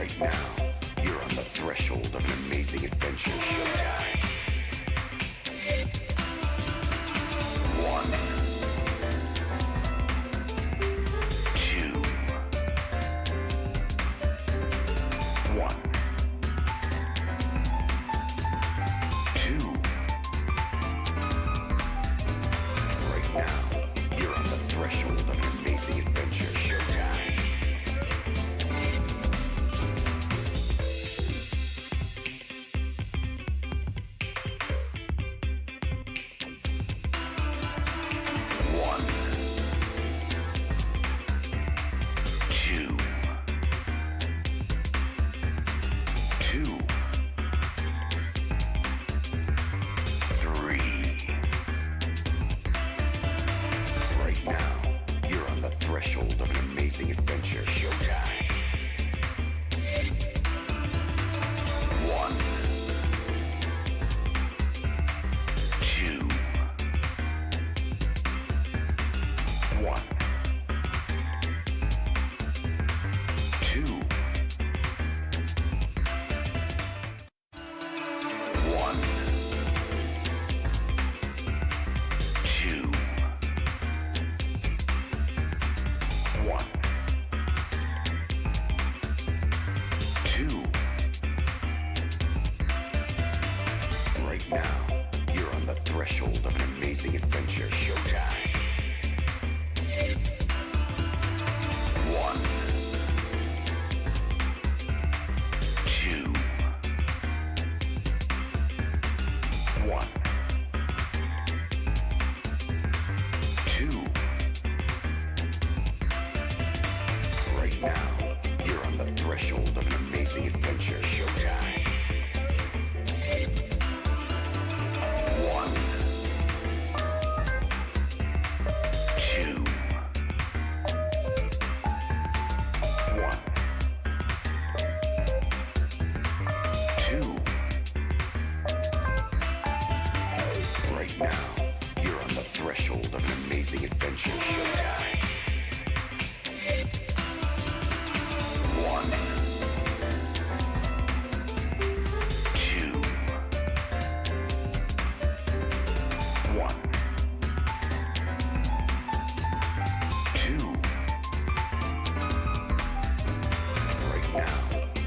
Right now, you're on the threshold of an amazing adventure. Showtime. One. Two. One. Two. Right now, you're on the threshold of an amazing adventure. Showtime. Threshold of an amazing adventure. Showtime. One. Two. One. Two. One. Two. One. Two. Right now, you're on the threshold of an amazing adventure. Showtime. One. Two. One. Two. Right now, you're on the threshold of an amazing adventure. Showtime. One. Two. One. Two. Right now, you're on the threshold of an amazing adventure. Showtime. One. Two. One. Two. Right now,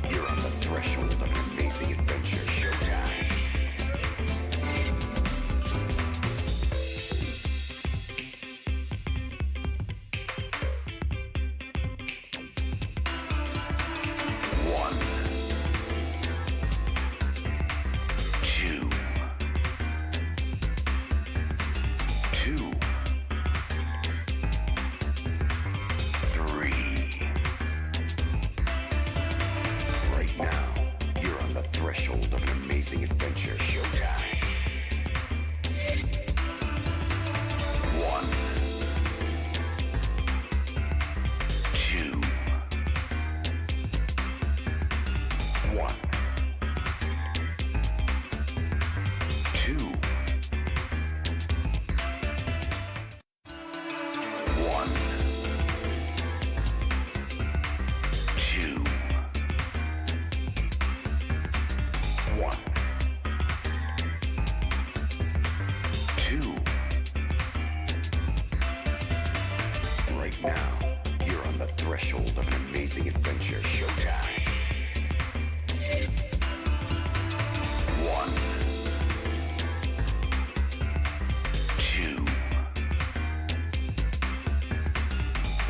you're on the threshold of an amazing adventure. Showtime. One. Two. Two. Three. Right now, you're on the threshold of an amazing adventure. Showtime. One. Two. One. Two. One. Two. One. Two. Right now, you're on the threshold of an amazing adventure. Showtime. One. Two.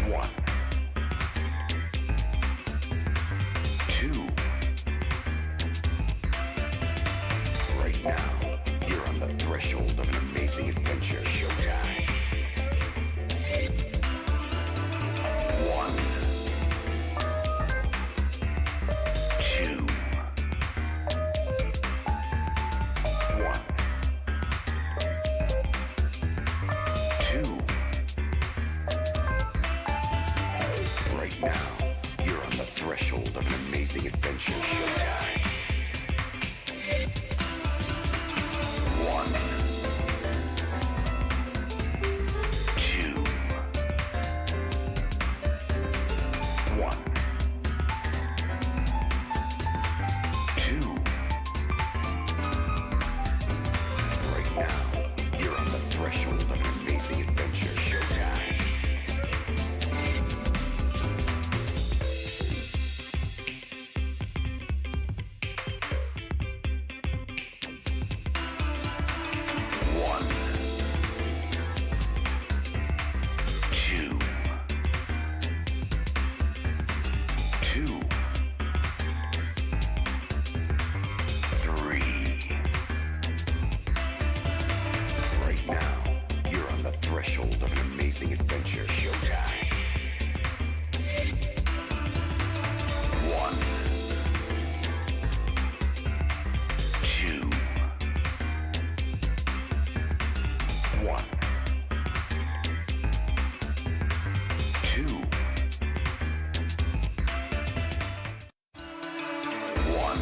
One. Two. Right now, you're on the threshold of an amazing adventure. Showtime. One. Two. One. Two. Right now, you're on the threshold of an amazing adventure. Showtime. One. Two. One. 2, 3. Right now, you're on the threshold of an amazing adventure. Showtime. 1, 2, 1, 2, 1,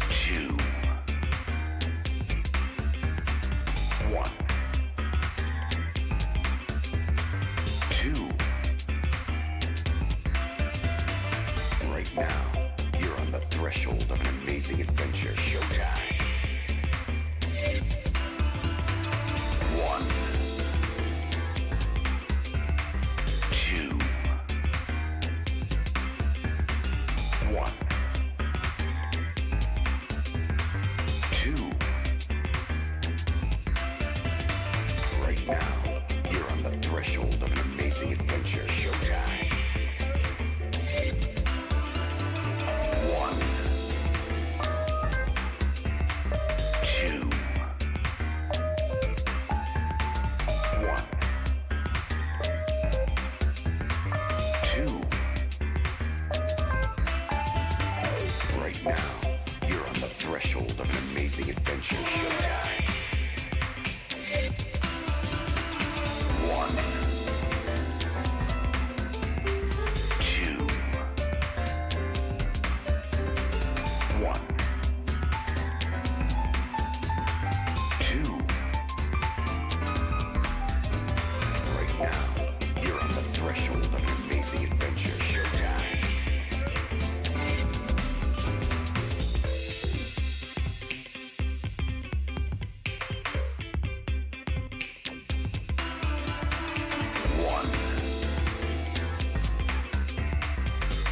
2, 1, 2. Right now, you're on the threshold of an amazing adventure. Showtime. 1, 2, 1, 2. Right now, you're on the threshold of an amazing adventure. Showtime. 1, 2, 1, 2. Right now, you're on the threshold of an amazing adventure. Showtime. 1, 2, 1, 2. Right now, you're on the threshold of an amazing adventure. Showtime. 1,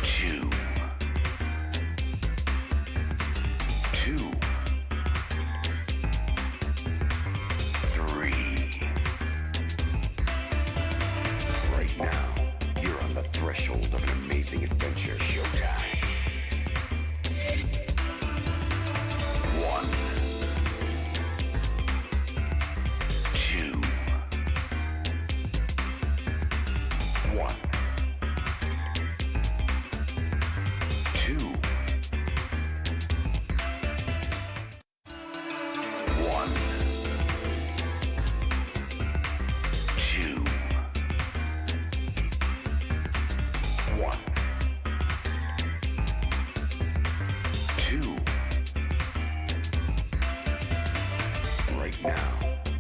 2, 2, 3. Right now, you're on the threshold of an amazing adventure. Showtime. 1, 2, 1, 2, 1, 2, 1, 2. Right now,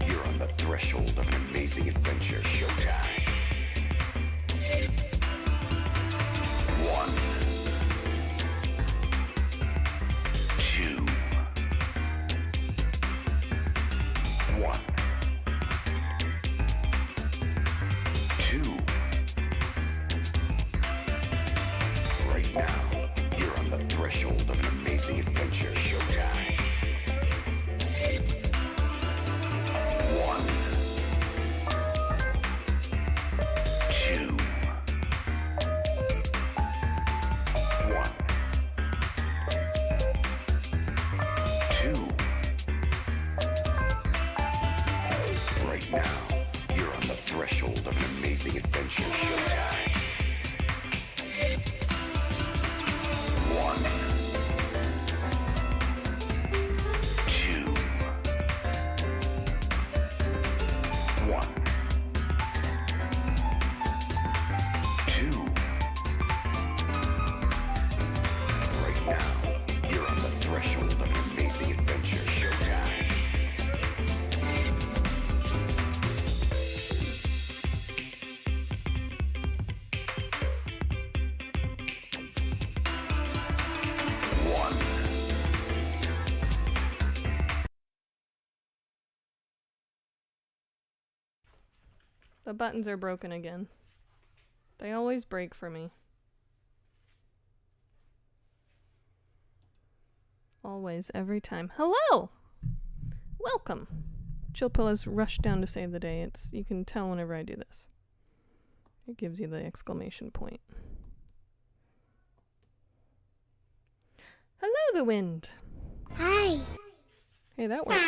you're on the threshold of an amazing adventure. Showtime. 1, 2, 1, 2. Right now, you're on the threshold of an amazing adventure. Showtime. 1, 2, 1, 2. Right now, you're on the threshold of an amazing adventure. Showtime. 1, 2, 1, 2. Right now, you're on the threshold of an amazing adventure. Showtime. 1. The buttons are broken again. They always break for me. Always, every time. Hello! Welcome! Chill Pill has rushed down to save the day. You can tell whenever I do this. It gives you the exclamation point. Hello, the wind. Hi. Hey, that worked.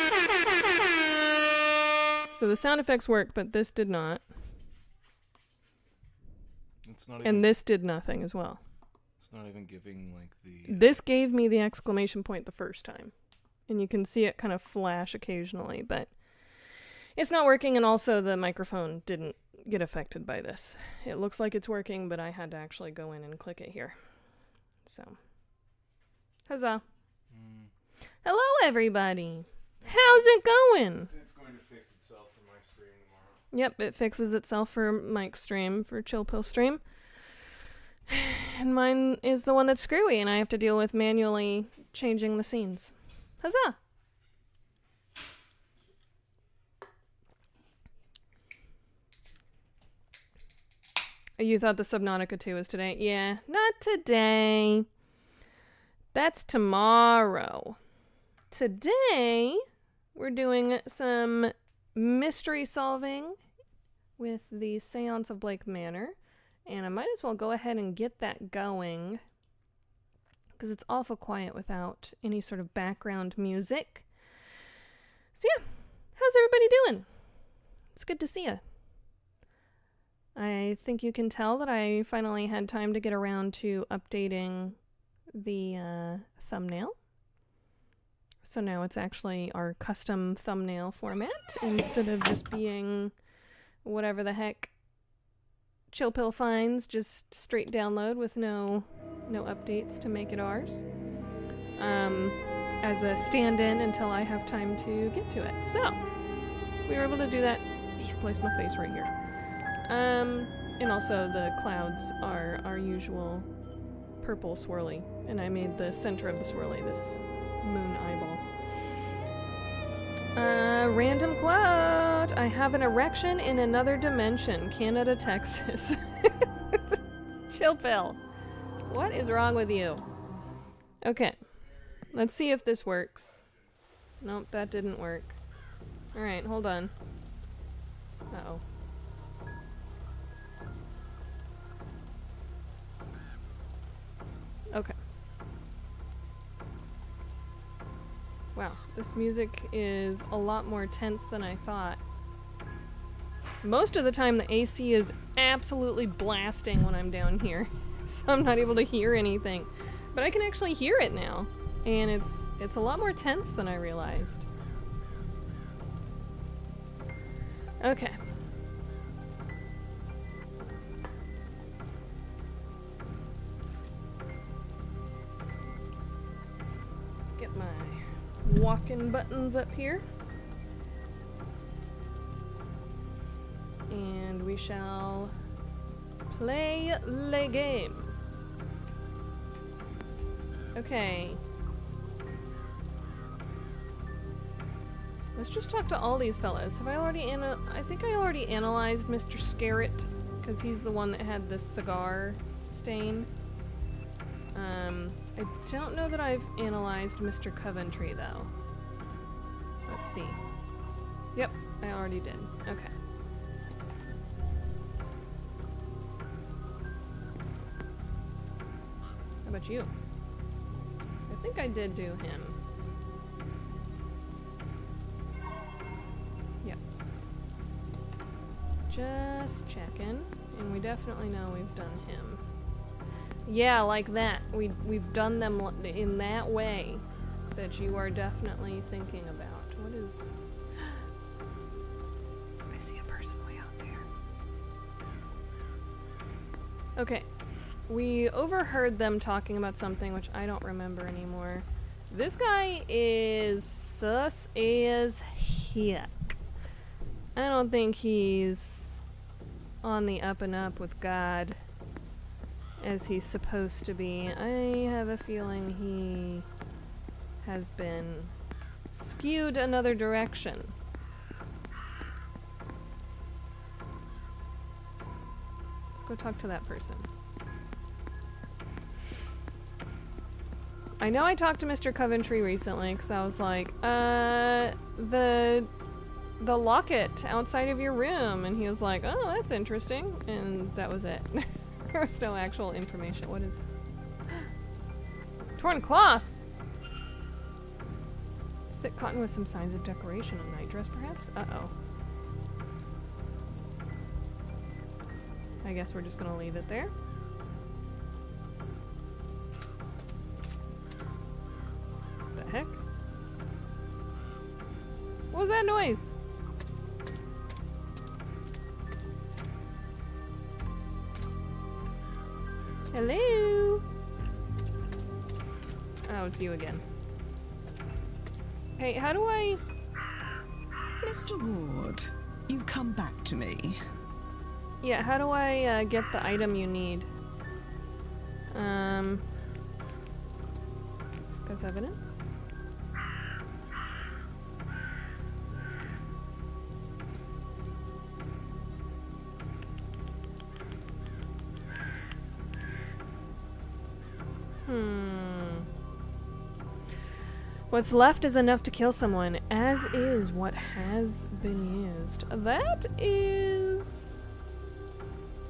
So the sound effects work, but this did not. It's not even, And this did nothing as well. It's not even giving like the. This gave me the exclamation point the first time. And you can see it kind of flash occasionally, but it's not working, and also the microphone didn't get affected by this. It looks like it's working, but I had to actually go in and click it here. So, huzzah. Hello, everybody. How's it going? It's going to fix itself for my stream tomorrow. Yep, it fixes itself for Mike's stream, for Chill Pill stream. And mine is the one that's screwy, and I have to deal with manually changing the scenes. Huzzah! You thought the Subnautica 2 was today? Yeah, not today. That's tomorrow. Today, we're doing some mystery solving with the Seance of Blake Manor. And I might as well go ahead and get that going, because it's awful quiet without any sort of background music. So yeah, how's everybody doing? It's good to see you. I think you can tell that I finally had time to get around to updating the thumbnail. So now it's actually our custom thumbnail format instead of just being whatever the heck Chill Pill finds, just straight download with no updates to make it ours. As a stand-in until I have time to get to it. So we were able to do that. Just replace my face right here. And also the clouds are our usual purple swirly, and I made the center of the swirly this moon eyeball. Random quote. I have an erection in another dimension. Canada, Texas. Chill Pill. What is wrong with you? Okay. Let's see if this works. Nope, that didn't work. Alright, hold on. Uh-oh. Okay. Wow, this music is a lot more tense than I thought. Most of the time the AC is absolutely blasting when I'm down here, so I'm not able to hear anything. But I can actually hear it now, and it's a lot more tense than I realized. Okay. Get my walking buttons up here. And we shall play le game. Okay. Let's just talk to all these fellas. Have I already I think I already analyzed Mr. Scarrett, because he's the one that had the cigar stain. I don't know that I've analyzed Mr. Coventry, though. Let's see. Yep, I already did. Okay. How about you? I think I did do him. Yep. Just checking. And we definitely know we've done him. Yeah, like that. We've done them in that way that you are definitely thinking about. What is... I see a person way out there. Okay. We overheard them talking about something which I don't remember anymore. This guy is sus as heck. I don't think he's on the up and up with God as he's supposed to be. I have a feeling he has been skewed another direction. Let's go talk to that person. I know I talked to Mr. Coventry recently because I was like, the the locket outside of your room. And he was like, oh, that's interesting. And that was it. There was no actual information. What is... Torn cloth! Thick cotton with some signs of decoration. A nightdress, perhaps? Uh-oh. I guess we're just gonna leave it there. The heck? What was that noise? Hello? Oh, it's you again. Hey, how do I... Mr. Ward, you come back to me. Yeah, how do I get the item you need? Discuss evidence? What's left is enough to kill someone, as is what has been used. That is...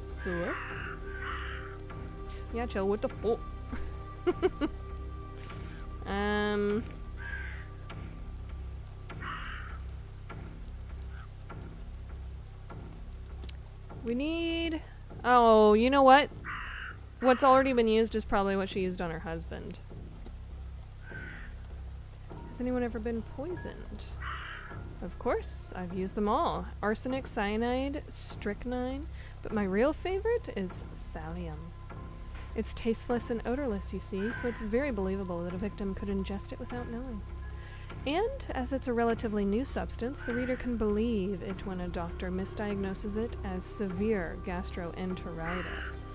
Sus. Yeah, chill with the fuck. We need... Oh, you know what? What's already been used is probably what she used on her husband. Has anyone ever been poisoned? Of course, I've used them all. Arsenic, cyanide, strychnine, but my real favorite is thallium. It's tasteless and odorless, you see, so it's very believable that a victim could ingest it without knowing. And, as it's a relatively new substance, the reader can believe it when a doctor misdiagnoses it as severe gastroenteritis.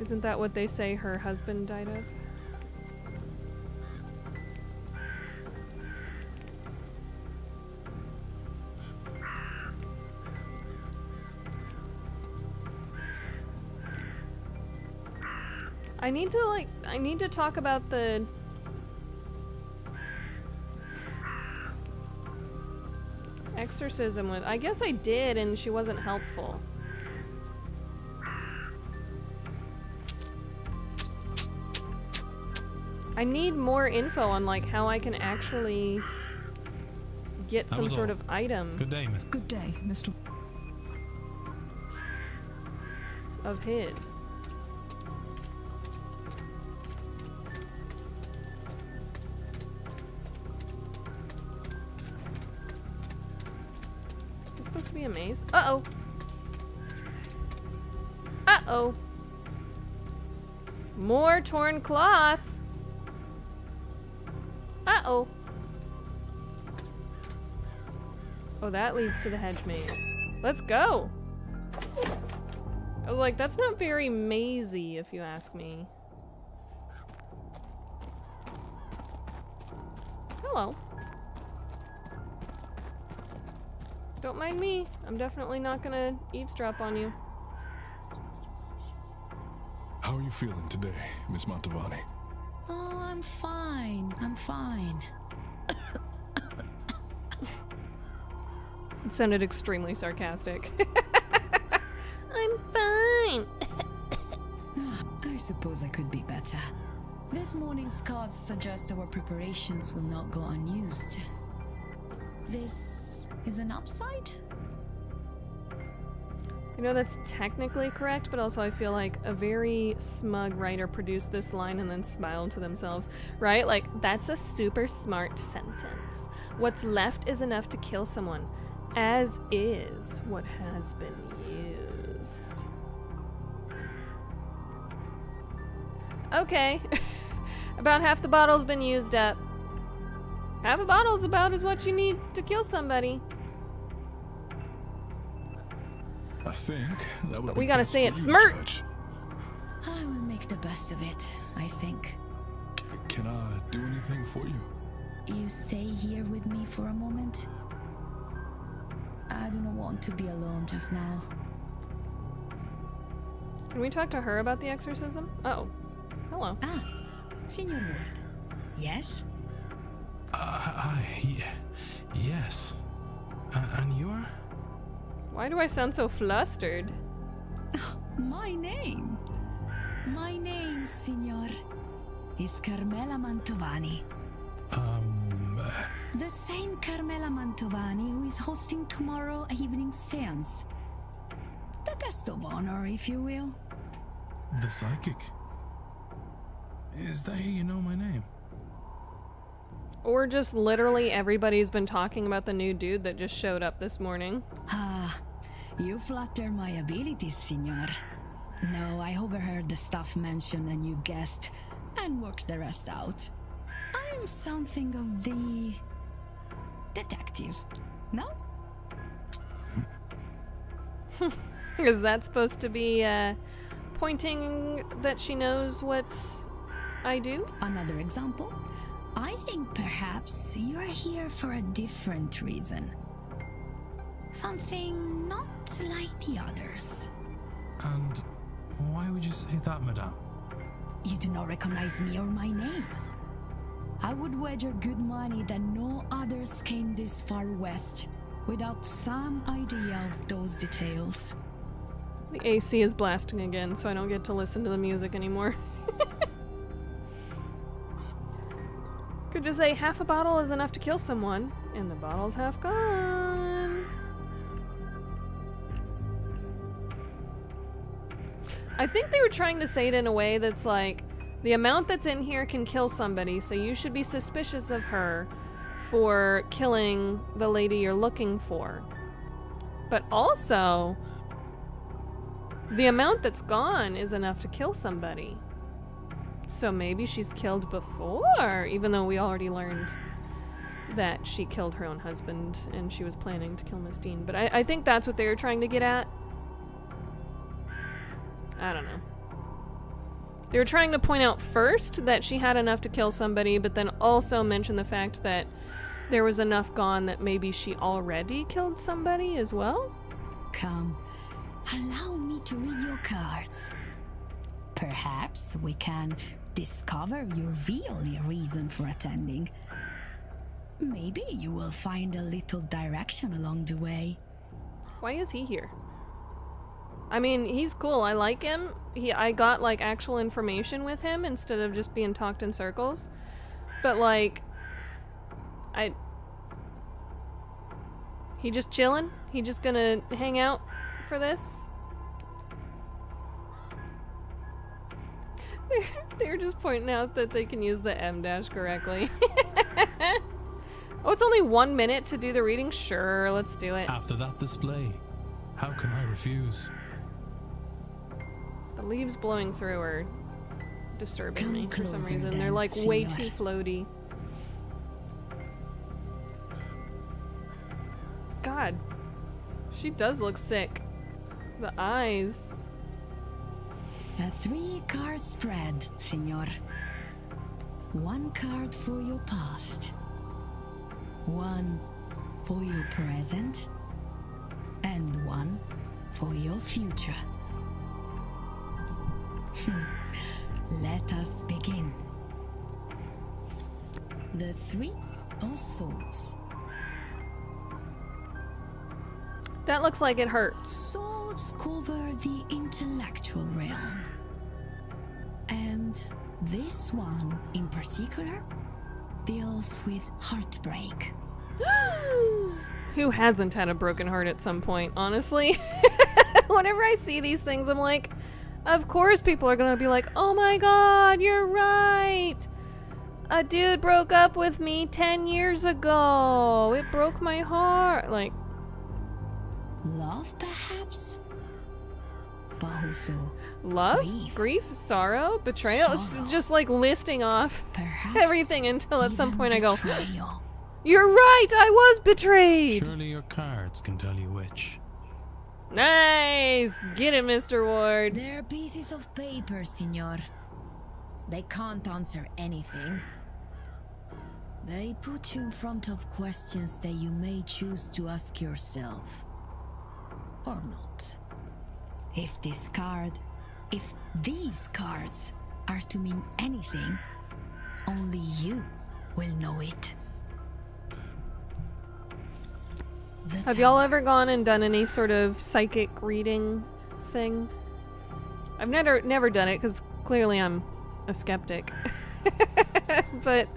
Isn't that what they say her husband died of? I need to talk about the... exorcism with... I guess I did, and she wasn't helpful. I need more info on, like, how I can actually get some sort of item Good day, Miss. Good day, Mr. of his. Is this supposed to be a maze? Uh-oh. Uh-oh. More torn cloth. Uh-oh. Oh, that leads to the hedge maze. Let's go. I was like, that's not very mazy, if you ask me. Hello. Don't mind me. I'm definitely not gonna eavesdrop on you. How are you feeling today, Miss Montavani? Oh, I'm fine. I'm fine. It sounded extremely sarcastic. I'm fine. I suppose I could be better. This morning's cards suggest our preparations will not go unused. This is an upside? You know, that's technically correct, but also I feel like a very smug writer produced this line and then smiled to themselves, right? Like, that's a super smart sentence. What's left is enough to kill someone, as is what has been used. Okay. About half the bottle's been used up. Half a bottle's about is what you need to kill somebody. I think that would But be we gotta best say for it you, smirk. Judge. I will make the best of it, I think. Can I do anything for you? You stay here with me for a moment? I do not want to be alone just now. Can we talk to her about the exorcism? Oh. Hello. Ah, Signor Ward. Yes? Yes. And you are? Why do I sound so flustered? My name? My name, signor, is Carmela Mantovani. The same Carmela Mantovani who is hosting tomorrow evening's seance. The guest of honor, if you will. The psychic. Is that how you know my name? Or just literally everybody's been talking about the new dude that just showed up this morning. Ah, you flatter my abilities, signor. No, I overheard the stuff mentioned and you guessed, and worked the rest out. I'm something of the... detective, no? Is that supposed to be, pointing that she knows what I do? Another example? I think perhaps you're here for a different reason. Something not like the others. And why would you say that, madame? You do not recognize me or my name. I would wager good money that no others came this far west without some idea of those details. The AC is blasting again, so I don't get to listen to the music anymore. Could just say half a bottle is enough to kill someone, and the bottle's half gone. I think they were trying to say it in a way that's like, the amount that's in here can kill somebody, so you should be suspicious of her for killing the lady you're looking for. But also, the amount that's gone is enough to kill somebody. So maybe she's killed before, even though we already learned that she killed her own husband and she was planning to kill Miss Dean. But I think that's what they were trying to get at. I don't know. They were trying to point out first that she had enough to kill somebody, but then also mention the fact that there was enough gone that maybe she already killed somebody as well? Come, allow me to read your cards. Perhaps we can discover your real reason for attending. Maybe you will find a little direction along the way. Why is he here? I mean, he's cool. I like him. I got, like, actual information with him instead of just being talked in circles. But, like, he just chilling? He just gonna hang out for this? They're just pointing out that they can use the M dash correctly. Oh, it's only 1 minute to do the reading? Sure, let's do it. After that display, how can I refuse? The leaves blowing through are disturbing me for some closer reason. then, They're like way senor. too floaty. God, she does look sick. The eyes. A 3-card spread, senor. 1 card for your past, 1 for your present, and 1 for your future. Let us begin. The 3 of Swords. That looks like it hurts. Swords cover the intellectual realm. And this one in particular deals with heartbreak. Who hasn't had a broken heart at some point, honestly? Whenever I see these things, I'm like, of course people are gonna be like, oh my god, you're right! A dude broke up with me 10 years ago. It broke my heart. Like, Love, perhaps? But also love? Grief? Sorrow? Betrayal? It's Sorrow. just like listing off perhaps everything until at some even point I go, betrayal. you're right, I was betrayed! Surely your cards can tell you which. Nice! Get it, Mr. Ward. They're pieces of paper, senor. They can't answer anything. They put you in front of questions that you may choose to ask yourself. Or not. If these cards are to mean anything, only you will know it. the Have y'all tower. ever gone and done any sort of psychic reading thing? I've never done it because clearly I'm a skeptic. But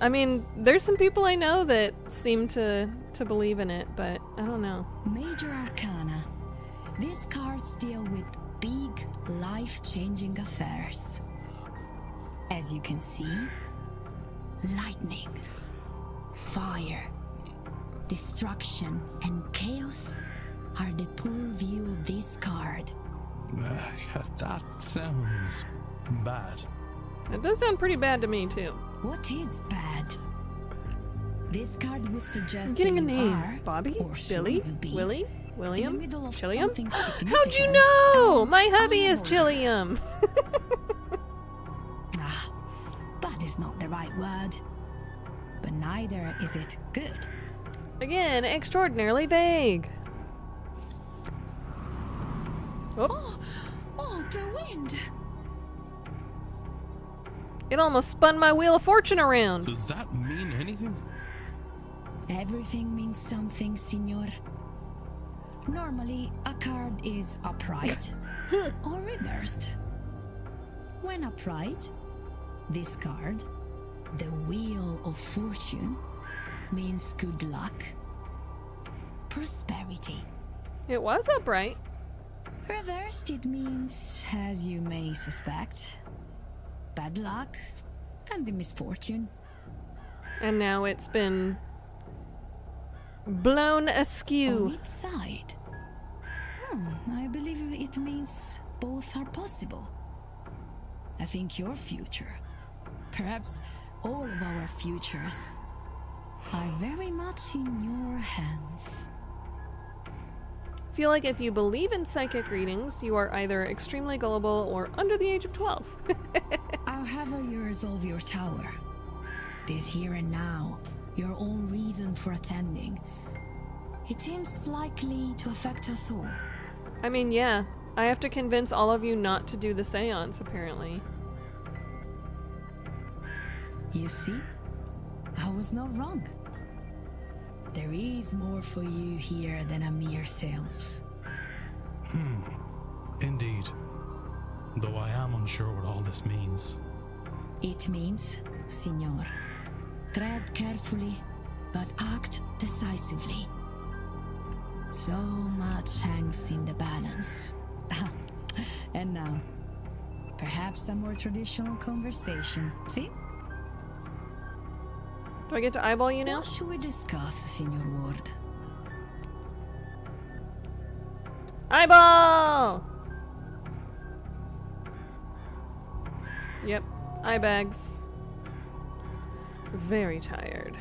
I mean, there's some people I know that seem to believe in it, but I don't know. Major Arcana. These cards deal with big, life-changing affairs. As you can see, lightning, fire, destruction, and chaos are the purview of this card. That sounds bad. It does sound pretty bad to me too. What is bad? This card would suggest I'm getting that a you name. are, Bobby? or soon Billy? will be, Willie? in William? the middle of Chilliam? something How'd you significant know? and My hubby is unavoidable. Chilliam. Ah, bad is not the right word. But neither is it good. Again, extraordinarily vague. Oh, the wind! It almost spun my wheel of fortune around. Does that mean anything? Everything means something, senor. Normally, a card is upright or reversed. When upright, this card, the Wheel of Fortune, means good luck, prosperity. It was upright. Reversed, it means, as you may suspect, bad luck and the misfortune. And now it's been blown On askew. its side, I believe it means both are possible. I think your future, perhaps all of our futures, are very much in your hands. Feel like if you believe in psychic readings, you are either extremely gullible or under the age of 12. However you resolve your tower, this here and now, your own reason for attending, it seems likely to affect us all. I mean, yeah, I have to convince all of you not to do the seance, apparently. You see, I was not wrong. There is more for you here than a mere seance. Indeed. Though I am unsure what all this means. It means, Signor, tread carefully, but act decisively. So much hangs in the balance. And now, perhaps a more traditional conversation. See? Do I get to eyeball you now? What should we discuss, Signor Ward? Eyeball! Yep, eye bags. Very tired.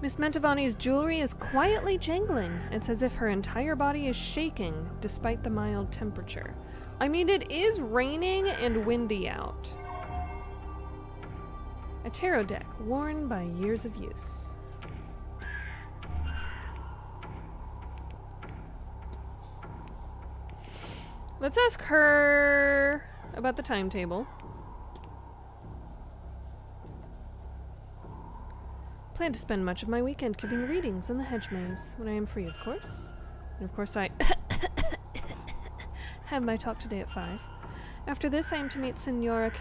Miss Mantovani's jewelry is quietly jangling. It's as if her entire body is shaking despite the mild temperature. I mean, it is raining and windy out. A tarot deck worn by years of use. Let's ask her about the timetable. Plan to spend much of my weekend giving readings in the hedge maze, when I am free, of course. And of course I have my talk today at 5. After this, I am to meet Signorina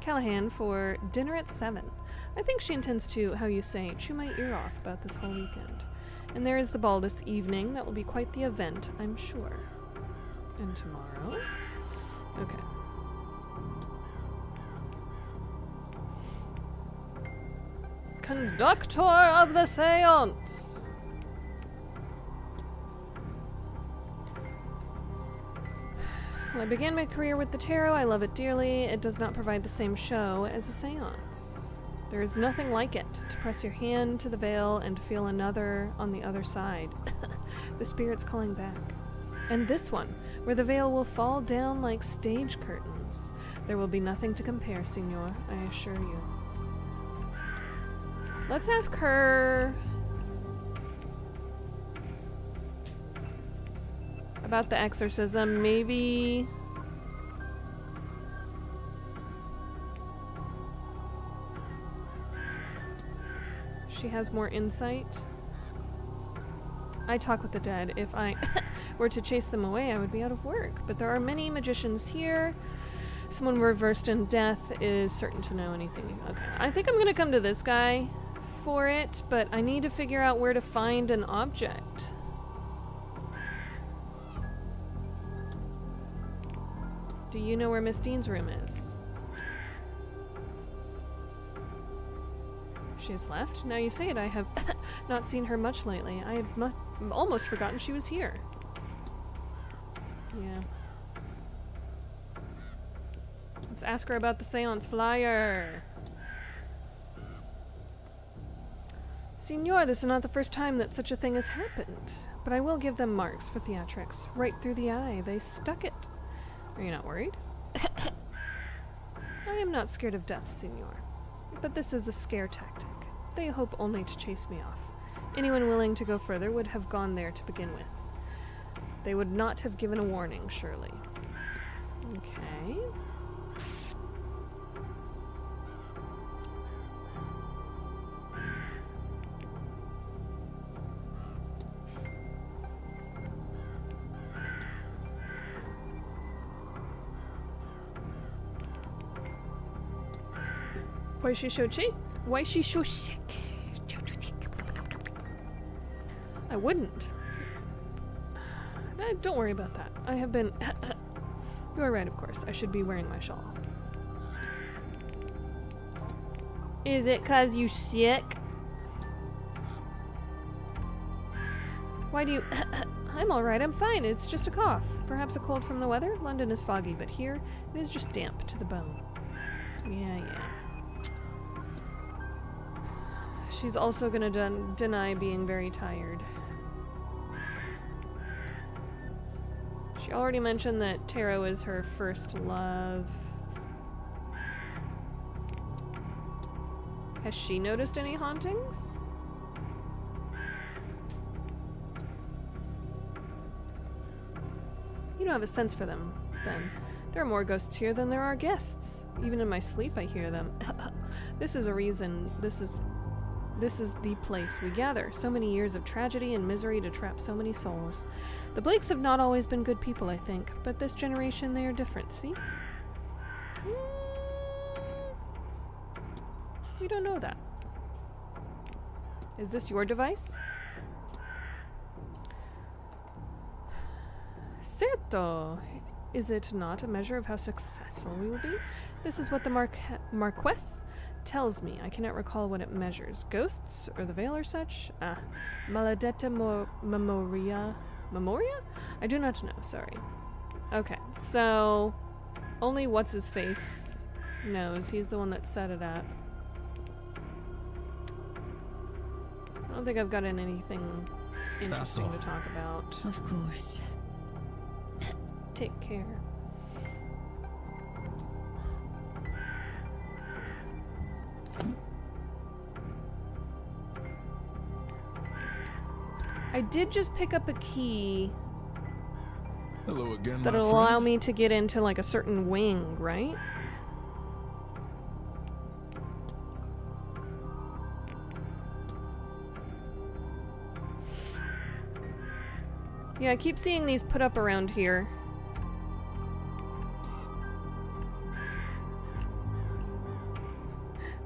Callahan for dinner at 7. I think she intends to, how you say, chew my ear off about this whole weekend. And there is the ball this evening. That will be quite the event, I'm sure. And tomorrow? Okay. Conductor of the Seance! Well, I began my career with the tarot. I love it dearly. It does not provide the same show as a seance. There is nothing like it, to press your hand to the veil and feel another on the other side. The spirit's calling back. And this one, where the veil will fall down like stage curtains. There will be nothing to compare, Signor, I assure you. Let's ask her about the exorcism. Maybe She has more insight. I talk with the dead. If I were to chase them away, I would be out of work. But there are many magicians here. Someone versed in death is certain to know anything. Okay, I think I'm gonna come to this guy for it, but I need to figure out where to find an object. Do you know where Miss Dean's room is? She has left? Now you say it, I have not seen her much lately. I had almost forgotten she was here. Yeah. Let's ask her about the seance flyer. Signor, this is not the first time that such a thing has happened. But I will give them marks for theatrics. Right through the eye. They stuck it. Are you not worried? I am not scared of death, Signor. But this is a scare tactic. They hope only to chase me off. Anyone willing to go further would have gone there to begin with. They would not have given a warning, surely. Okay. Why she so cheap? Why she so sick? I wouldn't. Don't worry about that. I have been... You are right, of course. I should be wearing my shawl. Is it 'cause you sick? Why do you... I'm alright, I'm fine. It's just a cough. Perhaps a cold from the weather? London is foggy, but here it is just damp to the bone. Yeah. She's also gonna deny being very tired. She already mentioned that tarot is her first love. Has she noticed any hauntings? You don't have a sense for them, then. There are more ghosts here than there are guests. Even in my sleep I hear them. This is a reason. This is the place we gather. So many years of tragedy and misery to trap so many souls. The Blakes have not always been good people, I think, but this generation they are different, see? We don't know that. Is this your device? Certo! Is it not a measure of how successful we will be? This is what the Marquess tells me. I cannot recall what it measures. Ghosts or the veil or such? Maledetta memoria? Memoria? I do not know, sorry. Okay, so only what's-his-face knows. He's the one that set it up. I don't think I've gotten anything interesting to talk about. Of course. Take care. I did just pick up a key Hello again, that'll my allow friend. me to get into like a certain wing, right? Yeah, I keep seeing these put up around here.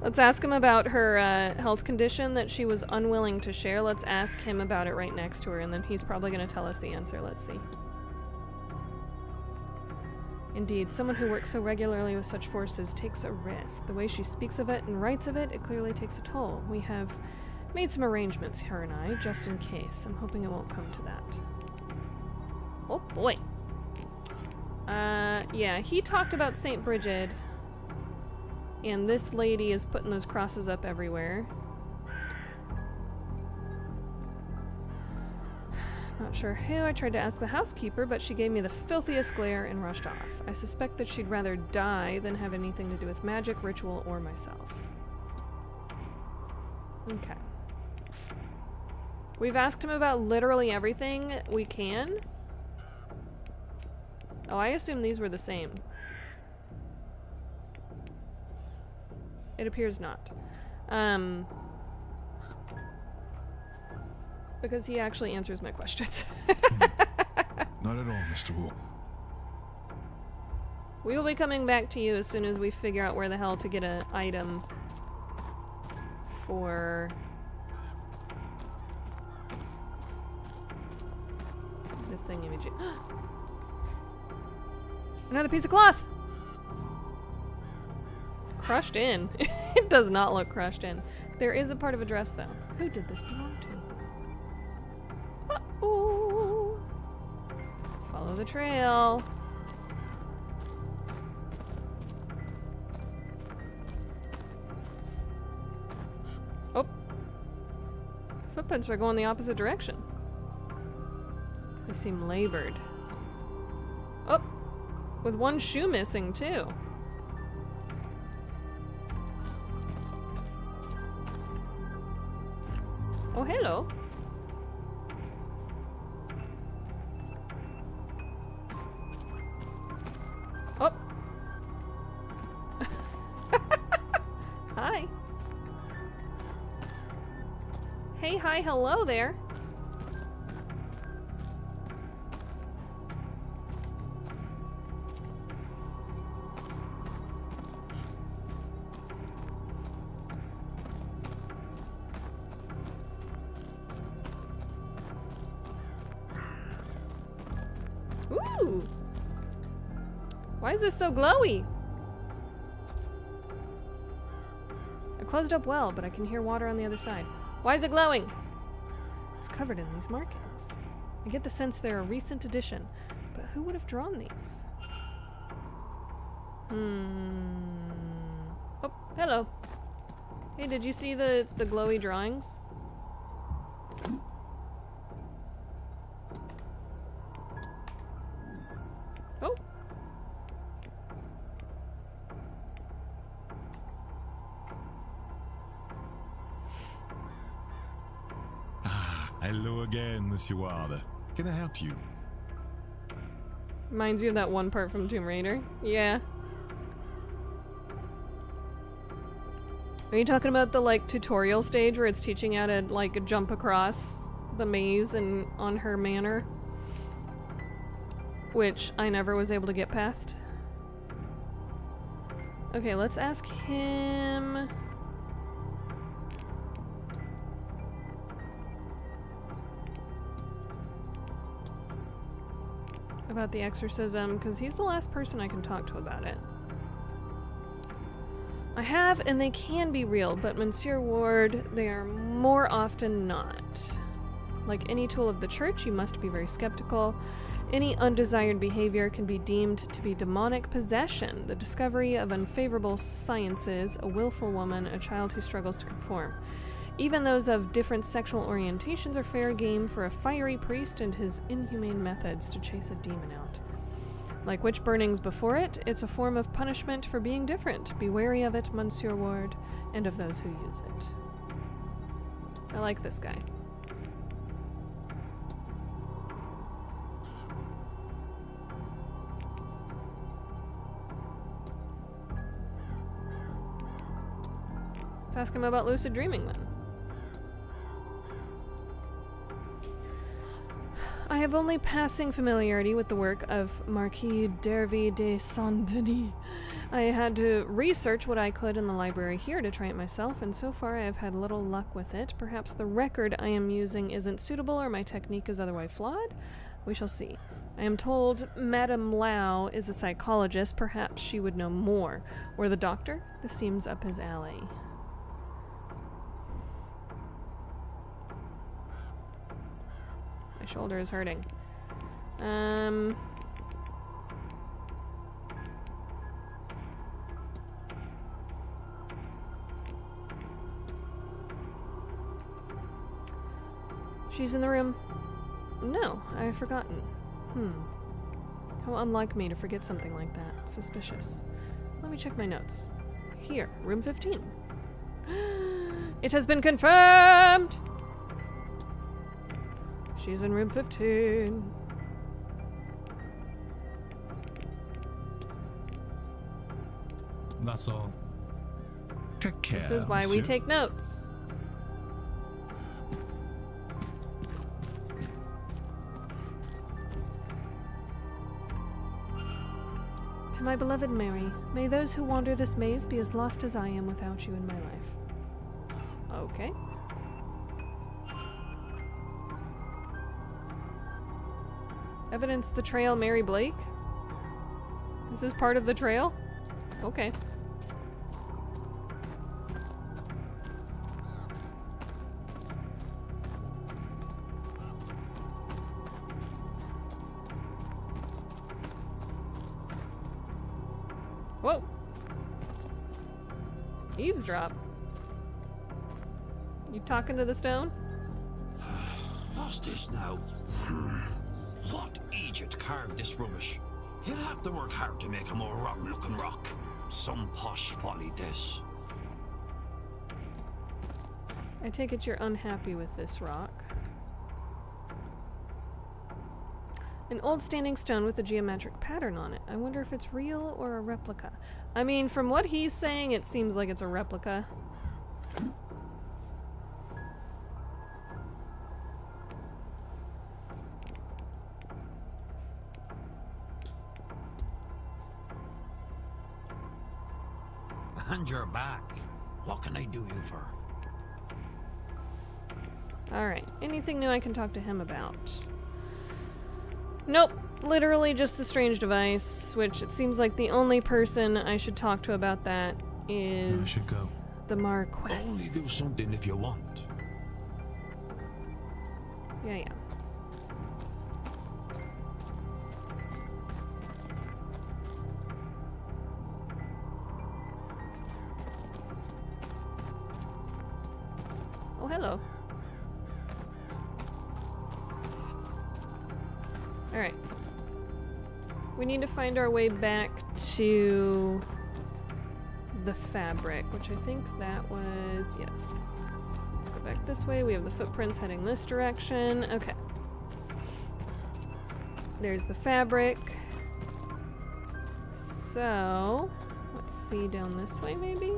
Let's ask him about her health condition that she was unwilling to share. Let's ask him about it right next to her, and then he's probably going to tell us the answer. Let's see. Indeed, someone who works so regularly with such forces takes a risk. The way she speaks of it and writes of it, it clearly takes a toll. We have made some arrangements, her and I, just in case. I'm hoping it won't come to that. Oh boy. Yeah, he talked about St. Bridget. And this lady is putting those crosses up everywhere. Not sure who. I tried to ask the housekeeper, but she gave me the filthiest glare and rushed off. I suspect that she'd rather die than have anything to do with magic, ritual, or myself. Okay. We've asked him about literally everything we can. Oh, I assume these were the same. It appears not. because he actually answers my questions. Not at all, Mr. Wu. We will be coming back to you as soon as we figure out where the hell to get an item for the thingamajig. Another piece of cloth! Crushed in. It does not look crushed in. There is a part of a dress, though. Who did this belong to? Uh-oh! Follow the trail. Oh. Footprints are going the opposite direction. They seem labored. Oh! With one shoe missing, too. Oh, hello. Oh. Hi. Hey, hi, hello there. Ooh! Why is this so glowy? I closed up well, but I can hear water on the other side. Why is it glowing? It's covered in these markings. I get the sense they're a recent addition, but who would have drawn these? Oh, hello. Hey, did you see the glowy drawings? Oh. Hello again, Monsieur Ward. Can I help you? Reminds you of that one part from Tomb Raider. Yeah. Are you talking about the, like, tutorial stage where it's teaching how to, like, jump across the maze and on her manor? Which I never was able to get past. Okay, let's ask him... about the exorcism, because he's the last person I can talk to about it. I have, and they can be real, but Monsieur Ward, they are more often not. Like any tool of the church, you must be very skeptical. Any undesired behavior can be deemed to be demonic possession, the discovery of unfavorable sciences, a willful woman, a child who struggles to conform. Even those of different sexual orientations are fair game for a fiery priest and his inhumane methods to chase a demon out. Like witch burnings before it, it's a form of punishment for being different. Be wary of it, Monsieur Ward, and of those who use it. I like this guy. Let's ask him about lucid dreaming then. I have only passing familiarity with the work of Marquis d'Hervey de Saint-Denis. I had to research what I could in the library here to try it myself, and so far I have had little luck with it. Perhaps the record I am using isn't suitable or my technique is otherwise flawed? We shall see. I am told Madame Lau is a psychologist. Perhaps she would know more. Or the doctor? This seems up his alley. My shoulder is hurting. She's in the room. No, I've forgotten. How unlike me to forget something like that. Suspicious. Let me check my notes. Here, room 15. It has been confirmed! She's in room 15. That's all. Take care. This is why we monsieur. take notes. To my beloved Mary, may those who wander this maze be as lost as I am without you in my life. Okay. Evidence the trail, Mary Blake? Is this part of the trail? Okay. Whoa. Eavesdrop. You talking to the stone? What's this now? What Egypt carved this rubbish? You'd have to work hard to make a more rotten-looking rock. Some posh folly, this. I take it you're unhappy with this rock. An old standing stone with a geometric pattern on it. I wonder if it's real or a replica. I mean, from what he's saying, it seems like it's a replica. And you're back. What can I do you for? Alright, anything new I can talk to him about? Nope, literally just the strange device, which it seems like the only person I should talk to about that is I should go. the Marquess. Only do something if you want. Yeah. Oh, hello. Alright. We need to find our way back to the fabric, which I think that was... yes. Let's go back this way. We have the footprints heading this direction. Okay. There's the fabric. So, let's see down this way maybe?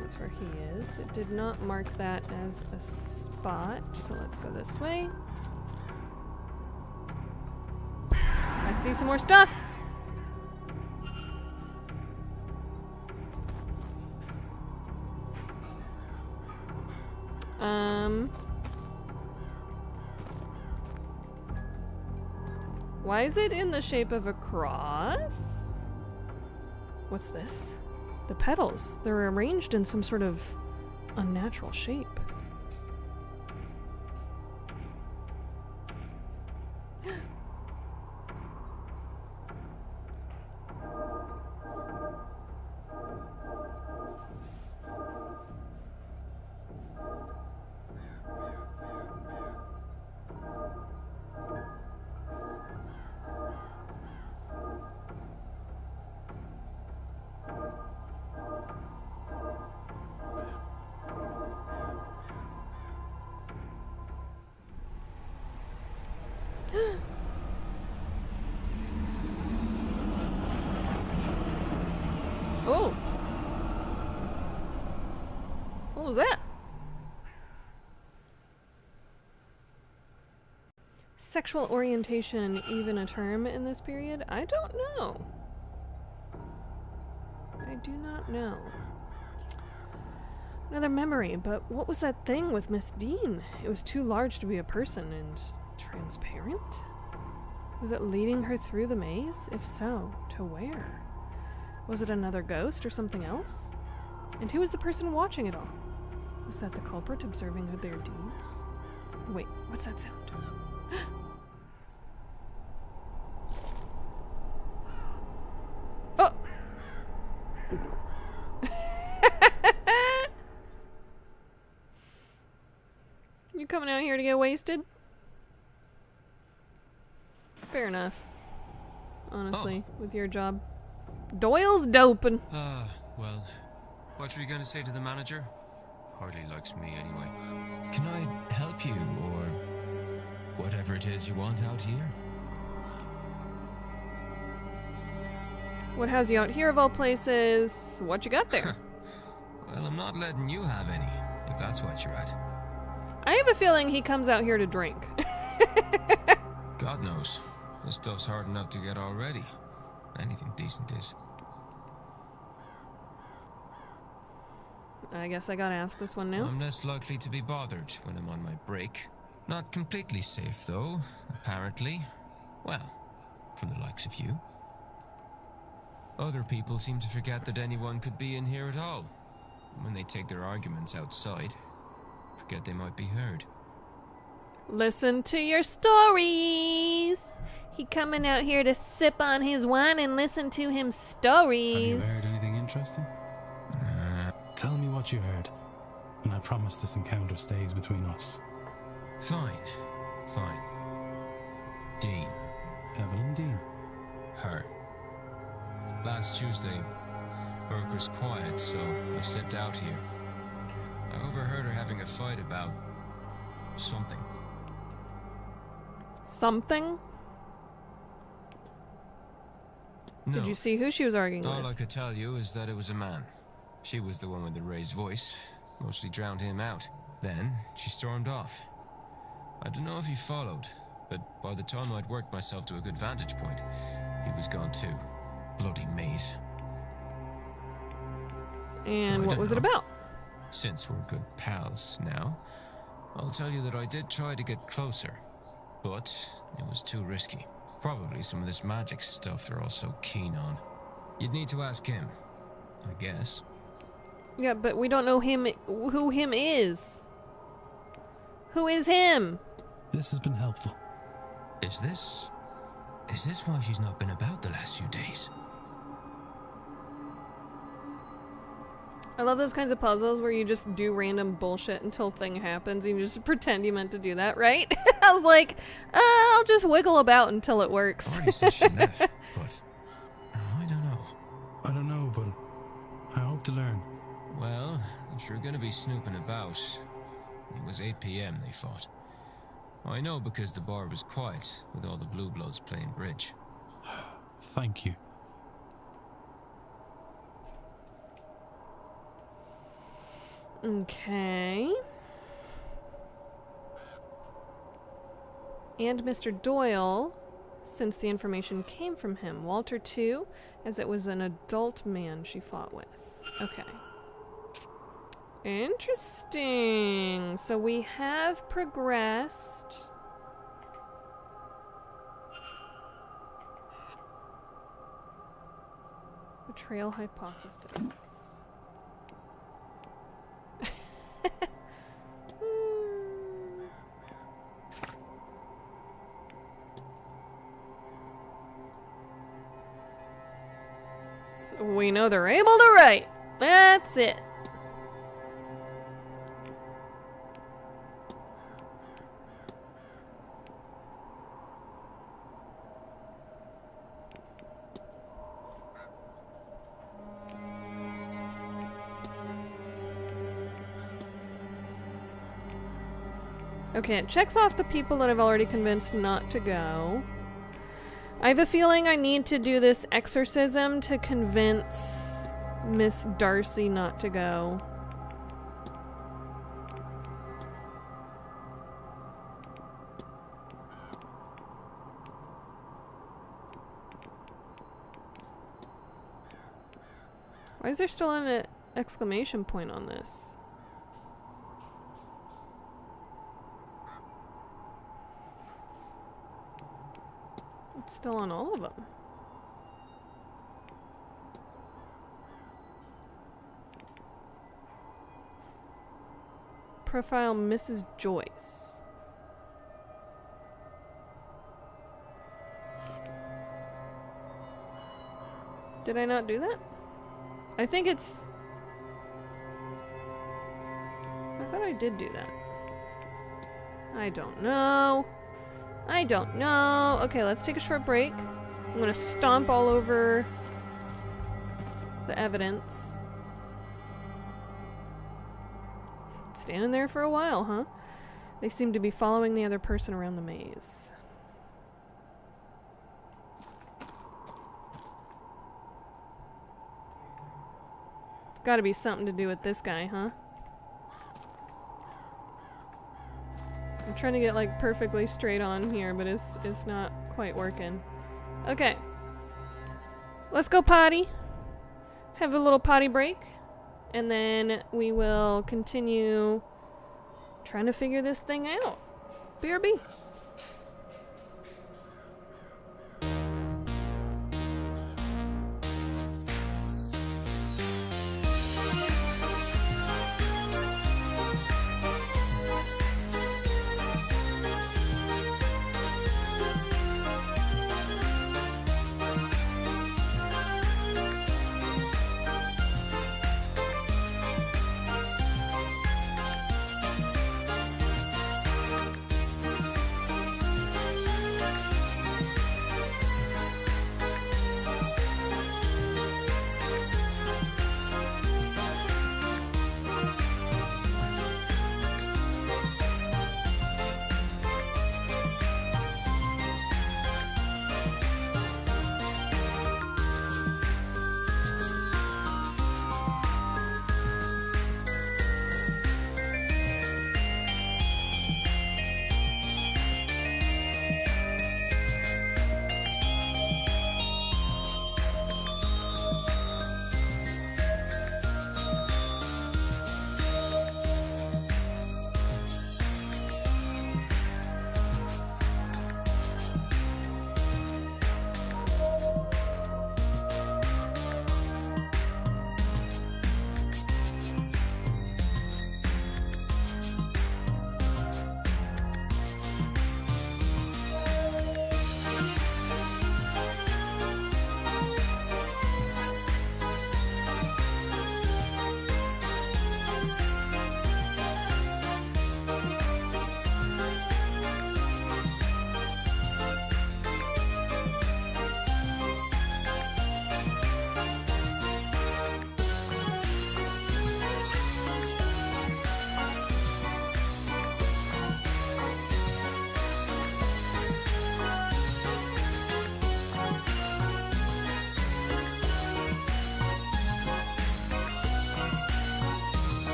That's where he is. It did not mark that as a spot, so let's go this way. I see some more stuff! Why is it in the shape of a cross? What's this? The petals. They're arranged in some sort of unnatural shape. Oh! What was that? Sexual orientation even a term in this period? I don't know. I do not know. Another memory, but what was that thing with Miss Dean? It was too large to be a person and transparent? Was it leading her through the maze? If so, to where? Was it another ghost or something else? And who was the person watching it all? Was that the culprit observing their deeds? Wait, what's that sound? Oh! You coming out here to get wasted? Fair enough. Honestly, with your job. Doyle's doping. Well, what were you going to say to the manager? Hardly likes me anyway. Can I help you, or whatever it is you want out here? What has you out here of all places? What you got there? Well, I'm not letting you have any, if that's what you're at. I have a feeling he comes out here to drink. God knows. This stuff's hard enough to get already. anything decent is. I guess I gotta ask this one now. I'm less likely to be bothered when I'm on my break. Not completely safe, though, apparently. Well, from the likes of you. Other people seem to forget that anyone could be in here at all. When they take their arguments outside, forget they might be heard. Listen to your stories. He coming out here to sip on his wine and listen to him Have stories. you heard anything interesting? Tell me what you heard, and I promise this encounter stays between us. Fine. Dean. Evelyn Dean. Her. Last Tuesday, work was quiet, so I slipped out here. I overheard her having a fight about something. Something? No. Did you see who she was arguing All I with? could tell you is that it was a man. She was the one with the raised voice, mostly drowned him out. Then she stormed off. I don't know if he followed, but by the time I'd worked myself to a good vantage point, he was gone too. Bloody maze. And I what don't was it know. about? Since we're good pals now, I'll tell you that I did try to get closer, but it was too risky. Probably some of this magic stuff they're all so keen on. You'd need to ask him, I guess. Yeah, but we don't know who him is. Who is him? This has been helpful. Is this why she's not been about the last few days? I love those kinds of puzzles where you just do random bullshit until thing happens and you just pretend you meant to do that, right? I was like, I'll just wiggle about until it works. I already said she left, but I don't know. I don't know, but I hope to learn. Well, if you're gonna be snooping about, it was 8 p.m. they fought. I know because the bar was quiet with all the Blue Bloods playing bridge. Thank you. Okay. And Mr. Doyle, since the information came from him. Walter too, as it was an adult man she fought with. Okay. Interesting. So we have progressed. Betrayal hypothesis. We know they're able to write. That's it. Okay, it checks off the people that I've already convinced not to go. I have a feeling I need to do this exorcism to convince Miss Darcy not to go. Why is there still an exclamation point on this? It's still on all of them. Profile Mrs. Joyce. Did I not do that? I think it's... I thought I did do that. I don't know. I don't know. Okay, let's take a short break. I'm gonna stomp all over the evidence. Standing there for a while, huh? They seem to be following the other person around the maze. It's gotta be something to do with this guy, huh? I'm trying to get like perfectly straight on here, but it's not quite working. Okay. Let's go potty. Have a little potty break. And then we will continue trying to figure this thing out. BRB.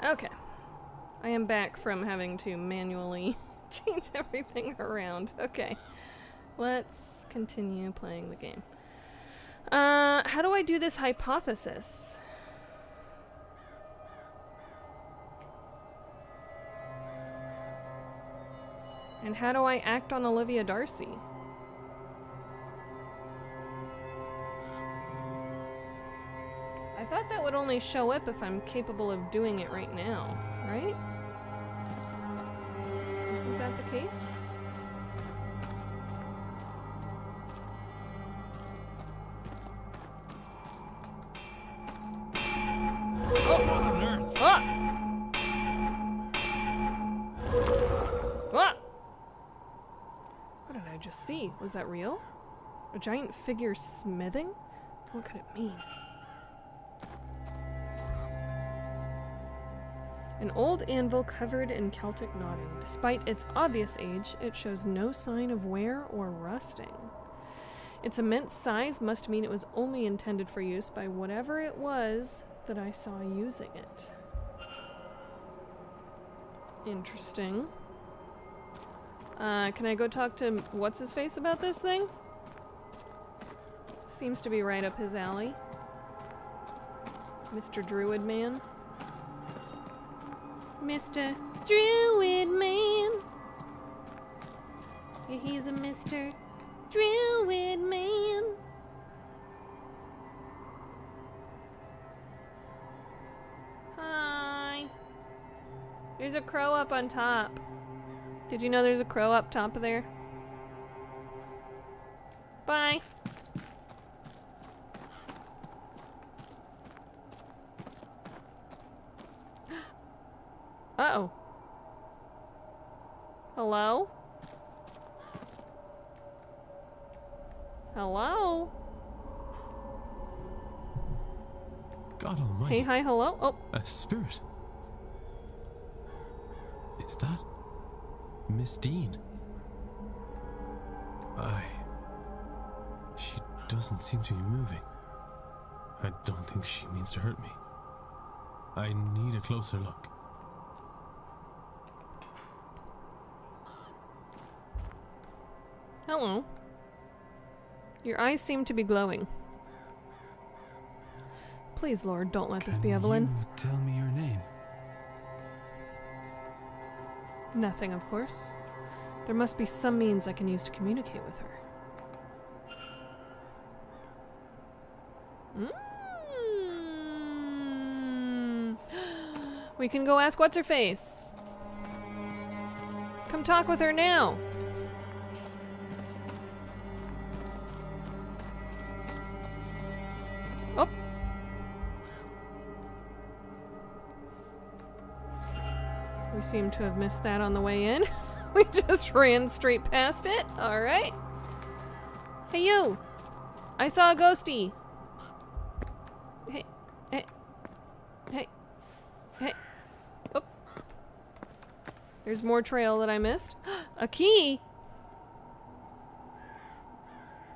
Okay. I am back from having to manually change everything around. Okay. Let's continue playing the game. How do I do this hypothesis? And how do I act on Olivia Darcy? I thought that would only show up if I'm capable of doing it right now, right? Isn't that the case? What on earth? Ah! Ah! What did I just see? Was that real? A giant figure smithing? What could it mean? An old anvil covered in Celtic knotting. Despite its obvious age, it shows no sign of wear or rusting. Its immense size must mean it was only intended for use by whatever it was that I saw using it. Interesting. Can I go talk to what's-his-face about this thing? Seems to be right up his alley. Mr. Druid Man. Mr. Druid Man. Yeah, he's a Mr. Druid Man. Hi. There's a crow up on top. Did you know there's a crow up top of there? Bye. Uh-oh. Hello? Hello? God almighty. Hey, hi, hello? Oh. A spirit. Is that Miss Dean? She doesn't seem to be moving. I don't think she means to hurt me. I need a closer look. Hello. Your eyes seem to be glowing. Please, Lord, don't let this be Evelyn. Can you tell me your name? Nothing, of course. There must be some means I can use to communicate with her. We can go ask What's-Her-Face. Come talk with her now. Oh. We seem to have missed that on the way in. We just ran straight past it. Alright. Hey, you! I saw a ghosty. Hey. Hey. Hey. Hey. Oh. There's more trail that I missed. A key!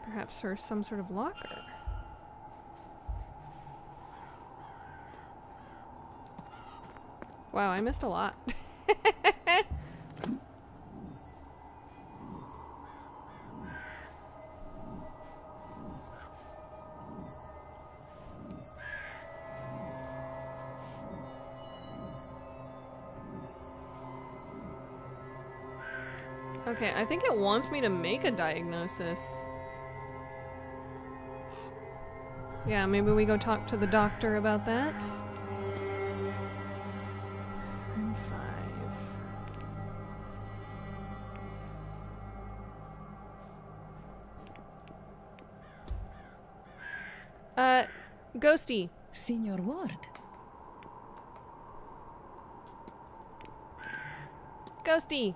Perhaps for some sort of locker. Wow, I missed a lot. Okay, I think it wants me to make a diagnosis. Yeah, maybe we go talk to the doctor about that. And 5. Ghosty. Signor Ward. Ghosty.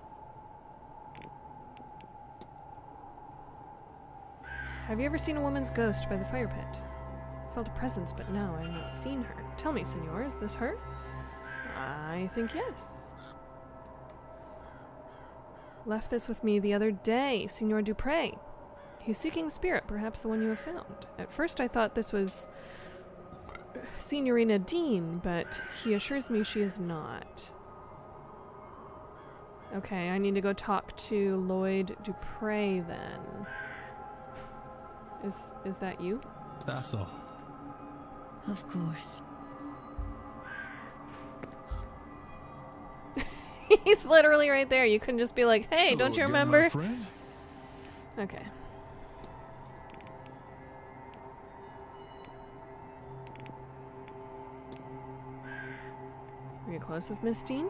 Have you ever seen a woman's ghost by the fire pit? Felt a presence, but no, I have not seen her. Tell me, senor, is this her? I think yes. Left this with me the other day, Signor Dupre. He's seeking a spirit, perhaps the one you have found. At first I thought this was Signorina Dean, but he assures me she is not. Okay, I need to go talk to Lloyd Dupre then. Is that you? That's all. Of course. He's literally right there. You couldn't just be like, hey, Hello don't you again, remember? my friend. Okay. Are you close with Miss Dean?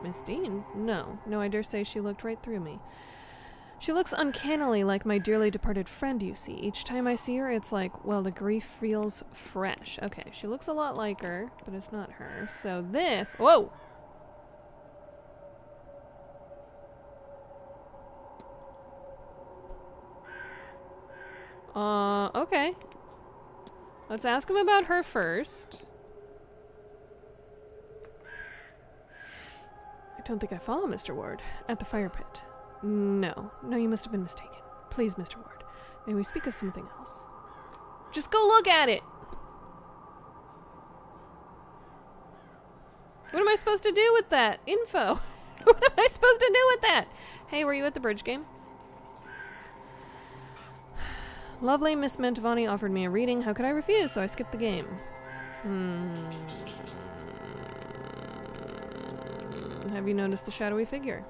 Miss Dean? No. No, I dare say she looked right through me. She looks uncannily like my dearly departed friend, you see. Each time I see her, it's like, well, the grief feels fresh. Okay, she looks a lot like her, but it's not her. So this... Whoa! Okay. Let's ask him about her first. I don't think I follow Mr. Ward. At the fire pit. No, you must have been mistaken. Please, Mr. Ward, may we speak of something else? Just go look at it! What am I supposed to do with that info? What am I supposed to do with that? Hey, were you at the bridge game? Lovely Miss Mantovani offered me a reading. How could I refuse? So I skipped the game. Have you noticed the shadowy figure?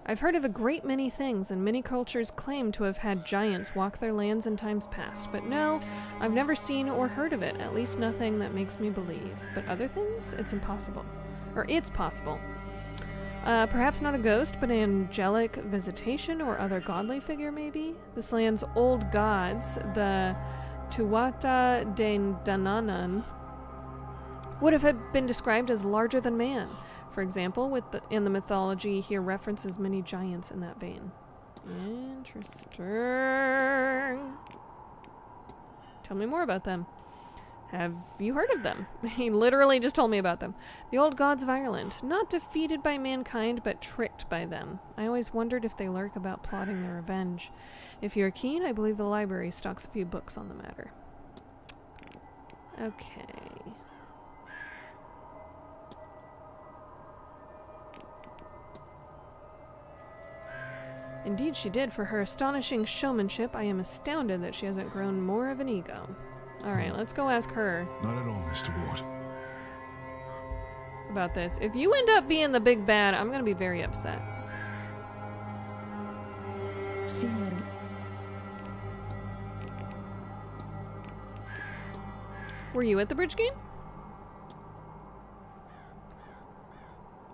I've heard of a great many things, and many cultures claim to have had giants walk their lands in times past. But no, I've never seen or heard of it, at least nothing that makes me believe. But other things? It's impossible. Or it's possible. Perhaps not a ghost, but an angelic visitation or other godly figure, maybe? This land's old gods, the Tuatha De Danann, would have been described as larger than man. For example, in the mythology, here references many giants in that vein. Interesting. Tell me more about them. Have you heard of them? He literally just told me about them. The old gods of Ireland, not defeated by mankind, but tricked by them. I always wondered if they lurk about plotting their revenge. If you're keen, I believe the library stocks a few books on the matter. Okay. Indeed she did. For her astonishing showmanship, I am astounded that she hasn't grown more of an ego. Alright, let's go ask her Not at all, Mr. Ward. about this. If you end up being the big bad, I'm gonna be very upset. Signor, Were you at the bridge game?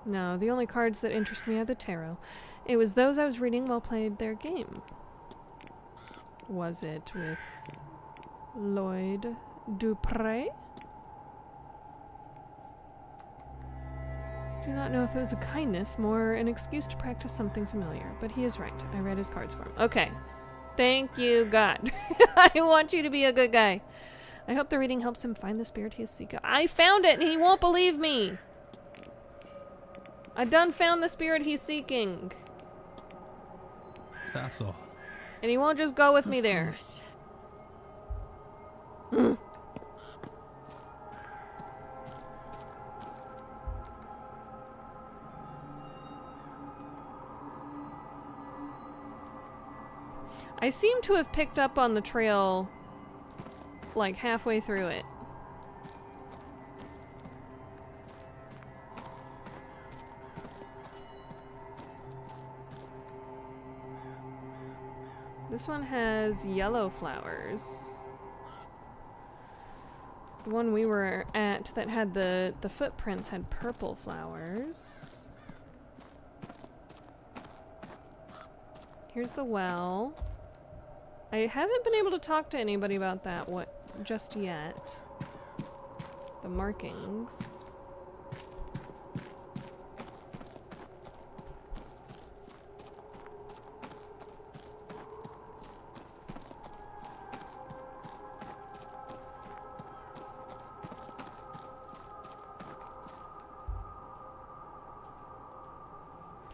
No, the only cards that interest me are the tarot. It was those I was reading while played their game. Was it with Lloyd Dupre? Do not know if it was a kindness, more an excuse to practice something familiar. But he is right. I read his cards for him. Okay. Thank you, God. I want you to be a good guy. I hope the reading helps him find the spirit he is seeking. I found it and he won't believe me. I done found the spirit he's seeking. That's all. And he won't just go with me there. course. I seem to have picked up on the trail like halfway through it. This one has yellow flowers. The one we were at that had the footprints had purple flowers. Here's the well. I haven't been able to talk to anybody about that just yet. The markings.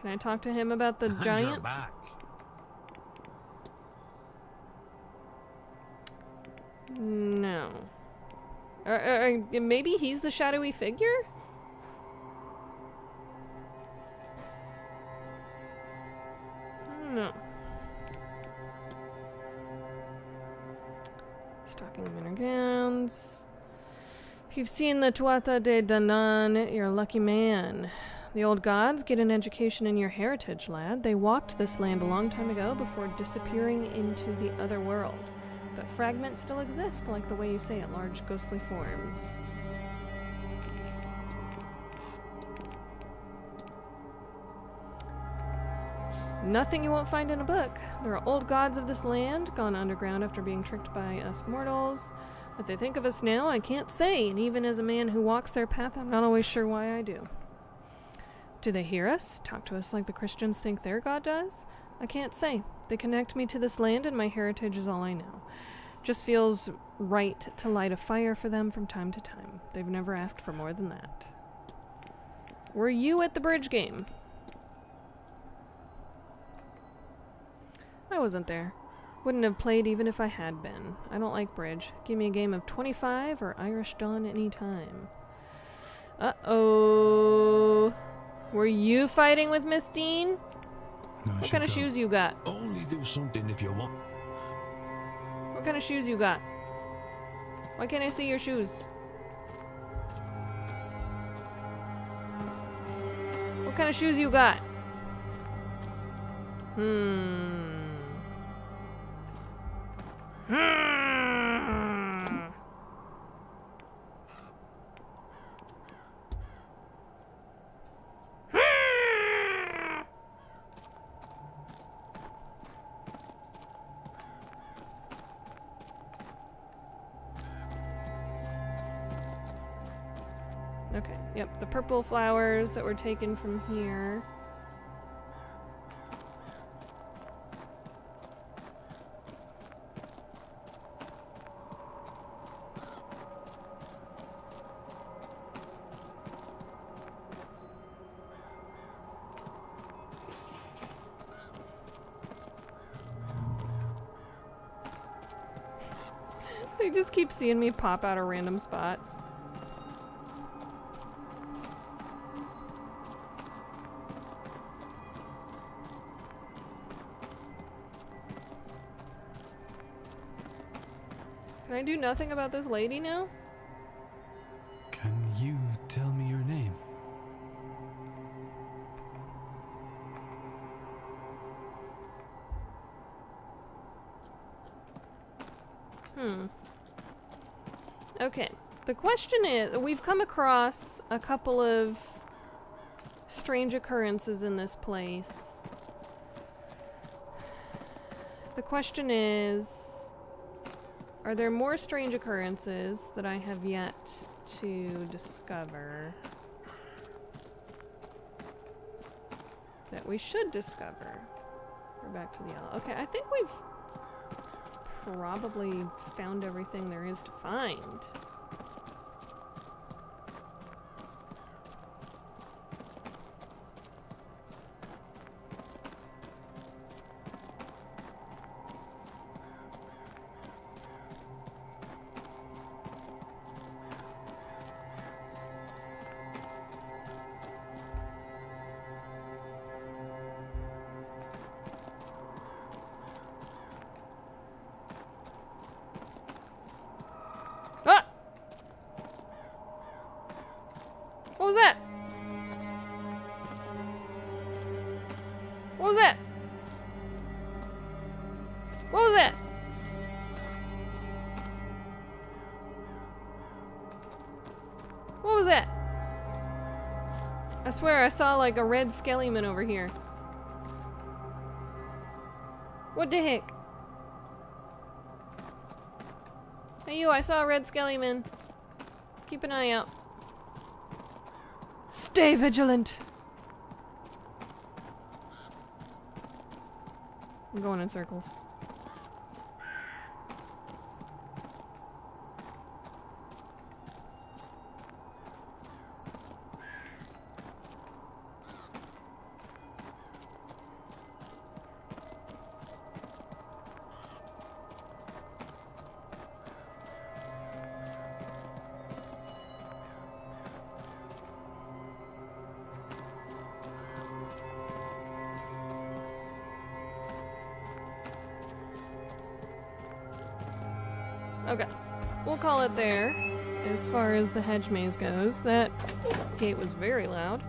Can I talk to him about the And you're giant? back. No. Maybe he's the shadowy figure? No. Stocking Manor gowns. If you've seen the Tuatha de Danann, you're a lucky man. The old gods get an education in your heritage, lad. They walked this land a long time ago before disappearing into the other world. But fragments still exist, like the way you say it, large ghostly forms. Nothing you won't find in a book. There are old gods of this land, gone underground after being tricked by us mortals. What they think of us now, I can't say, and even as a man who walks their path, I'm not always sure why I do. Do they hear us? Talk to us like the Christians think their God does? I can't say. They connect me to this land and my heritage is all I know. Just feels right to light a fire for them from time to time. They've never asked for more than that. Were you at the bridge game? I wasn't there. Wouldn't have played even if I had been. I don't like bridge. Give me a game of 25 or Irish Dawn any time. Uh-oh. Were you fighting with Miss Dean? No, What kind of shoes you got? Only do something if you want. What kind of shoes you got? Why can't I see your shoes? What kind of shoes you got? Okay, yep, the purple flowers that were taken from here. They just keep seeing me pop out of random spots. Can I do nothing about this lady now? Can you tell me your name? Okay. The question is, we've come across a couple of strange occurrences in this place. The question is, are there more strange occurrences that I have yet to discover? That we should discover. We're back to the yellow. Okay, I think we've probably found everything there is to find. Ah! What was that? What was that? What was that? What was that? I swear I saw like a red skellyman over here. What the heck? Hey you, I saw a red skellyman. Keep an eye out. Stay vigilant. I'm going in circles. Okay, we'll call it there. As far as the hedge maze goes, that gate was very loud.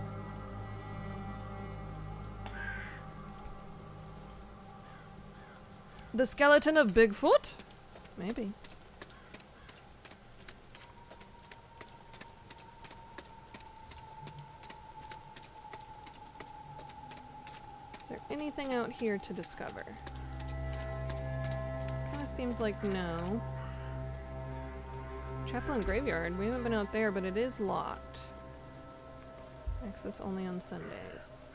The skeleton of Bigfoot? Maybe. Is there anything out here to discover? Kinda seems like no. Chapel and Graveyard. We haven't been out there, but it is locked. Access only on Sundays.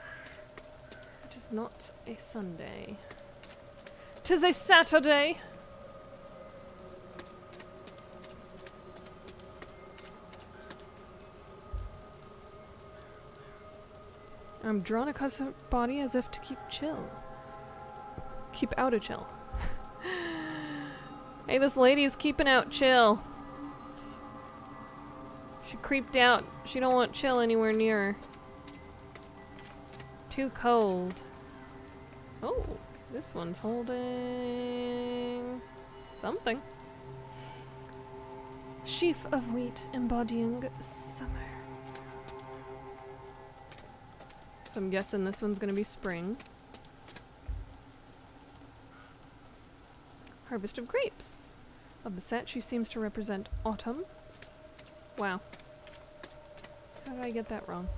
It is not a Sunday. 'Tis a Saturday! I'm drawn across her body as if to keep chill. Keep out of chill. Hey, this lady's keeping out chill. She creeped out. She don't want chill anywhere near her. Too cold. Oh, this one's holding something. Sheaf of wheat embodying summer. So I'm guessing this one's gonna be spring. Harvest of grapes. Of the set, she seems to represent autumn. Wow. How did I get that wrong?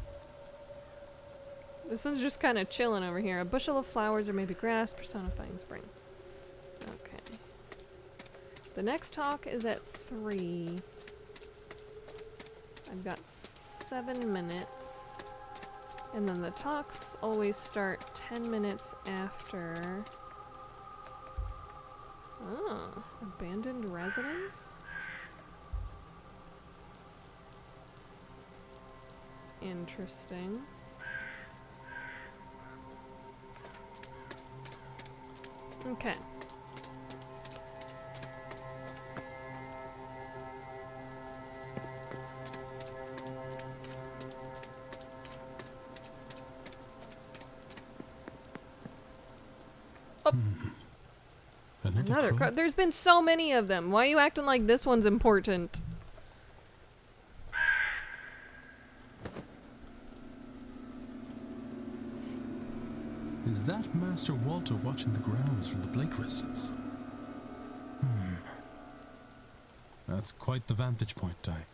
This one's just kind of chilling over here. A bushel of flowers or maybe grass personifying spring. Okay. The next talk is at 3. I've got 7 minutes. And then the talks always start 10 minutes after. Oh, abandoned residence? Interesting. Okay. Another crow. There's been so many of them. Why are you acting like this one's important? Is that Master Walter watching the grounds from the Blake residence? That's quite the vantage point, I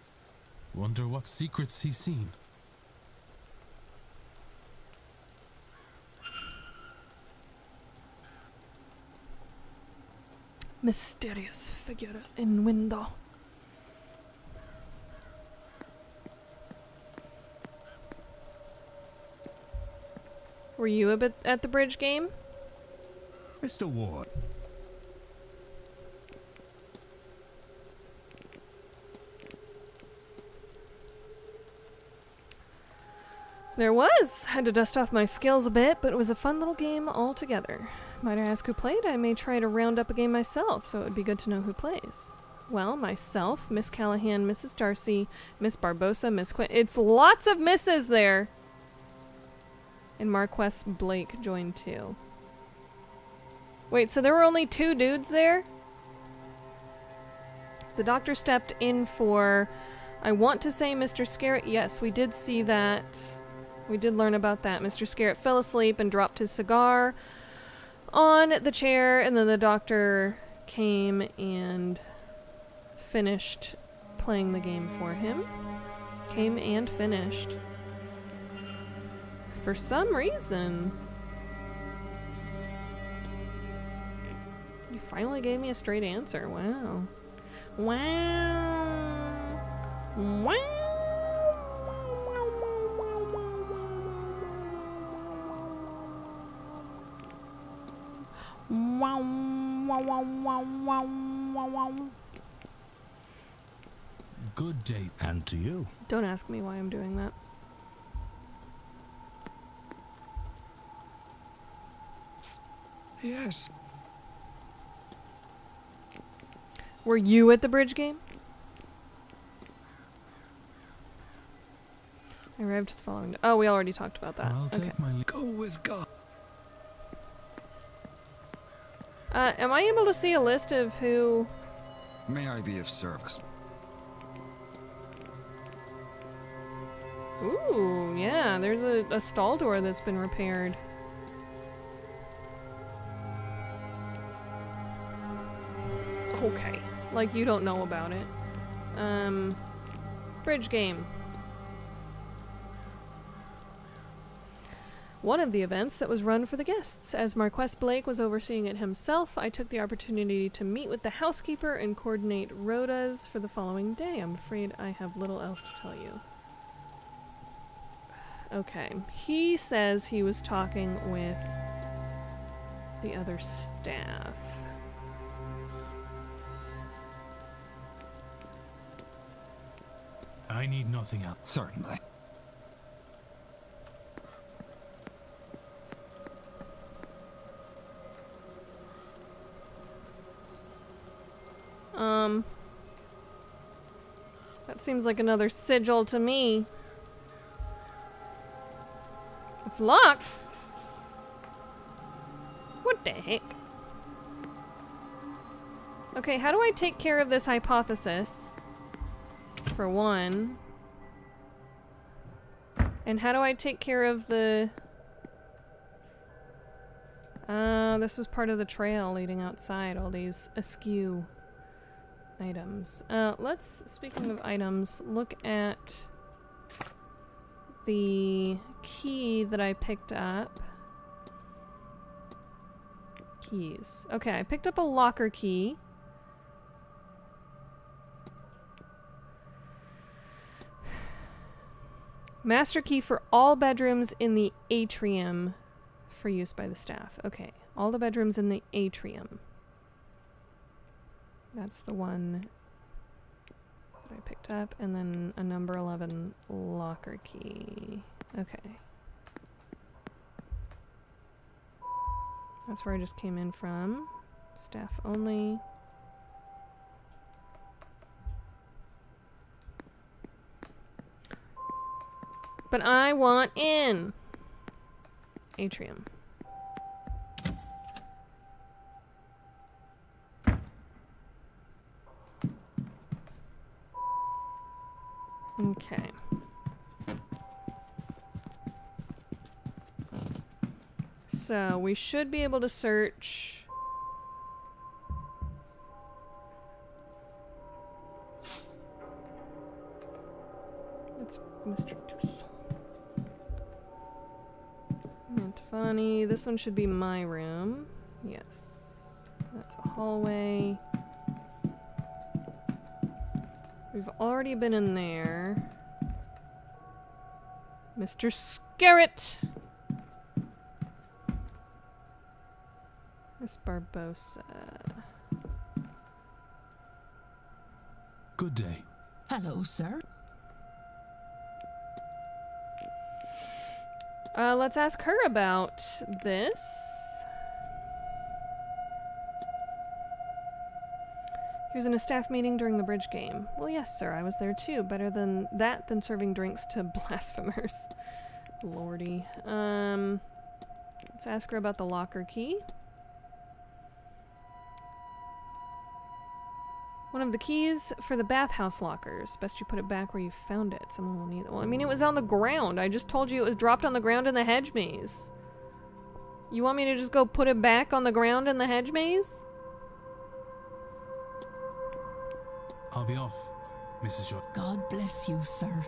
wonder what secrets he's seen. Mysterious figure in window. Were you a bit at the bridge game? Mr. Ward. There was. Had to dust off my skills a bit, but it was a fun little game altogether. Might I ask who played? I may try to round up a game myself, so it would be good to know who plays. Well, myself, Miss Callahan, Mrs. Darcy, Miss Barbosa, Miss Quinn. It's lots of misses there! And Marquess Blake joined too. Wait, so there were only 2 dudes there? The doctor stepped in for, I want to say Mr. Scarrett. Yes, we did see that. We did learn about that. Mr. Scarrett fell asleep and dropped his cigar on the chair, and then the doctor came and finished playing the game for him. Came and finished. For some reason. You finally gave me a straight answer. Wow. Wow. Wow. Wow, wow, wow, wow, wow, wow, wow. Good day. And to you. Don't ask me why I'm doing that. Yes. Were you at the bridge game? I arrived the following day. Oh, we already talked about that. I'll Okay. take my go with God. Am I able to see a list of who... May I be of service? Ooh, yeah, there's a stall door that's been repaired. Okay, like you don't know about it. Bridge game. One of the events that was run for the guests. As Marquess Blake was overseeing it himself, I took the opportunity to meet with the housekeeper and coordinate rotas for the following day. I'm afraid I have little else to tell you. Okay, he says he was talking with the other staff. I need nothing else. Certainly. That seems like another sigil to me. It's locked. What the heck? Okay, how do I take care of this hypothesis? For one. And how do I take care of the... this was part of the trail leading outside, all these askew items. Let's, speaking of items, look at the key that I picked up. Keys. Okay, I picked up a locker key. Master key for all bedrooms in the atrium for use by the staff. Okay, all the bedrooms in the atrium. That's the one that I picked up, and then a number 11 locker key. Okay. That's where I just came in from. Staff only. But I want in. Atrium. Okay. So we should be able to search. It's Mr. Toussaint. Mantovani. This one should be my room. Yes. That's a hallway. We've already been in there. Mr. Scarrett! Miss Barbosa. Good day. Hello, sir. Let's ask her about this. He was in a staff meeting during the bridge game. Well, yes, sir, I was there too. Better than that than serving drinks to blasphemers. Lordy. Let's ask her about the locker key. One of the keys for the bathhouse lockers. Best you put it back where you found it. Someone will need it. Well, I mean, it was on the ground. I just told you it was dropped on the ground in the hedge maze. You want me to just go put it back on the ground in the hedge maze? I'll be off, Mrs. Joy. God bless you, sir.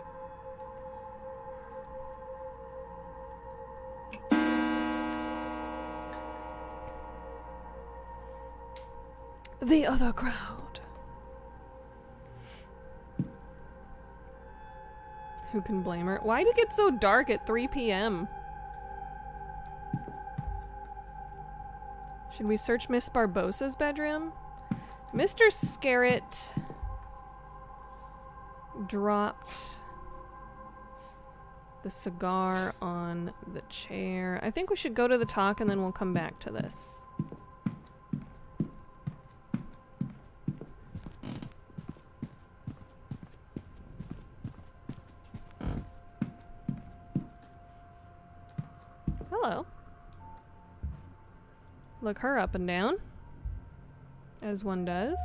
The other crowd. Who can blame her? Why'd it get so dark at 3 p.m.? Should we search Miss Barbosa's bedroom? Mr. Scarrett dropped the cigar on the chair. I think we should go to the talk and then we'll come back to this. Hello. Look her up and down, as one does.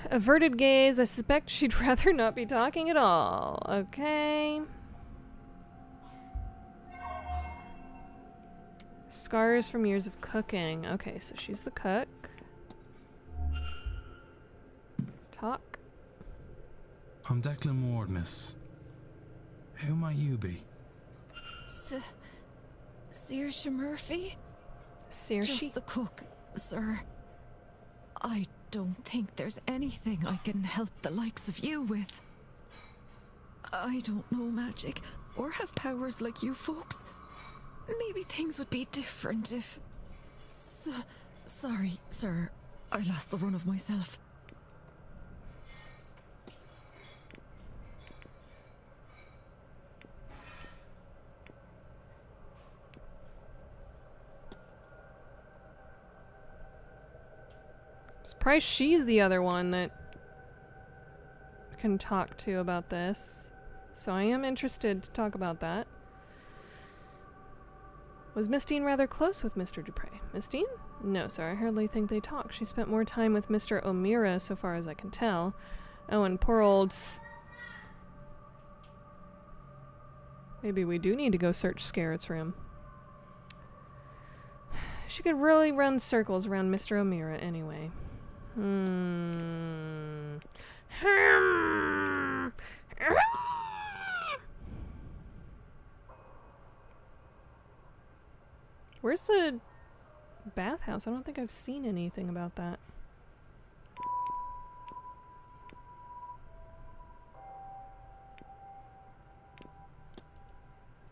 Averted gaze. I suspect she'd rather not be talking at all. Okay. Scars from years of cooking. Okay, so she's the cook. Talk. I'm Declan Ward, miss. Who might you be? Saoirse Murphy? Saoirse? Just the cook, sir. I don't think there's anything I can help the likes of you with. I don't know magic or have powers like you folks. Maybe things would be different if... sorry, sir. I lost the run of myself. Surprised she's the other one that can talk to about this. So I am interested to talk about that. Was Miss Dean rather close with Mr. Dupre? Miss Dean? No, sir, I hardly think they talk. She spent more time with Mr. O'Meara, so far as I can tell. Oh, and poor old... Maybe we do need to go search Scarrett's room. She could really run circles around Mr. O'Meara anyway. Where's the bathhouse? I don't think I've seen anything about that.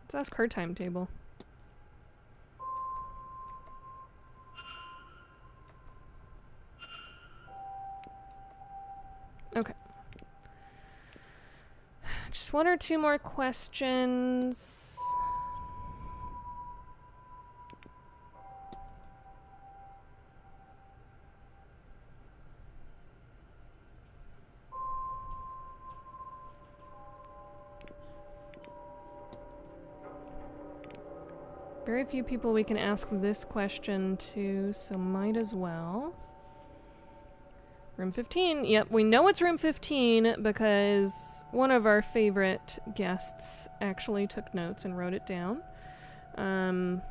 Let's ask her timetable. Okay. Just one or two more questions. Very few people we can ask this question to, so might as well. Room 15. Yep, we know it's room 15 because one of our favorite guests actually took notes and wrote it down. Room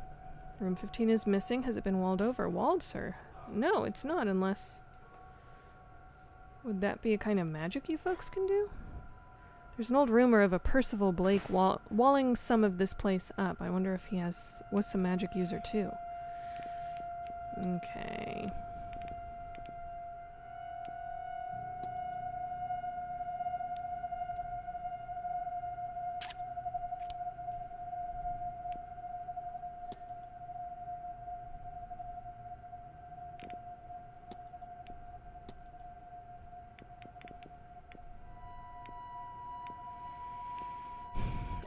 15 is missing. Has it been walled over? Walled, sir? No, it's not, unless... Would that be a kind of magic you folks can do? There's an old rumor of a Percival Blake walling some of this place up. I wonder if he was some magic user too. Okay.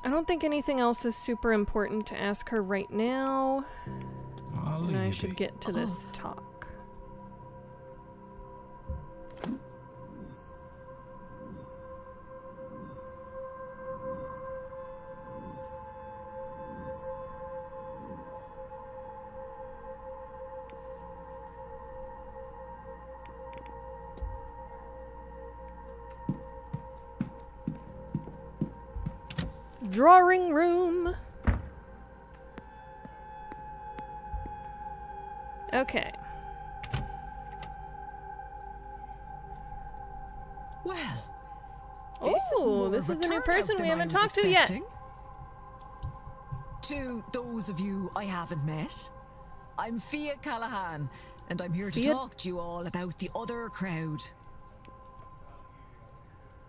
I don't think anything else is super important to ask her right now. And I should get to this talk. Drawing room. Okay. Well, Oh, this is a new person we haven't talked to yet. To those of you I haven't met, I'm Fia Callahan, and I'm here to talk to you all about the other crowd.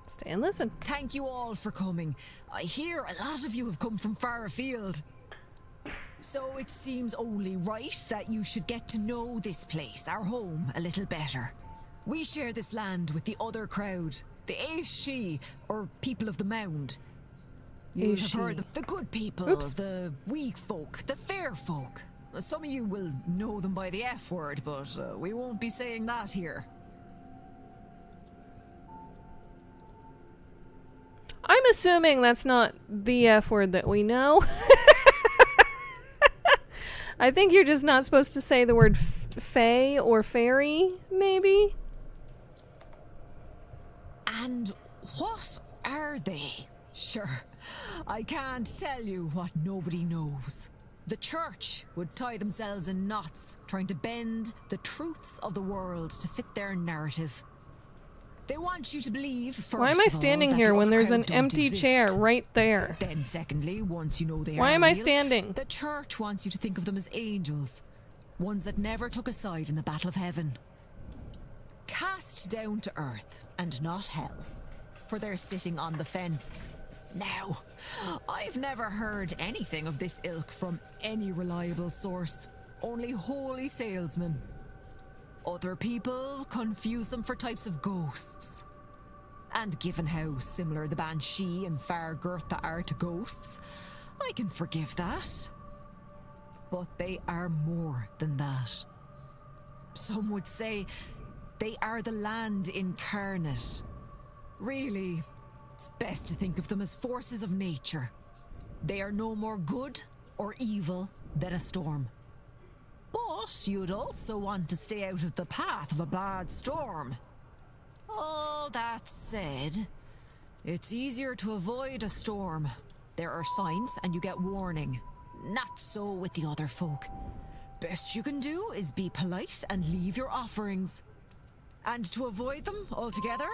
Stay and listen. Thank you all for coming. I hear a lot of you have come from far afield. So it seems only right that you should get to know this place, our home, a little better. We share this land with the other crowd, the Aishi, or people of the Mound. You have heard of the good people, the weak folk, the fair folk. Some of you will know them by the F word, but we won't be saying that here. I'm assuming that's not the F word that we know. I think you're just not supposed to say the word fae or fairy, maybe? And what are they? Sure, I can't tell you what nobody knows. The church would tie themselves in knots, trying to bend the truths of the world to fit their narrative. They want you to believe, first Why am I standing here when there's an empty chair right there? Then secondly, once you know they are Why am I real, standing? the church wants you to think of them as angels, ones that never took a side in the battle of heaven. Cast down to earth and not hell, for they're sitting on the fence. Now, I've never heard anything of this ilk from any reliable source, only holy salesmen. Other people confuse them for types of ghosts. And given how similar the Banshee and Fargurtha are to ghosts, I can forgive that. But they are more than that. Some would say they are the land incarnate. Really, it's best to think of them as forces of nature. They are no more good or evil than a storm. But you'd also want to stay out of the path of a bad storm. All that said, it's easier to avoid a storm. There are signs and you get warning. Not so with the other folk. Best you can do is be polite and leave your offerings. And to avoid them altogether,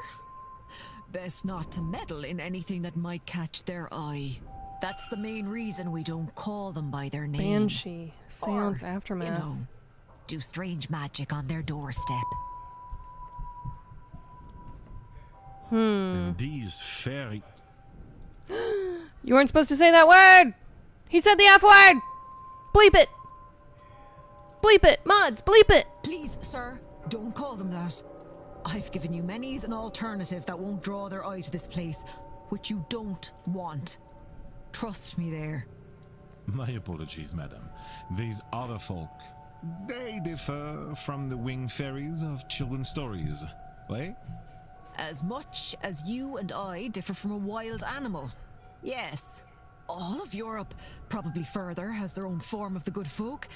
best not to meddle in anything that might catch their eye. That's the main reason we don't call them by their name. Banshee. Seance Aftermath. You know, do strange magic on their doorstep. And these fairy... You weren't supposed to say that word! He said the F word! Bleep it! Bleep it! Mods, bleep it! Please, sir, don't call them that. I've given you many's an alternative that won't draw their eye to this place, which you don't want. Trust me there. My apologies, madam. These other folk, they differ from the winged fairies of children's stories, right? As much as you and I differ from a wild animal. Yes. All of Europe, probably further, has their own form of the good folk.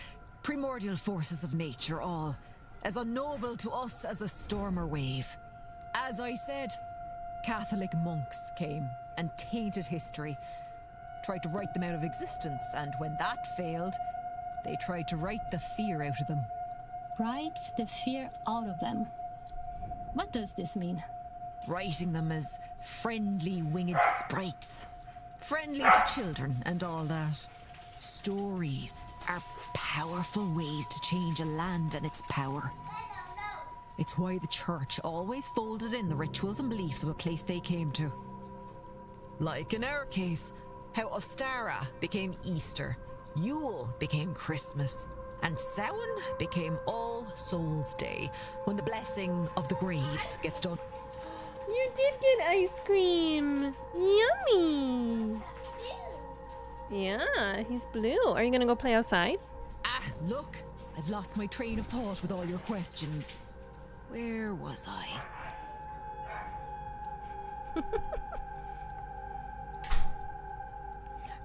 Primordial forces of nature, all. as unknowable to us as a storm or wave. As I said, Catholic monks came and tainted history, tried to write them out of existence, and when that failed, they tried to write the fear out of them. Write the fear out of them. What does this mean? Writing them as friendly winged sprites. Friendly to children and all that. Stories are powerful ways to change a land and its power. It's why the church always folded in the rituals and beliefs of a place they came to. Like in our case, how Ostara became Easter, Yule became Christmas, and Samhain became All Souls' Day, when the blessing of the graves gets done. You did get ice cream. Yummy. Yeah, he's blue. Are you gonna go play outside? Ah, look, I've lost my train of thought with all your questions. Where was I?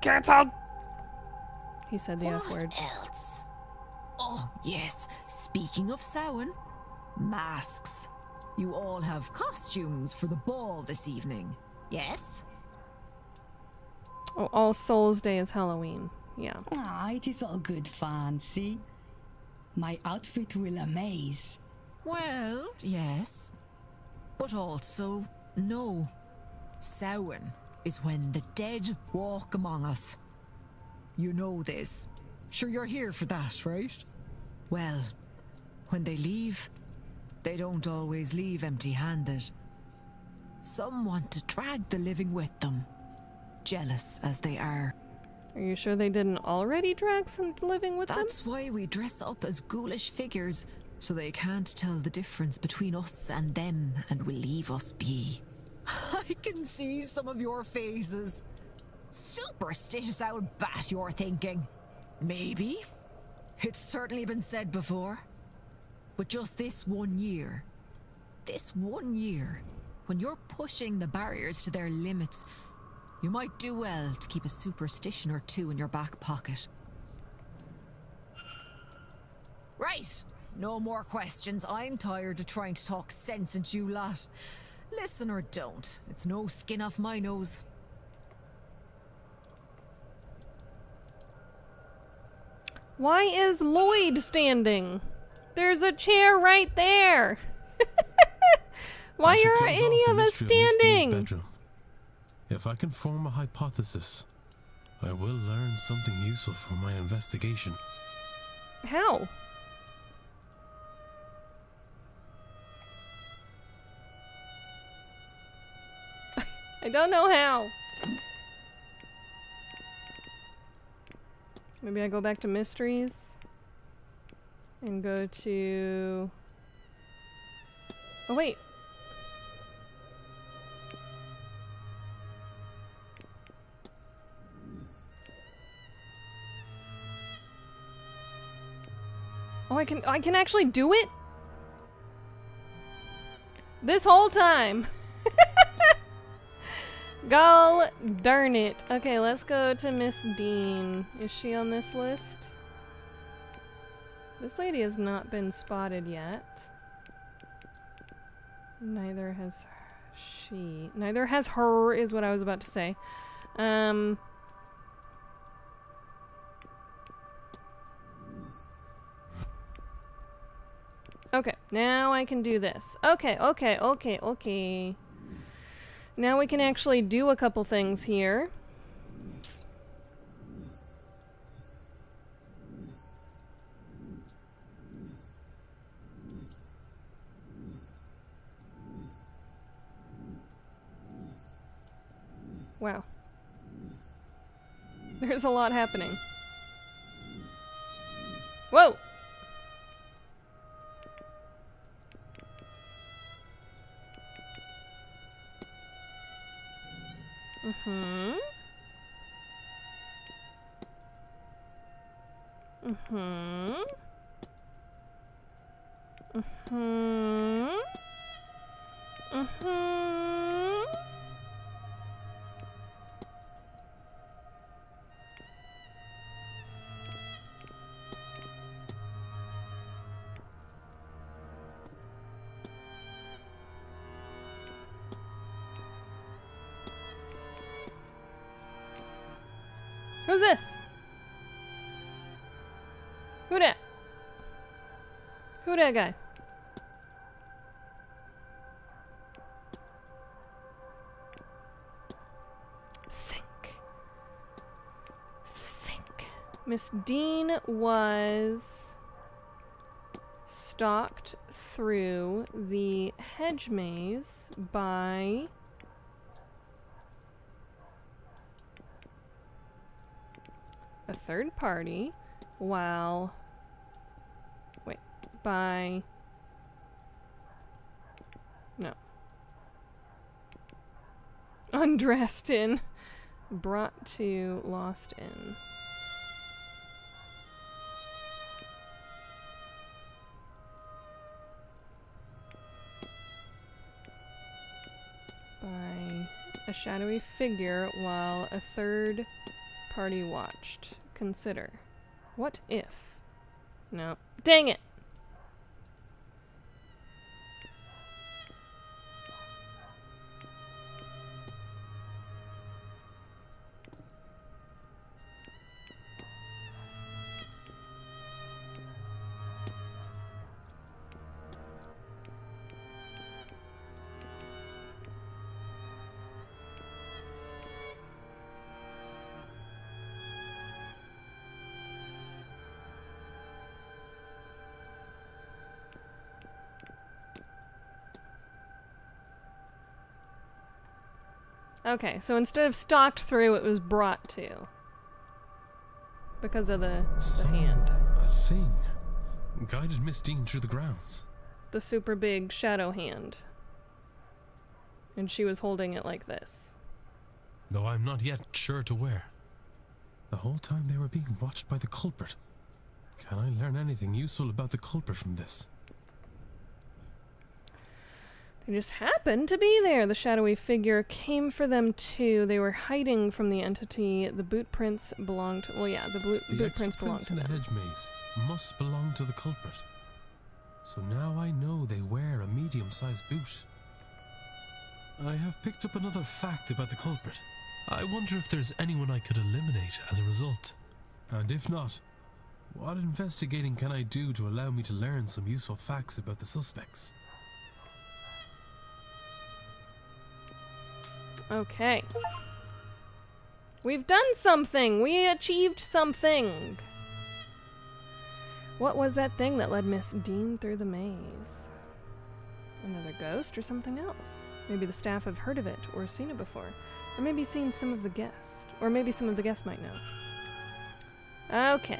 Cancelled! He said the F word. What else? Oh, yes, speaking of Samhain, masks. You all have costumes for the ball this evening, yes? Oh, All Souls Day is Halloween. Yeah. Ah, it is all good fun, see? My outfit will amaze. Well, yes. But also, no. Samhain is when the dead walk among us. You know this. Sure you're here for that, right? Well, when they leave, they don't always leave empty-handed. Some want to drag the living with them, jealous as they are. Are you sure they didn't already drag some living with them? That's why we dress up as ghoulish figures, so they can't tell the difference between us and them and will leave us be. I can see some of your faces. Superstitious old bat, you're thinking. Maybe. It's certainly been said before. But just this 1 year, when you're pushing the barriers to their limits, you might do well to keep a superstition or two in your back pocket. Right, no more questions. I'm tired of trying to talk sense into you lot. Listen or don't, it's no skin off my nose. Why is Lloyd standing? There's a chair right there. Why are any of us standing? If I can form a hypothesis, I will learn something useful for my investigation. How? I don't know how. Maybe I go back to mysteries and go to... Oh, wait. Oh, I can actually do it? This whole time. Gall darn it. Okay, let's go to Miss Dean. Is she on this list? This lady has not been spotted yet. Neither has she. Neither has her, is what I was about to say. Okay, now I can do this. Okay. Now we can actually do a couple things here. Wow. There's a lot happening. Whoa! Who's this? Who that? Who that guy? Think. Miss Dean was stalked through the hedge maze by a third party while... Wait. By... No. Undressed in. Brought to lost in. By a shadowy figure while a third party watched. Consider. What if? No. Dang it! Okay, so instead of stalked through, it was brought to. Because of the hand. A thing. Guided Miss Dean through the grounds. The super big shadow hand. And she was holding it like this. Though I'm not yet sure to where. The whole time they were being watched by the culprit. Can I learn anything useful about the culprit from this? They just happened to be there. The shadowy figure came for them too. They were hiding from the entity. The boot prints belonged to... Well, yeah, the boot prints belonged to in them. the hedge maze must belong to the culprit. So now I know they wear a medium-sized boot. I have picked up another fact about the culprit. I wonder if there's anyone I could eliminate as a result. And if not, what investigating can I do to allow me to learn some useful facts about the suspects? Okay. We've done something! We achieved something! What was that thing that led Miss Dean through the maze? Another ghost or something else? Maybe the staff have heard of it or seen it before. Or maybe seen some of the guests. Or maybe some of the guests might know. Okay.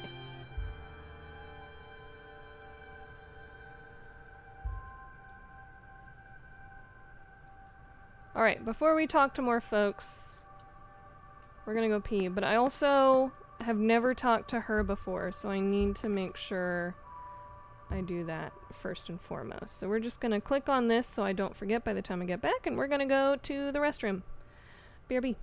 Alright, before we talk to more folks, we're gonna go pee, but I also have never talked to her before, so I need to make sure I do that first and foremost. So we're just gonna click on this so I don't forget by the time I get back, and we're gonna go to the restroom. BRB.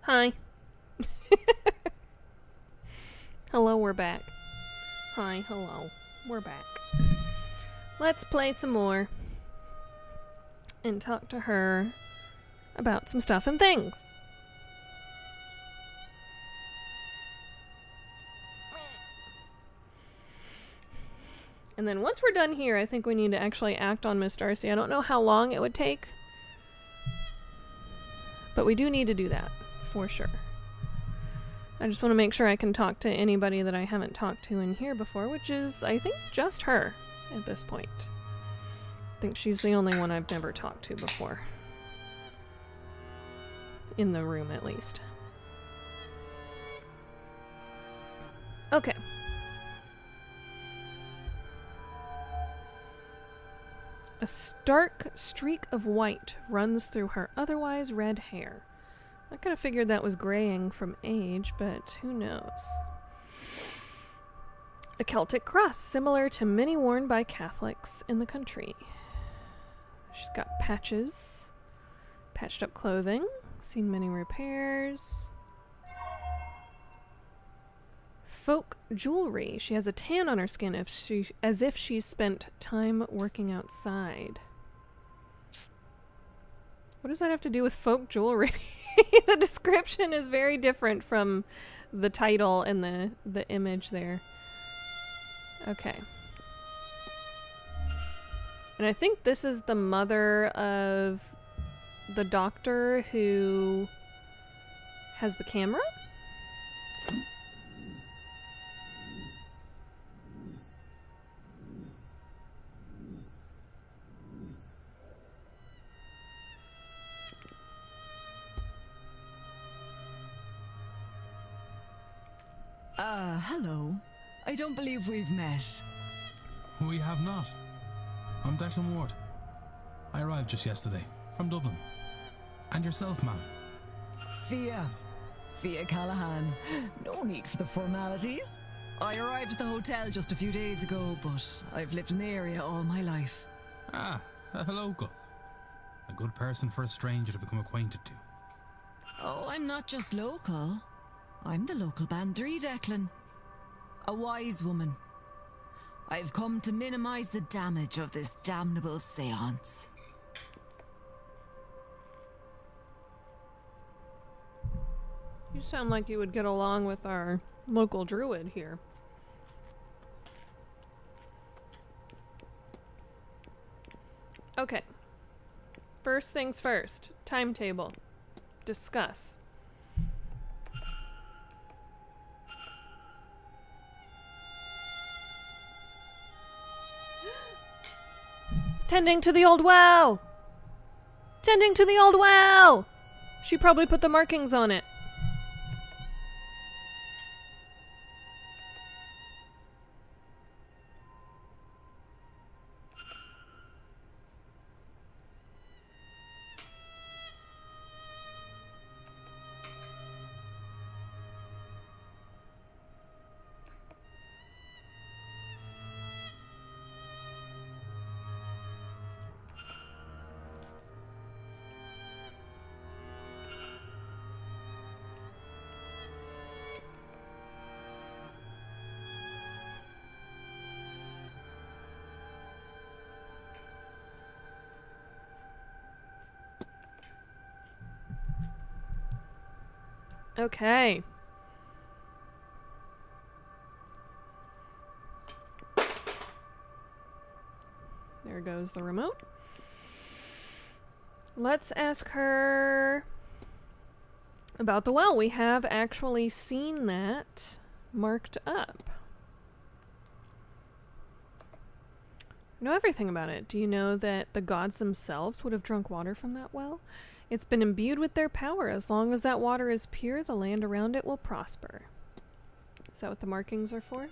Hi. Hello, we're back. Hi, hello. We're back. Let's play some more. And talk to her about some stuff and things. And then once we're done here, I think we need to actually act on Miss Darcy. I don't know how long it would take. But we do need to do that, for sure. I just want to make sure I can talk to anybody that I haven't talked to in here before, which is, I think, just her at this point. I think she's the only one I've never talked to before. In the room, at least. Okay. A stark streak of white runs through her otherwise red hair. I kind of figured that was graying from age, but who knows? A Celtic cross, similar to many worn by Catholics in the country. She's got patches, patched up clothing, seen many repairs. Folk jewelry. She has a tan on her skin as if she spent time working outside. What does that have to do with folk jewelry? The description is very different from the title and the image there. Okay. And I think this is the mother of the doctor who has the camera? Hello. I don't believe we've met. We have not. I'm Declan Ward. I arrived just yesterday, from Dublin. And yourself, ma'am? Fia Callahan. No need for the formalities. I arrived at the hotel just a few days ago, but I've lived in the area all my life. Ah, a local. A good person for a stranger to become acquainted to. Oh, I'm not just local. I'm the local bandry, Declan. A wise woman. I've come to minimize the damage of this damnable seance. You sound like you would get along with our local druid here. Okay. First things first. Timetable. Discuss. Tending to the old well! Tending to the old well! She probably put the markings on it. Okay. There goes the remote. Let's ask her about the well. We have actually seen that marked up. I know everything about it. Do you know that the gods themselves would have drunk water from that well? It's been imbued with their power. As long as that water is pure, the land around it will prosper. Is that what the markings are for?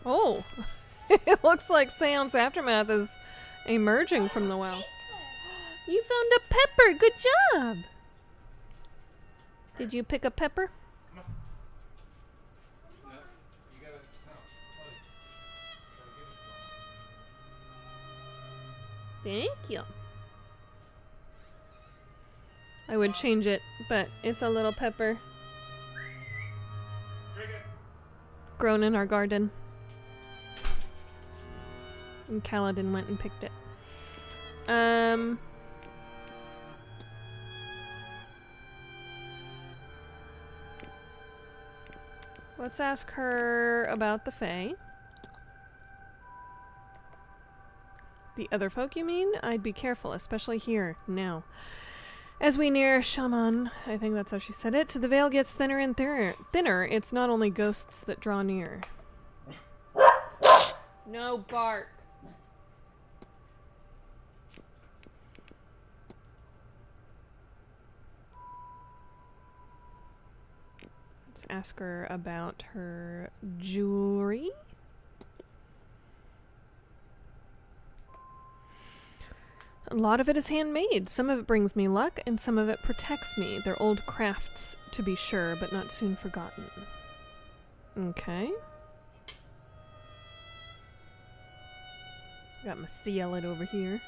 Oh! It looks like Seance Aftermath is emerging from the well. You found a pepper! Good job! Did you pick a pepper? Thank you. I would change it, but it's a little pepper. Grown in our garden. And Kaladin went and picked it. Let's ask her about the Fae. The other folk, you mean? I'd be careful, especially here, now. As we near Shaman, I think that's how she said it, the veil gets thinner and thinner. It's not only ghosts that draw near. No bark. Let's ask her about her jewelry. A lot of it is handmade. Some of it brings me luck, and some of it protects me. They're old crafts, to be sure, but not soon forgotten. Okay. Got my Cielid over here.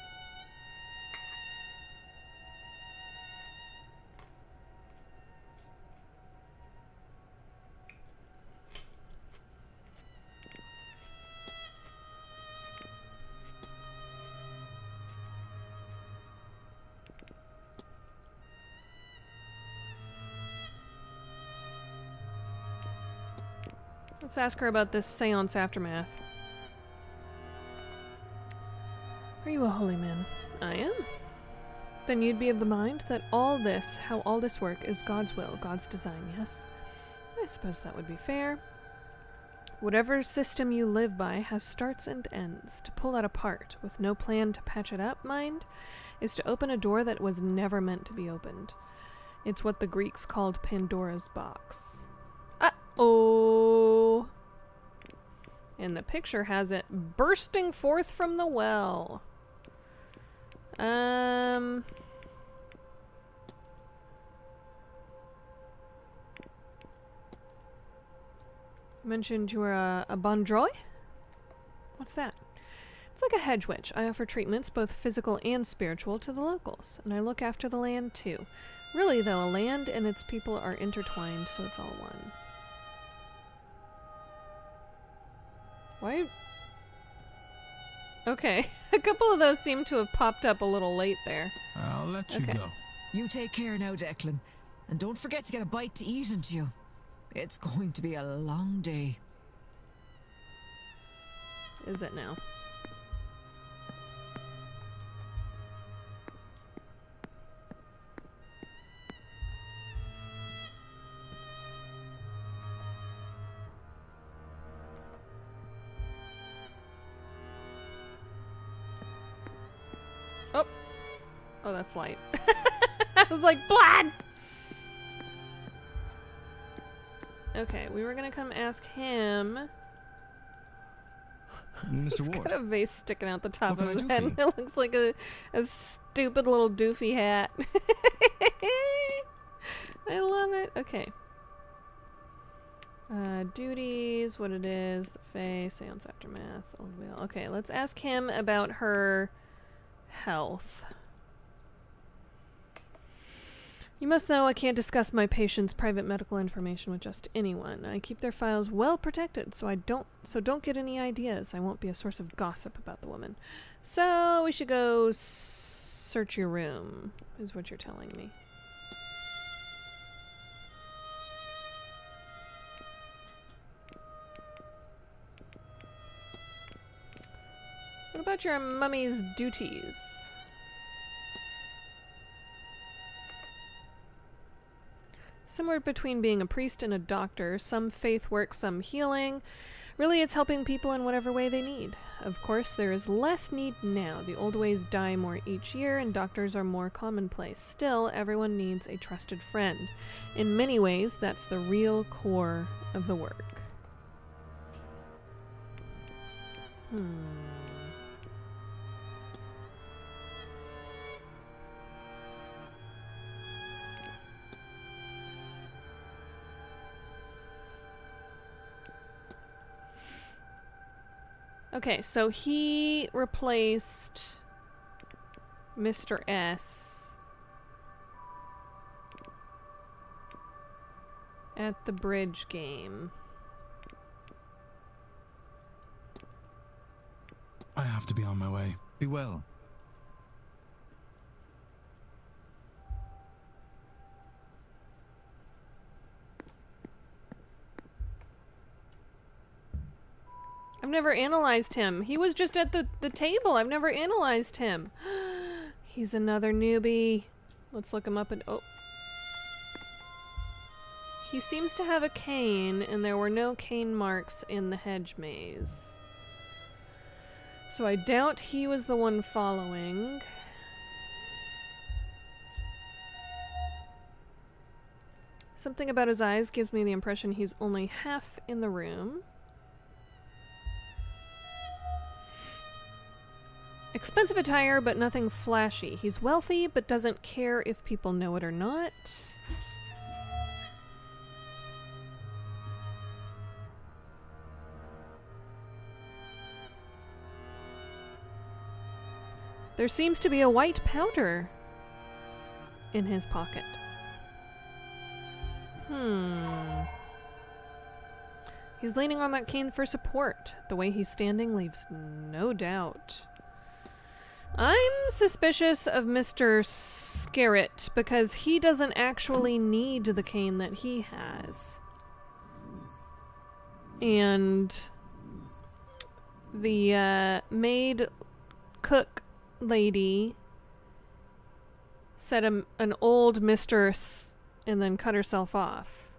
Let's ask her about this Seance aftermath. Are you a holy man? I am. Then you'd be of the mind that all this, how all this work is God's will, God's design, yes? I suppose that would be fair. Whatever system you live by has starts and ends. To pull that apart, with no plan to patch it up, mind, is to open a door that was never meant to be opened. It's what the Greeks called Pandora's box. Uh-oh! And the picture has it bursting forth from the well. Mentioned you're a Bondroy? What's that? It's like a hedge witch. I offer treatments, both physical and spiritual, to the locals. And I look after the land, too. Really, though, a land and its people are intertwined, so it's all one. Why? Okay. A couple of those seem to have popped up a little late there. I'll let you go. You take care now, Declan. And don't forget to get a bite to eat into you. It's going to be a long day. Is it now? Oh. Oh, that's light. I was like, blood! Okay, we were gonna come ask him. Mr. He's Ward. got a vase sticking out the top What of can I his do head. for And you? it looks like a stupid little doofy hat. I love it. Okay. Duties, what it is, the Fae, Seance Aftermath, Old Wheel. Okay, let's ask him about her health. You must know I can't discuss my patient's private medical information with just anyone. I keep their files well protected, so don't get any ideas. I won't be a source of gossip about the woman. So we should go search your room, is what you're telling me. What about your mummy's duties? Somewhere between being a priest and a doctor, some faith work, some healing. Really, it's helping people in whatever way they need. Of course, there is less need now. The old ways die more each year, and doctors are more commonplace. Still, everyone needs a trusted friend. In many ways, that's the real core of the work. Okay, so he replaced Mr. S. At the bridge game. I have to be on my way. Be well. I've never analyzed him. He was just at the table. I've never analyzed him. He's another newbie. Let's look him up and... oh. He seems to have a cane, and there were no cane marks in the hedge maze. So I doubt he was the one following. Something about his eyes gives me the impression he's only half in the room. Expensive attire, but nothing flashy. He's wealthy, but doesn't care if people know it or not. There seems to be a white powder in his pocket. He's leaning on that cane for support. The way he's standing leaves no doubt. I'm suspicious of Mr. Scarrett because he doesn't actually need the cane that he has. And the maid cook lady said an old mistress and then cut herself off.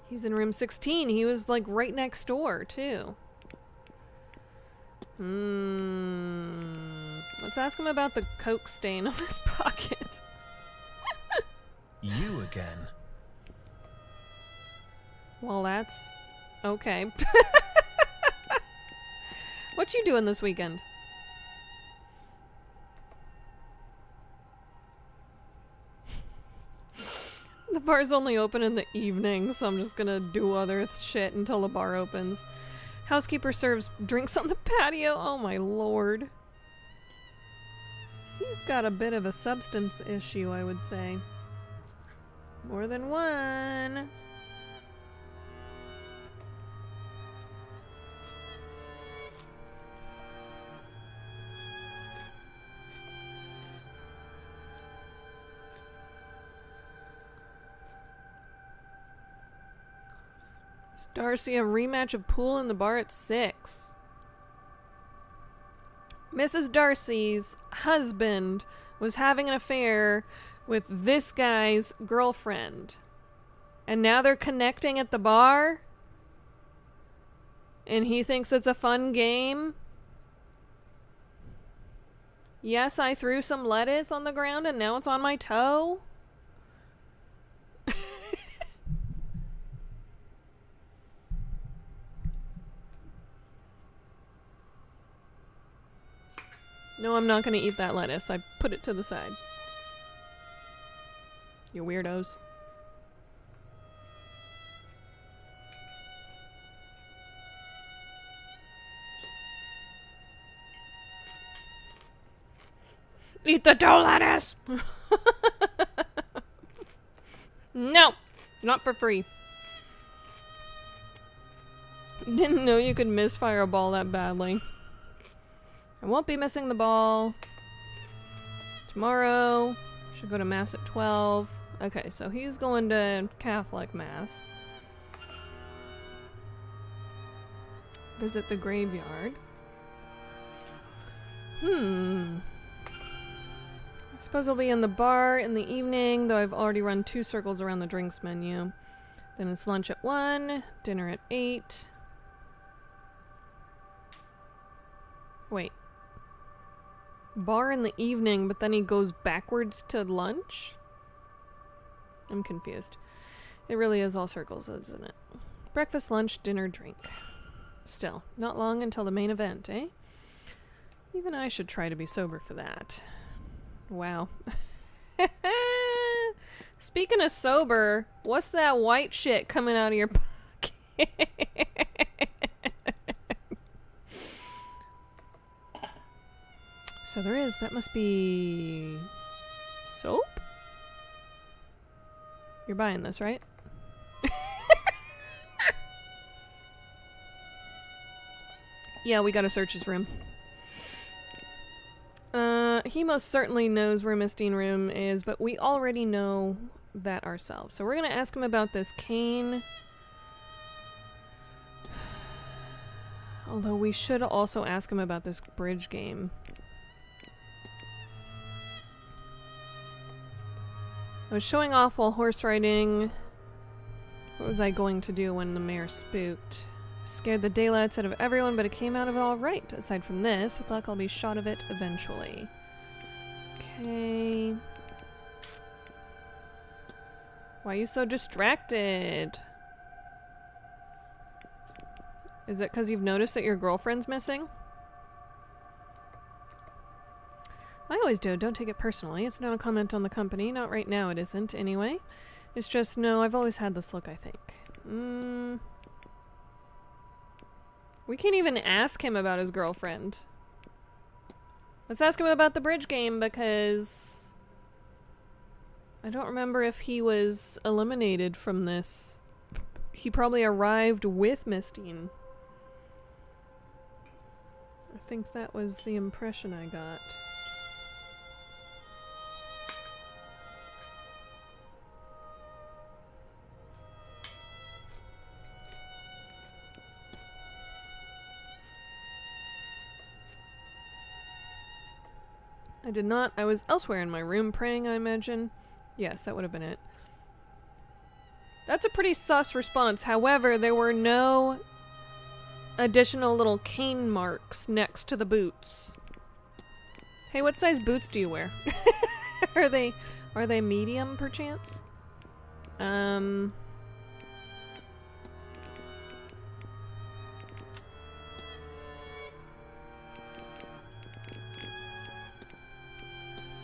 He's in room 16. He was like right next door too. Let's ask him about the coke stain on his pocket. You again. Well, that's okay. What you doing this weekend? The bar's only open in the evening, so I'm just gonna do other shit until the bar opens. Housekeeper serves drinks on the patio. Oh my lord. He's got a bit of a substance issue, I would say. More than one. Darcy, a rematch of pool in the bar at 6. Mrs. Darcy's husband was having an affair with this guy's girlfriend. And now they're connecting at the bar? And he thinks it's a fun game? Yes, I threw some lettuce on the ground and now it's on my toe? No, I'm not gonna eat that lettuce. I put it to the side. You weirdos. Eat the dough lettuce! No! Not for free. Didn't know you could misfire a ball that badly. I won't be missing the ball. Tomorrow. Should go to Mass at 12. Okay, so he's going to Catholic Mass. Visit the graveyard. I suppose I'll be in the bar in the evening, though I've already run 2 circles around the drinks menu. Then it's lunch at 1, dinner at 8. Wait. Bar in the evening, but then he goes backwards to lunch? I'm confused. It really is all circles, isn't it? Breakfast, lunch, dinner, drink. Still, not long until the main event, eh? Even I should try to be sober for that. Wow. Speaking of sober, what's that white shit coming out of your pocket? So there is. That must be... soap? You're buying this, right? Yeah, we gotta search his room. He most certainly knows where Mistine room is, but we already know that ourselves. So we're gonna ask him about this cane. Although we should also ask him about this bridge game. I was showing off while horse riding. What was I going to do when the mare spooked? Scared the daylights out of everyone, but it came out of it all right. Aside from this, with luck I'll be shot of it eventually. Okay. Why are you so distracted? Is it because you've noticed that your girlfriend's missing? I always do. Don't take it personally. It's not a comment on the company. Not right now, it isn't, anyway. It's just, no, I've always had this look, I think. We can't even ask him about his girlfriend. Let's ask him about the bridge game, because... I don't remember if he was eliminated from this. He probably arrived with Mistine. I think that was the impression I got. I did not. I was elsewhere in my room praying, I imagine. Yes, that would have been it. That's a pretty sus response. However, there were no additional little cane marks next to the boots. Hey, what size boots do you wear? Are they medium perchance?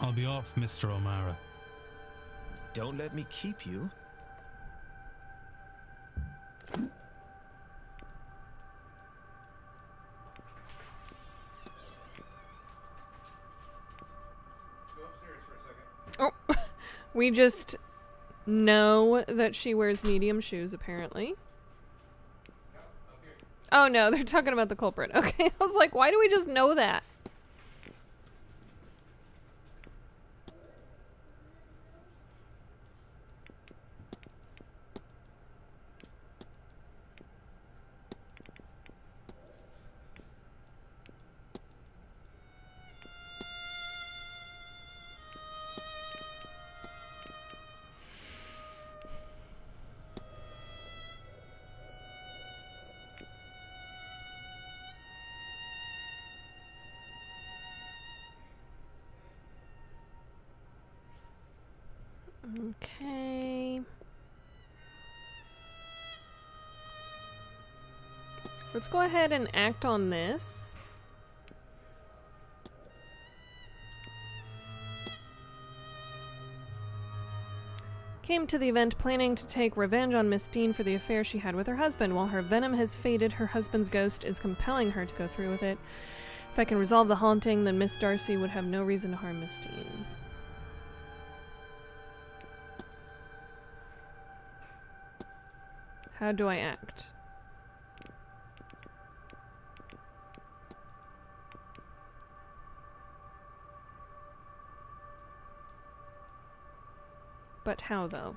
I'll be off, Mr. O'Mara. Don't let me keep you. Go upstairs for a second. Oh, we just know that she wears medium shoes, apparently. Oh no, they're talking about the culprit. Okay, I was like, why do we just know that? Okay. Let's go ahead and act on this. Came to the event planning to take revenge on Mistine for the affair she had with her husband. While her venom has faded, her husband's ghost is compelling her to go through with it. If I can resolve the haunting, then Miss Darcy would have no reason to harm Mistine. How do I act? But how, though?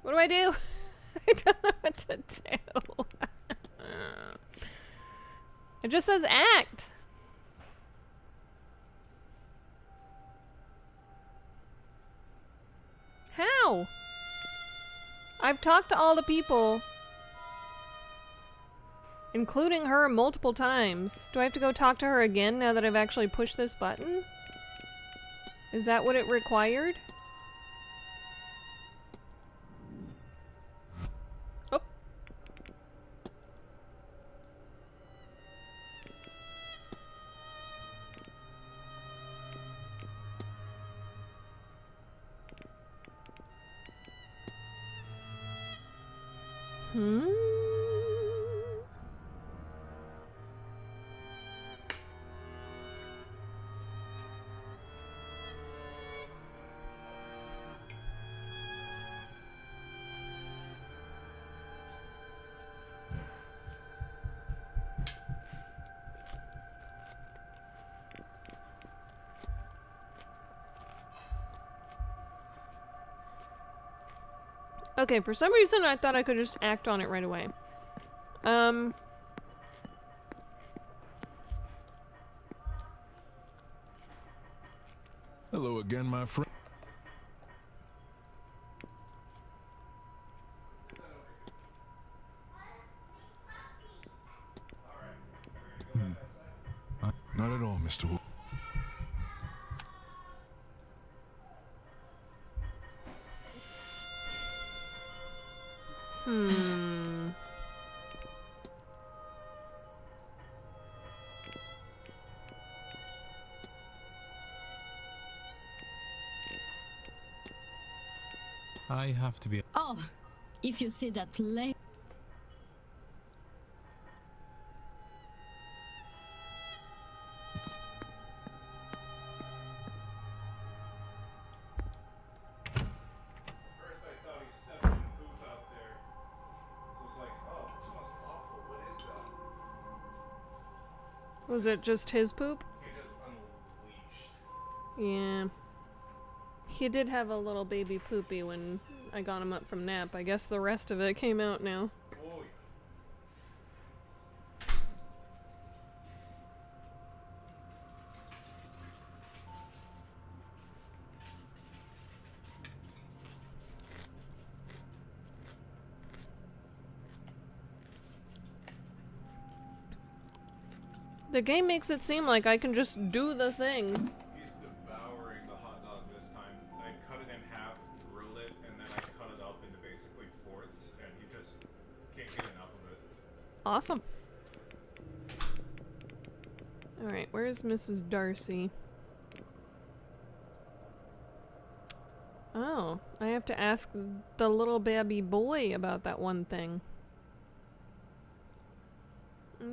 What do I do? I don't know what to do. It just says act. How? I've talked to all the people, including her, multiple times. Do I have to go talk to her again now that I've actually pushed this button? Is that what it required? Oh. Hmm. Okay, for some reason I thought I could just act on it right away. Hello again, my friend. Not at all, Mr. Wu. Hmm. I have to be. Oh, if you say that later. First I thought he stepped in poop out there. So it's like, oh, this smells awful. What is that? Was it just his poop? He just unleashed. Yeah. He did have a little baby poopy when I got him up from nap. I guess the rest of it came out now. Oh, The game makes it seem like I can just do the thing. he's devouring the hot dog this time. I cut it in half, grilled it, and then I cut it up into basically fourths, and he just can't get enough of it. Awesome. Alright, where's Mrs. Darcy? Oh, I have to ask the little baby boy about that one thing.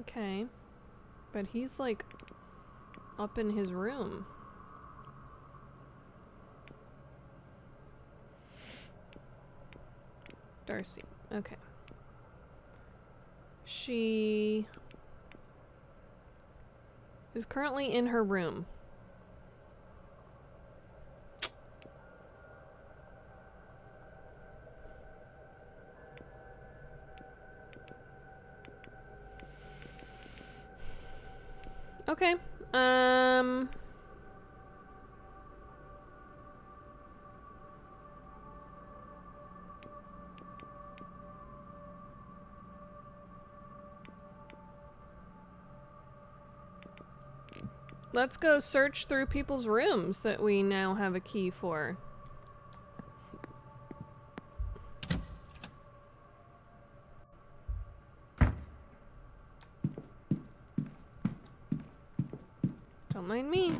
Okay. But he's like up in his room. Darcy. Okay. She is currently in her room. Okay. Let's go search through people's rooms that we now have a key for. Don't mind me.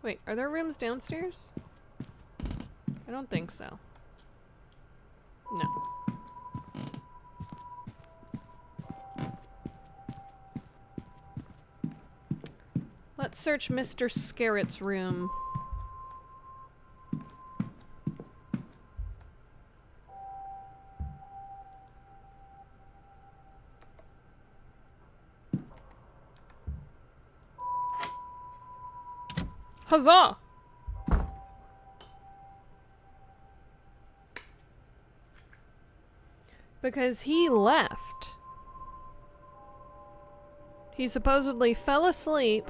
Wait, are there rooms downstairs? I don't think so. No. Let's search Mr. Scarrett's room. Huzzah! Because he left. He supposedly fell asleep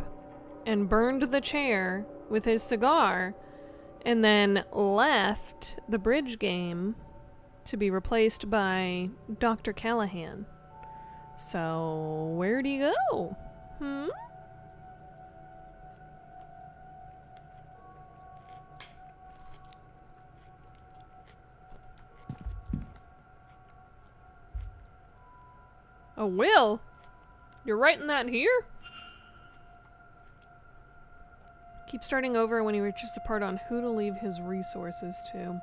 and burned the chair with his cigar and then left the bridge game to be replaced by Dr. Callahan. So, where'd he go? Hmm? A will? You're writing that here? Keep starting over when he reaches the part on who to leave his resources to.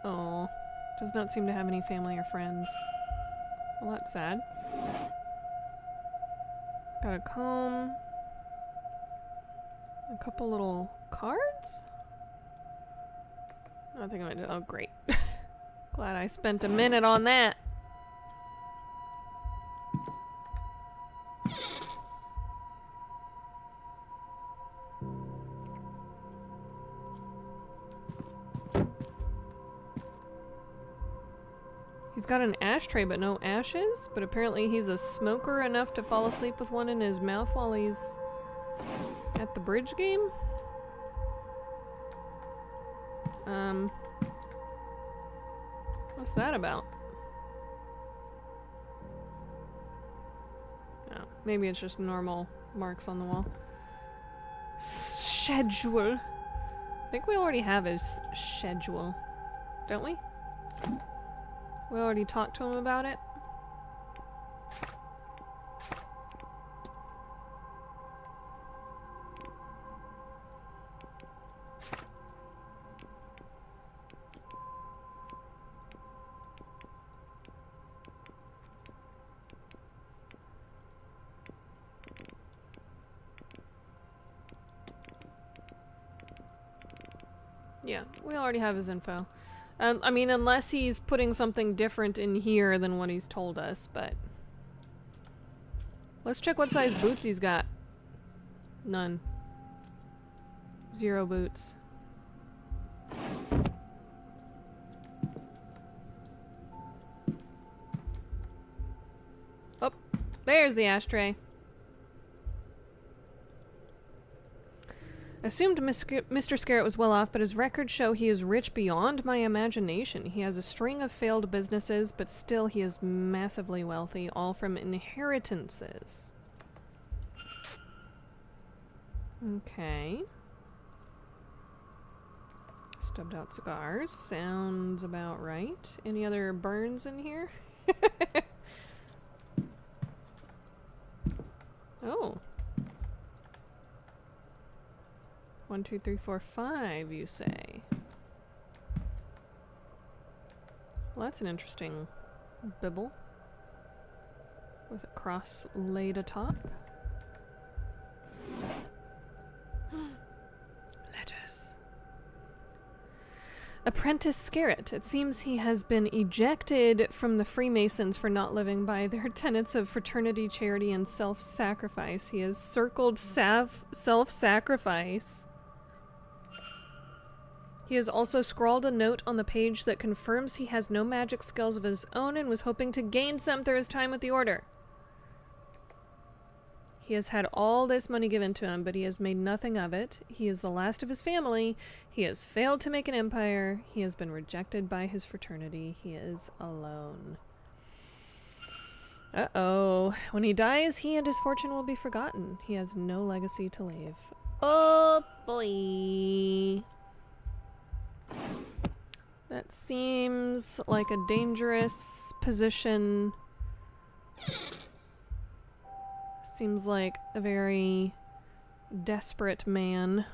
Oh. Does not seem to have any family or friends. Well, that's sad. Got a comb. A couple little cards? I think I might. Oh, great. Glad I spent a minute on that. He's got an ashtray but no ashes, but apparently he's a smoker enough to fall asleep with one in his mouth while he's at the bridge game? What's that about? Oh, maybe it's just normal marks on the wall. Schedule. I think we already have his schedule, don't we? We already talked to him about it. Yeah, we already have his info. I mean, unless he's putting something different in here than what he's told us, but... Let's check what size boots he's got. None. 0 boots. Oh, there's the ashtray. Assumed Mr. Scarrett was well off, but his records show he is rich beyond my imagination. He has a string of failed businesses, but still he is massively wealthy, all from inheritances. Okay. Stubbed out cigars. Sounds about right. Any other burns in here? Oh. 1, 2, 3, 4, 5, you say? Well, that's an interesting bibble. With a cross laid atop. Letters. Apprentice Scarrett. It seems he has been ejected from the Freemasons for not living by their tenets of fraternity, charity, and self-sacrifice. He has circled self-sacrifice. He has also scrawled a note on the page that confirms he has no magic skills of his own and was hoping to gain some through his time with the Order. He has had all this money given to him, but he has made nothing of it. He is the last of his family. He has failed to make an empire. He has been rejected by his fraternity. He is alone. Uh-oh. When he dies, he and his fortune will be forgotten. He has no legacy to leave. Oh, boy. That seems like a dangerous position. Seems like a very desperate man.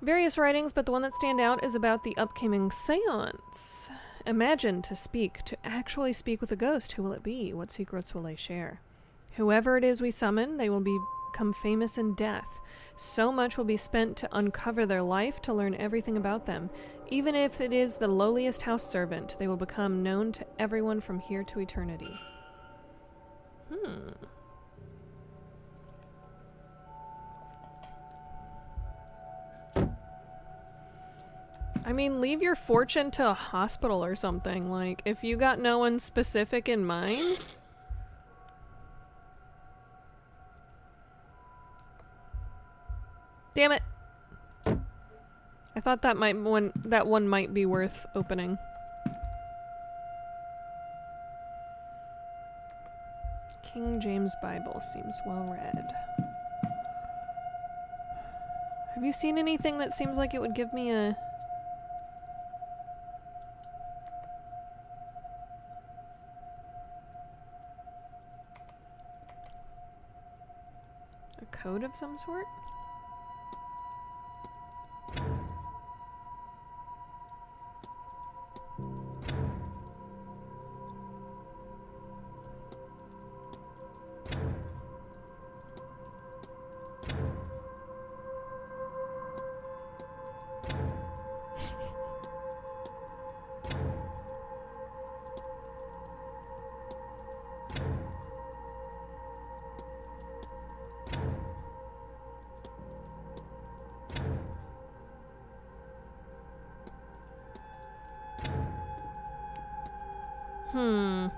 Various writings, but the one that stand out is about the upcoming seance. Imagine to actually speak with a ghost. Who will it be? What secrets will they share? Whoever it is we summon, they will become famous in death. So much will be spent to uncover their life, to learn everything about them. Even if it is the lowliest house servant, they will become known to everyone from here to eternity. I mean, leave your fortune to a hospital or something. Like, if you got no one specific in mind... Damn it! I thought that one might be worth opening. King James Bible seems well read. Have you seen anything that seems like it would give me a code of some sort? Oh,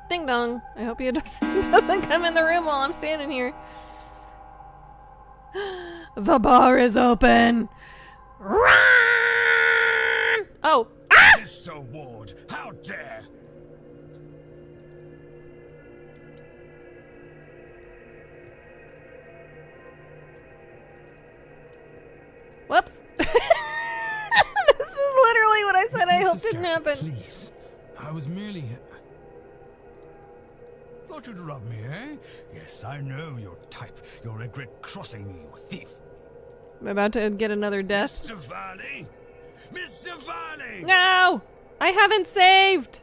ding dong. I hope he doesn't come in the room while I'm standing here. The bar is open. Run! Oh. Ah! Mr. Ward, how dare! Whoops. This is literally what I said I hope didn't happen. Please. I was merely... Thought you'd rob me, eh? Yes, I know your type. You'll regret crossing me, you thief. I'm about to get another death. Mr. Varley! Mr. Varley! No! I haven't saved!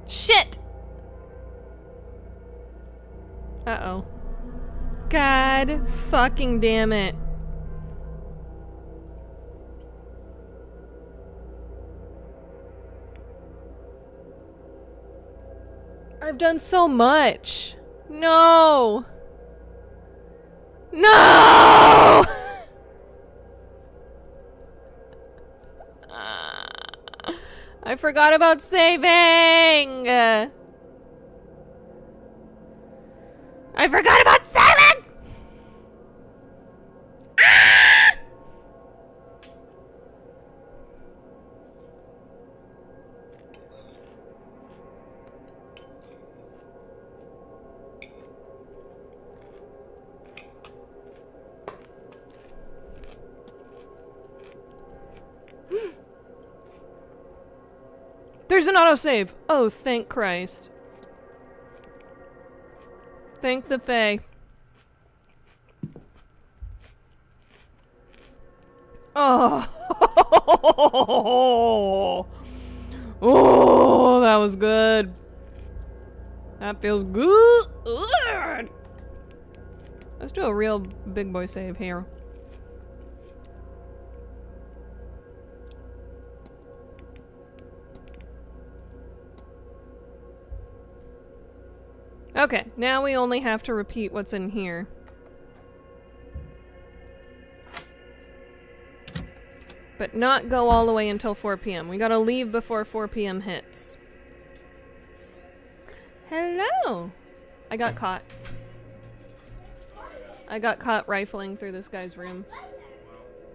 Shit! Uh-oh. God fucking damn it. I've done so much. No! No! I forgot about saving! I forgot about saving! Ah! There's an autosave! Oh, thank Christ. Thank the Fae. Oh. Oh, that was good. That feels good. Let's do a real big boy save here. Okay, now we only have to repeat what's in here. But not go all the way until 4 p.m. We gotta leave before 4 p.m. hits. Hello! I got caught. I got caught rifling through this guy's room.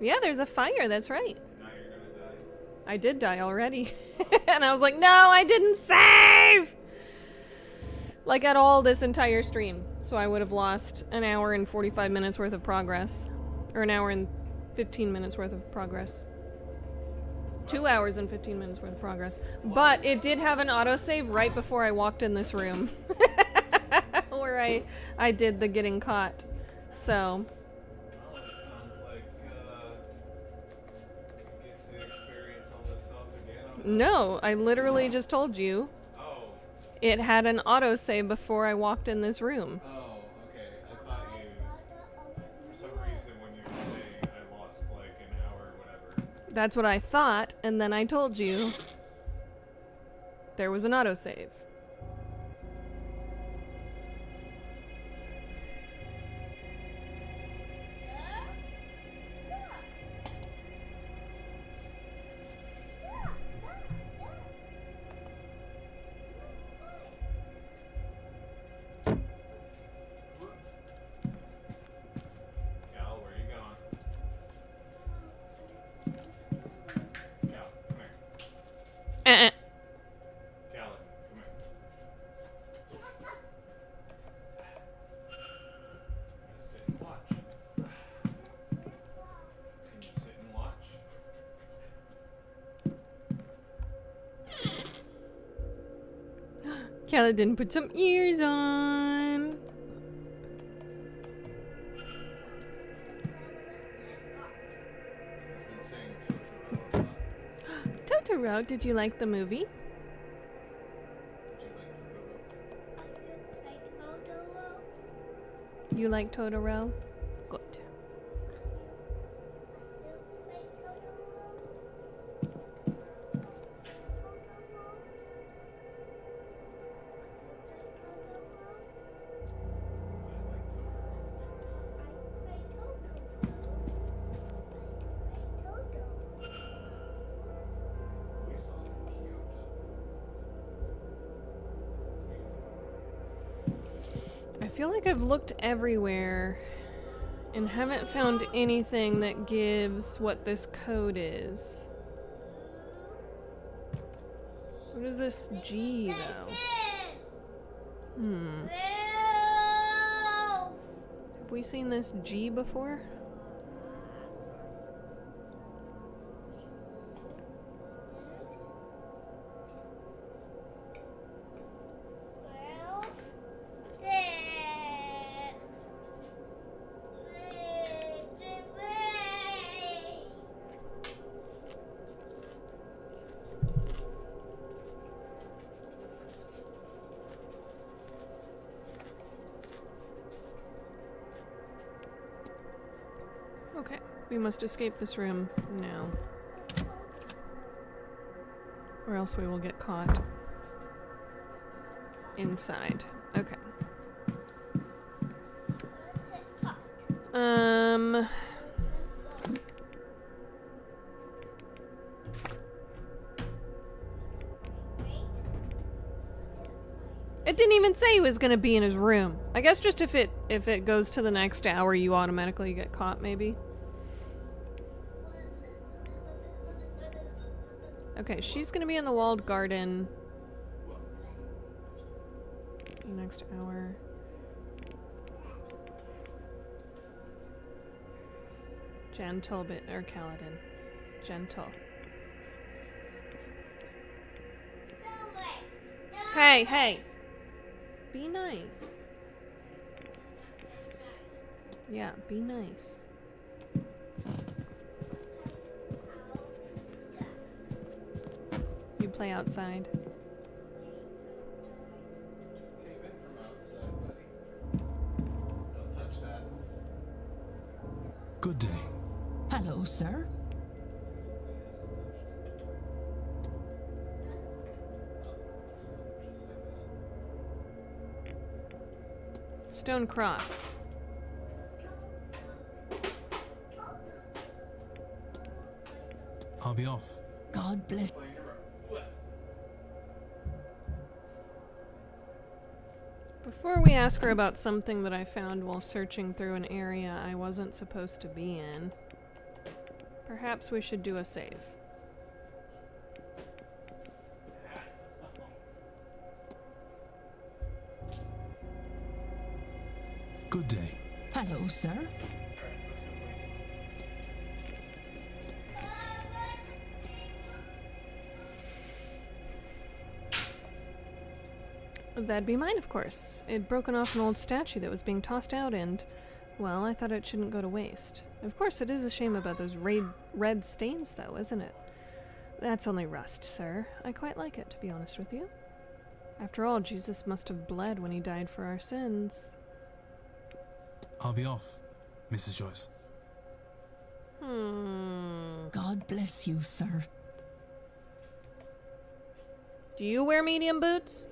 Yeah, there's a fire, that's right. Now you're gonna die. I did die already. And I was like, no, I didn't save! Like at all this entire stream. So I would have lost an hour and 45 minutes worth of progress. Or an hour and 15 minutes worth of progress. 2 hours and 15 minutes worth of progress. But it did have an autosave right before I walked in this room. Where I did the getting caught. So. Well, it sounds like you get to experience all this stuff again. No, I literally just told you. Oh. It had an autosave before I walked in this room. Oh, okay. I thought you, for some reason, when you were saying I lost like an hour or whatever. That's what I thought, and then I told you there was an autosave. Cal, where you going? Cal, come here. Cal, come here. Sit and watch. Can you sit and watch? Kelly didn't put some ears on. He's been saying Totoro a lot. Totoro, did you like the movie? Did you like Totoro? You like Totoro? Good. We saw the cute I feel like I've looked everywhere and haven't found anything that gives what this code is. What is this G, though? Have we seen this G before? Okay, we must escape this room now. Or else we will get caught inside. Okay. It didn't even say he was gonna be in his room. I guess just if it goes to the next hour, you automatically get caught, maybe. Okay, she's gonna be in the walled garden. The next hour. Gentle bit or Kaladin. Gentle. Hey, hey! Be nice. Yeah, be nice. You play outside. Good day. Hello, sir. Stone cross. I'll be off. God bless. Before we ask her about something that I found while searching through an area I wasn't supposed to be in, perhaps we should do a save. Good day. Hello, sir. That'd be mine, of course. It'd broken off an old statue that was being tossed out and, well, I thought it shouldn't go to waste. Of course, it is a shame about those red stains, though, isn't it? That's only rust, sir. I quite like it, to be honest with you. After all, Jesus must have bled when he died for our sins. I'll be off, Mrs. Joyce. God bless you, sir. Do you wear medium boots?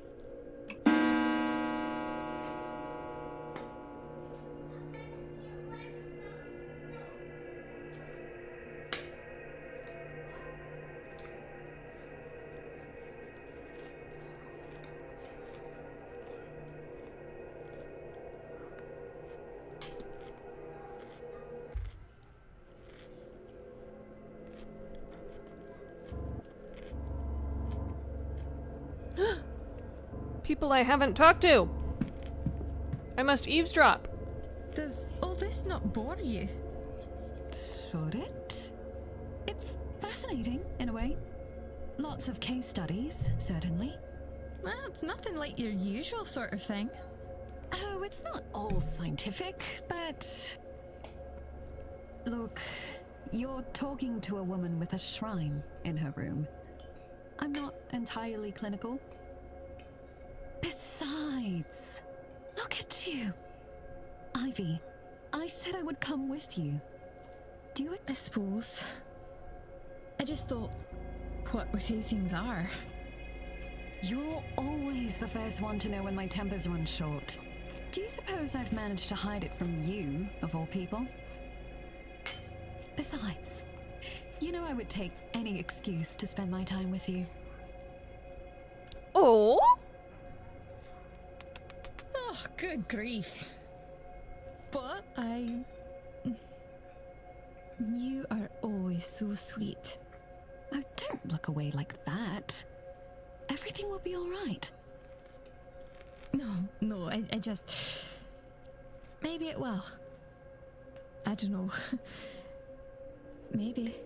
People I haven't talked to. I must eavesdrop. Does all this not bore you? Should it? It's fascinating, in a way. Lots of case studies, certainly. Well, it's nothing like your usual sort of thing. Oh, it's not all scientific, but... Look, you're talking to a woman with a shrine in her room. I'm not entirely clinical. Besides, look at you. Ivy, I said I would come with you. Do you... I suppose. I just thought, what with who things are. You're always the first one to know when my temper's run short. Do you suppose I've managed to hide it from you, of all people? Besides, you know I would take any excuse to spend my time with you. Oh? Oh, Good grief. But you are always so sweet. Oh, don't look away like that. Everything will be all right. No, I just... Maybe it will. I don't know. Maybe.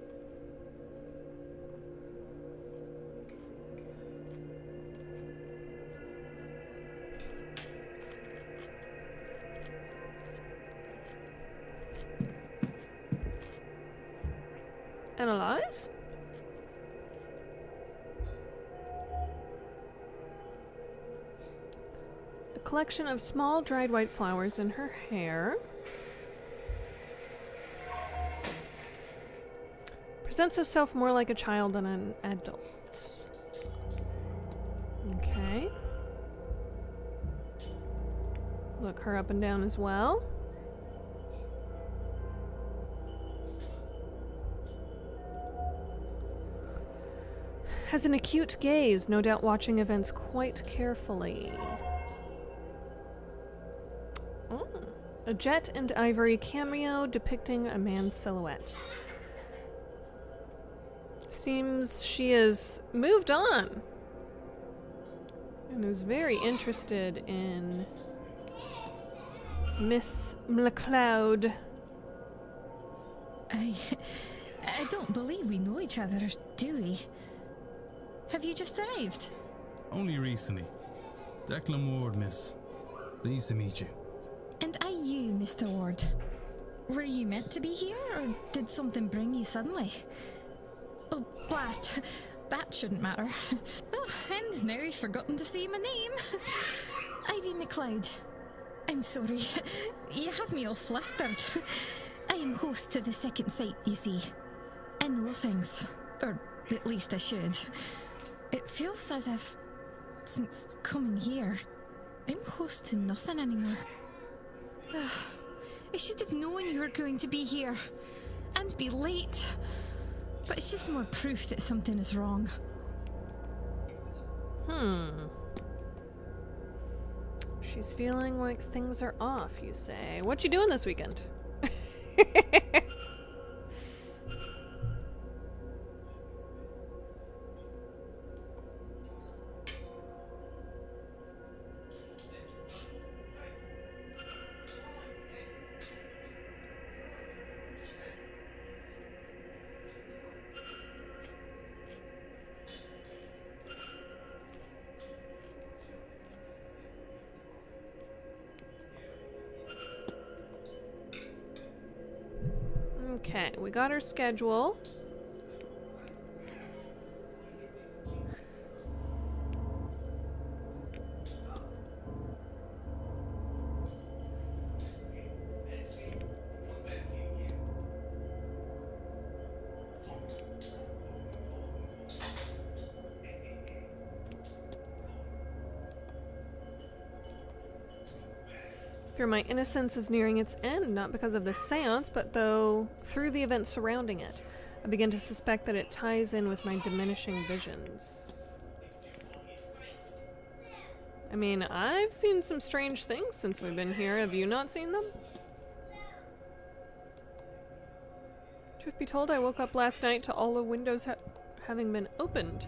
Analyze? A collection of small dried white flowers in her hair. Presents herself more like a child than an adult. Okay. Look her up and down as well. Has an acute gaze, no doubt watching events quite carefully. Oh, a jet and ivory cameo depicting a man's silhouette. Seems she has moved on and is very interested in Miss McLeod. I don't believe we know each other, do we? Have you just arrived? Only recently. Declan Ward, miss. Pleased to meet you. And are you, Mr. Ward? Were you meant to be here, or did something bring you suddenly? Oh, blast. That shouldn't matter. Oh, and now I've forgotten to say my name. Ivy McLeod. I'm sorry. You have me all flustered. I am host to the second site, you see. I know things. Or at least I should. It feels as if, since coming here, I'm host to nothing anymore. I should have known you were going to be here. And be late. But it's just more proof that something is wrong. She's feeling like things are off, you say. What you doing this weekend? Okay, we got her schedule. Fear my innocence is nearing its end, not because of the seance, but through the events surrounding it. I begin to suspect that it ties in with my diminishing visions. I mean, I've seen some strange things since we've been here. Have you not seen them? Truth be told, I woke up last night to all the windows having been opened.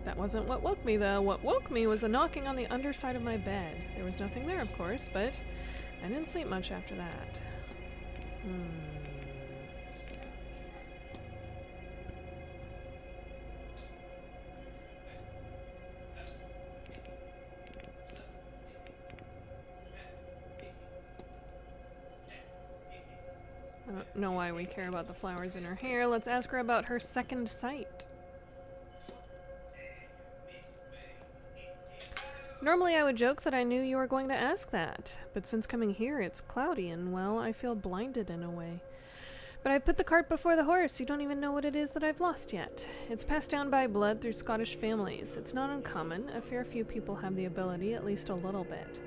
That wasn't what woke me, though. What woke me was a knocking on the underside of my bed. There was nothing there, of course, but I didn't sleep much after that. I don't know why we care about the flowers in her hair. Let's ask her about her second sight. Normally I would joke that I knew you were going to ask that, but since coming here it's cloudy and, well, I feel blinded in a way. But I put the cart before the horse. You don't even know what it is that I've lost yet. It's passed down by blood through Scottish families. It's not uncommon. A fair few people have the ability, at least a little bit.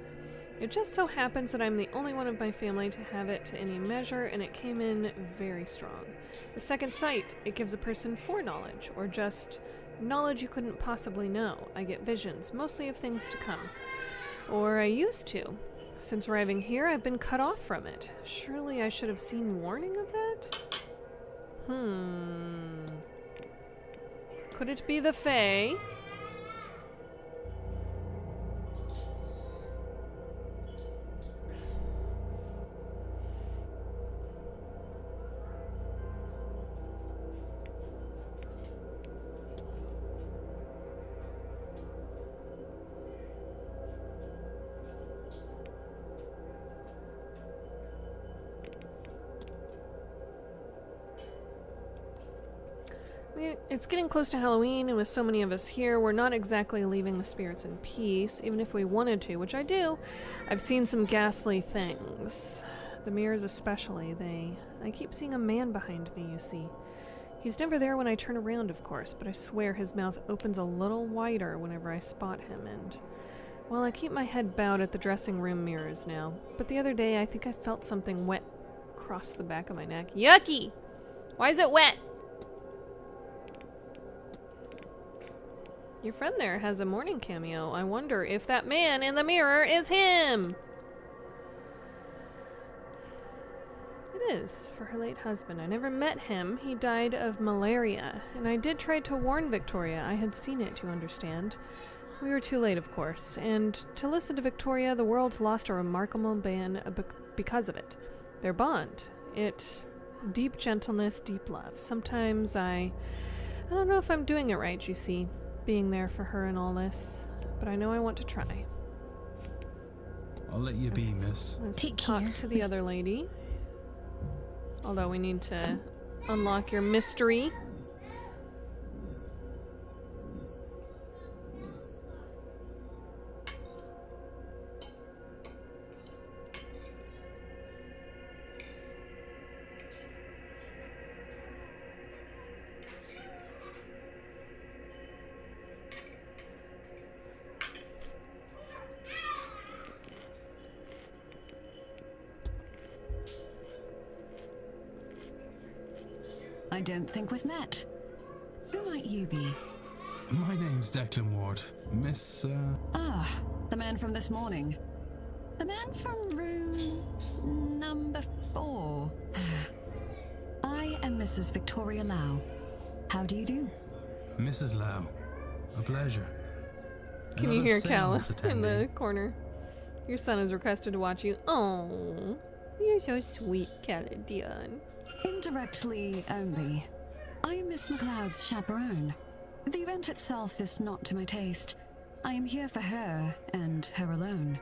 It just so happens that I'm the only one of my family to have it to any measure, and it came in very strong. The second sight, it gives a person foreknowledge, or just knowledge you couldn't possibly know. I get visions, mostly of things to come. Or I used to. Since arriving here, I've been cut off from it. Surely I should have seen warning of that? Could it be the Fae? It's getting close to Halloween, and with so many of us here, we're not exactly leaving the spirits in peace, even if we wanted to, which I do. I've seen some ghastly things. The mirrors especially, I keep seeing a man behind me, you see. He's never there when I turn around, of course, but I swear his mouth opens a little wider whenever I spot him, and... well, I keep my head bowed at the dressing room mirrors now, but the other day I think I felt something wet across the back of my neck. Yucky! Why is it wet? Your friend there has a morning cameo. I wonder if that man in the mirror is him! It is, for her late husband. I never met him. He died of malaria. And I did try to warn Victoria. I had seen it, you understand. We were too late, of course. And to listen to Victoria, the world's lost a remarkable man because of it. Their bond. Deep gentleness, deep love. Sometimes I don't know if I'm doing it right, you see. Being there for her and all this, but I know I want to try. I'll let you be, miss. Let's Take talk care, to the other lady. Although we need to unlock your mystery. I don't think we've met. Who might you be? My name's Declan Ward. Miss, Ah, the man from this morning. The man from room number 4. I am Mrs. Victoria Lau. How do you do? Mrs. Lau. A pleasure. Can you hear Cal Seance in the attendee. corner? Your son has requested to watch you. Oh, you're so sweet, Caladion. Indirectly only. I am Miss McLeod's chaperone. The event itself is not to my taste. I am here for her, and her alone.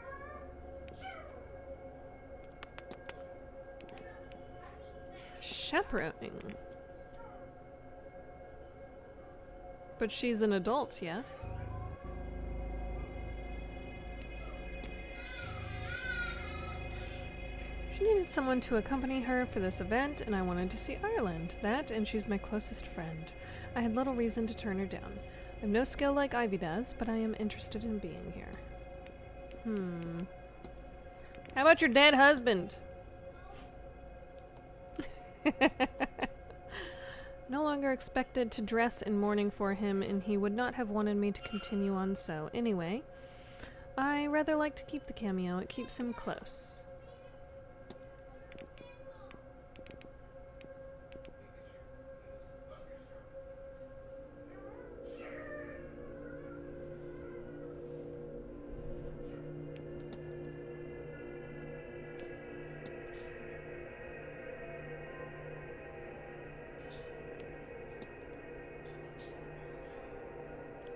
Chaperoning. But she's an adult, yes? She needed someone to accompany her for this event, and I wanted to see Ireland. That, and she's my closest friend. I had little reason to turn her down. I've no skill like Ivy does, but I am interested in being here. How about your dead husband? No longer expected to dress in mourning for him, and he would not have wanted me to continue on so. Anyway, I rather like to keep the cameo. It keeps him close.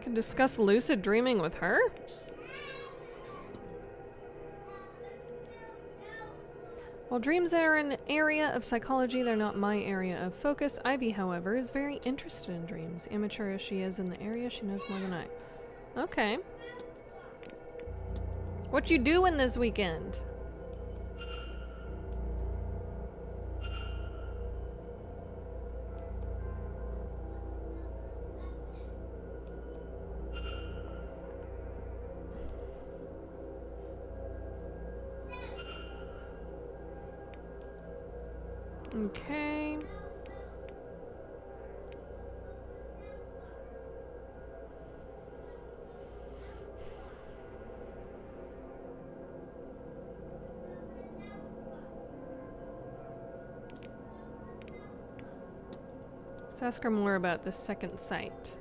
Can discuss lucid dreaming with her? While dreams are an area of psychology, they're not my area of focus. Ivy, however, is very interested in dreams. Amateur as she is in the area, she knows more than I. Okay. What you doing this weekend? Okay. Let's ask her more about the second sight.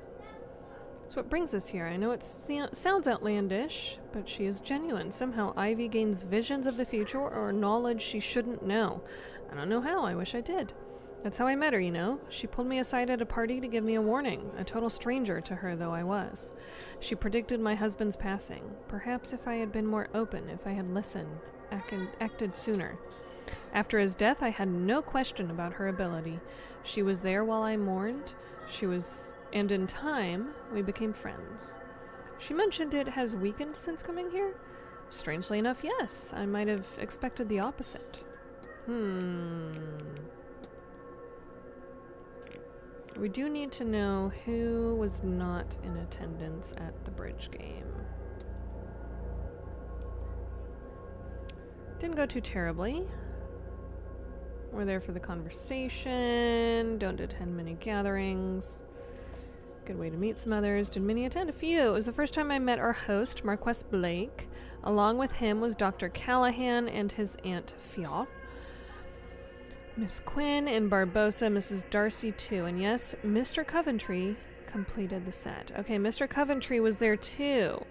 That's what brings us here. I know it sounds outlandish, but she is genuine. Somehow Ivy gains visions of the future or knowledge she shouldn't know. I don't know how. I wish I did. That's how I met her, you know. She pulled me aside at a party to give me a warning, a total stranger to her though I was. She predicted my husband's passing. Perhaps if I had been more open, if I had listened, acted sooner. After his death, I had no question about her ability. She was there while I mourned. And in time, we became friends. She mentioned it has weakened since coming here? Strangely enough, yes. I might have expected the opposite. We do need to know who was not in attendance at the bridge game. Didn't go too terribly. We're there for the conversation. Don't attend many gatherings. Good way to meet some others. Did Minnie attend? A few. It was the first time I met our host, Marquess Blake. Along with him was Dr. Callahan and his Aunt Fia. Miss Quinn and Barbosa, Mrs. Darcy too. And yes, Mr. Coventry completed the set. Okay, Mr. Coventry was there too.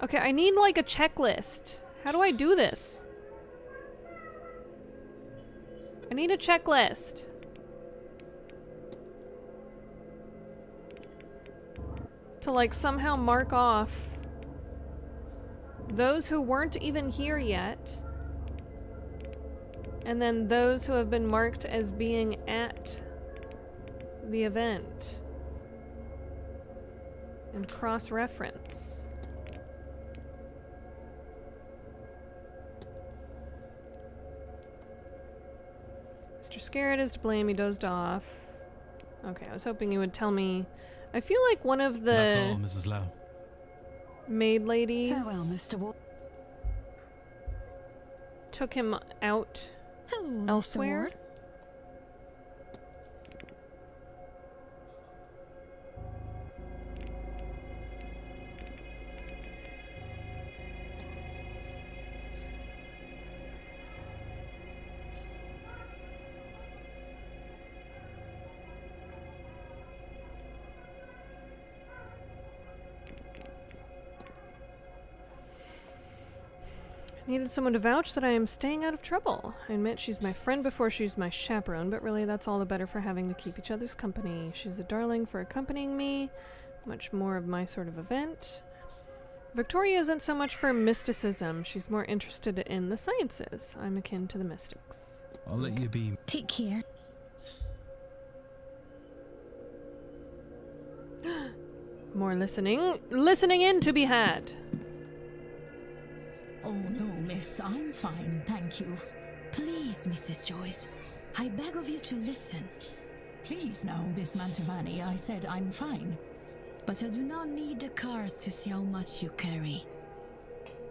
Okay, I need like a checklist. How do I do this? I need a checklist. To like somehow mark off those who weren't even here yet, and then those who have been marked as being at the event, and cross-reference. Mr. Scarrett is to blame, he dozed off. Okay, I was hoping you would tell me. I feel like one of the... That's all, Mrs. Lau. Maid ladies... Farewell, Mr. Ward. Took him out elsewhere. Mr. Ward. Needed someone to vouch that I am staying out of trouble. I admit she's my friend before she's my chaperone, but really that's all the better for having to keep each other's company. She's a darling for accompanying me. Much more of my sort of event. Victoria isn't so much for mysticism. She's more interested in the sciences. I'm akin to the mystics. I'll let you be. Take care. More listening in to be had. Oh no, miss, I'm fine, thank you. Please, Mrs. Joyce, I beg of you to listen. Please now, Miss Mantovani, I said I'm fine. But I do not need the cars to see how much you carry.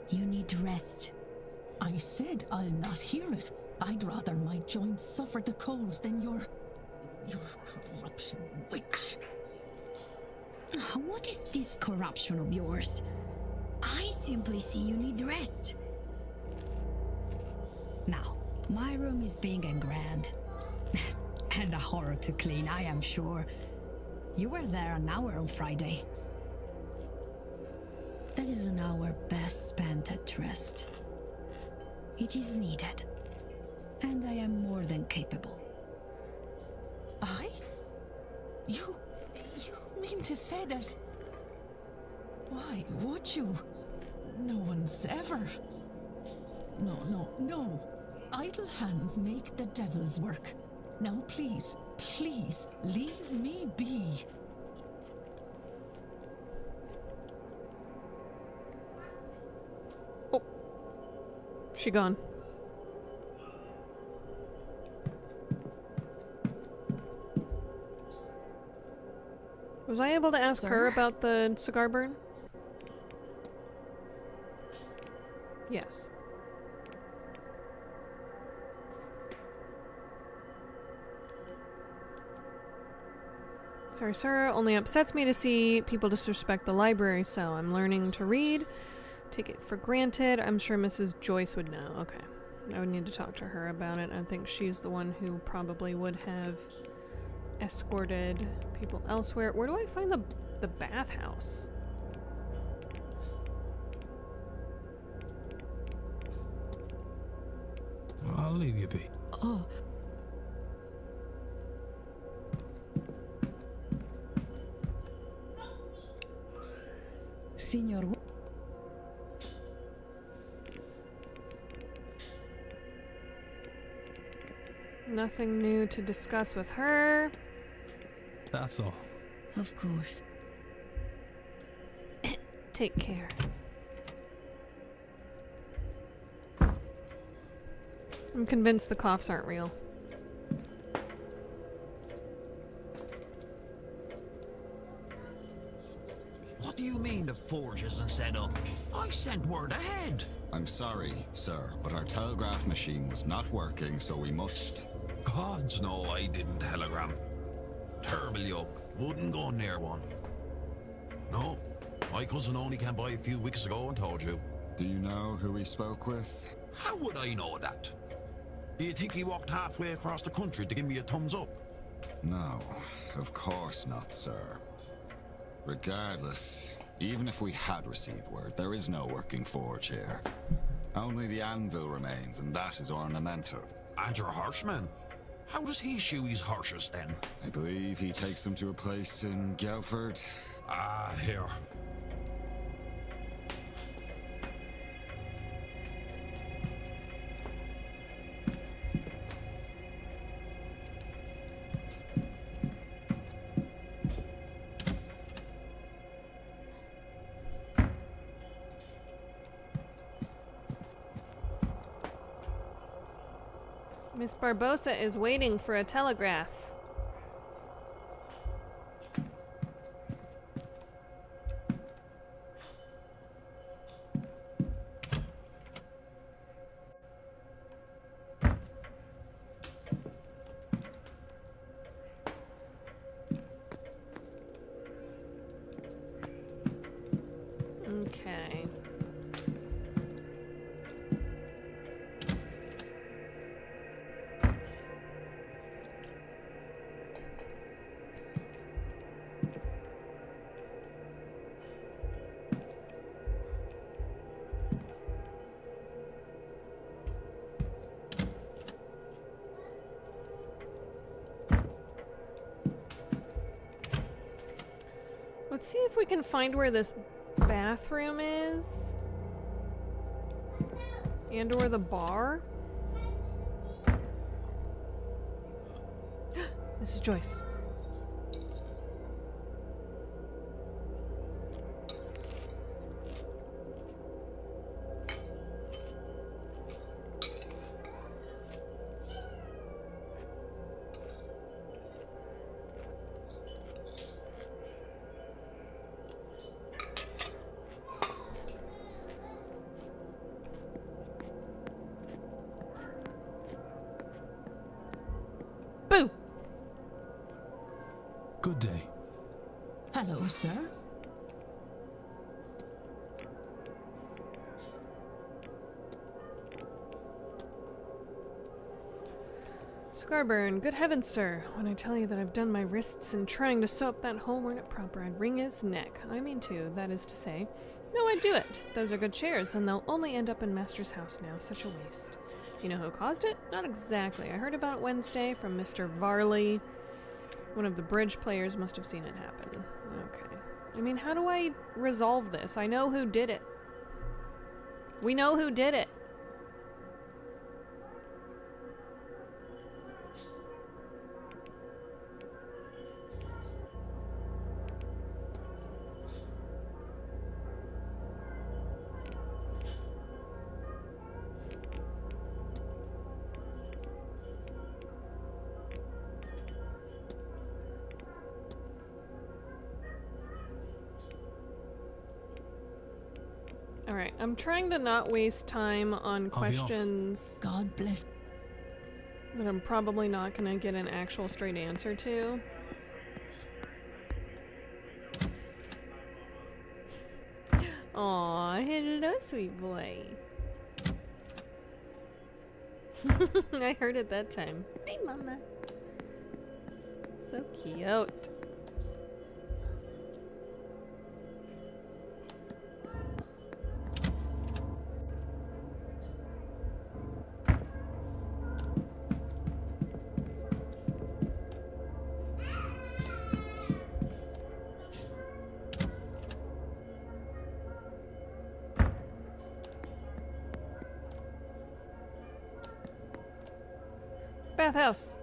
You need rest. I said I'll not hear it. I'd rather my joints suffer the cold than your corruption witch. What is this corruption of yours? I simply see you need rest. Now, my room is big and grand. And a horror to clean, I am sure. You were there an hour on Friday. That is an hour best spent at rest. It is needed. And I am more than capable. I? You mean to say that... Why would you? No one's ever... No. Idle hands make the devil's work. Now please, leave me be. Oh. She gone. Was I able to ask her about the cigar burn? Yes. Sorry, sir. Only upsets me to see people disrespect the library, so I'm learning to read. Take it for granted. I'm sure Mrs. Joyce would know. Okay. I would need to talk to her about it. I think she's the one who probably would have escorted people elsewhere. Where do I find the bathhouse? I'll leave you be. Oh. Signor. Nothing new to discuss with her. That's all. Of course. Take care. I'm convinced the coughs aren't real. What do you mean the forge isn't set up? I sent word ahead. I'm sorry, sir, but our telegraph machine was not working, so we must... Gods no, I didn't telegram. Terrible yoke. Wouldn't go near one. No, my cousin only came by a few weeks ago and told you. Do you know who we spoke with? How would I know that? Do you think he walked halfway across the country to give me a thumbs up? No, of course not, sir. Regardless, even if we had received word, there is no working forge here. Only the anvil remains, and that is ornamental. And your horseman? How does he shoe his horses then? I believe he takes them to a place in Guildford. Ah, here. Miss Barbosa is waiting for a telegraph. Okay. Let's see if we can find where this bathroom is. And or the bar. Mrs. Joyce. Boo! Good day. Hello, sir. Scarburn, good heavens, sir. When I tell you that I've done my wrists in trying to sew up that hole weren't it proper, I'd wring his neck. I mean to, that is to say. No, I'd do it. Those are good chairs, and they'll only end up in Master's house now. Such a waste. You know who caused it? Not exactly. I heard about it Wednesday from Mr. Varley. One of the bridge players must have seen it happen. Okay. I mean, how do I resolve this? I know who did it. We know who did it. Alright, I'm trying to not waste time on questions God bless. that I'm probably not going to get an actual straight answer to. Aw, hello, sweet boy. I heard it that time. Hey, mama. So cute. Bathhouse.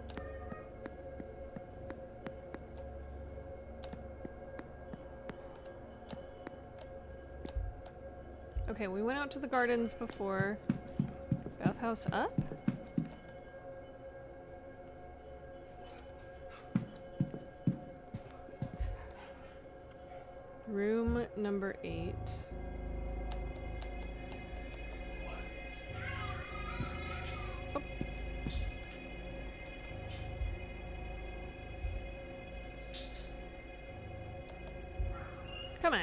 Okay, we went out to the gardens before. Bathhouse up? Room number 8. Oh. Come on.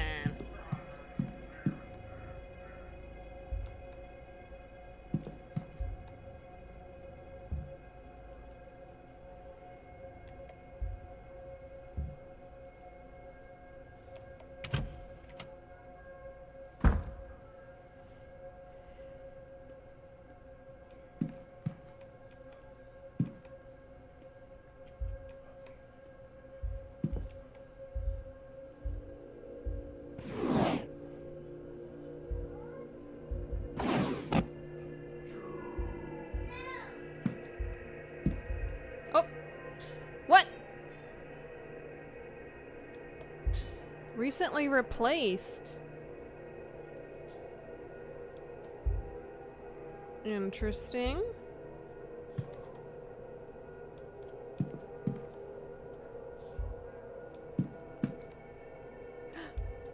Recently replaced. Interesting.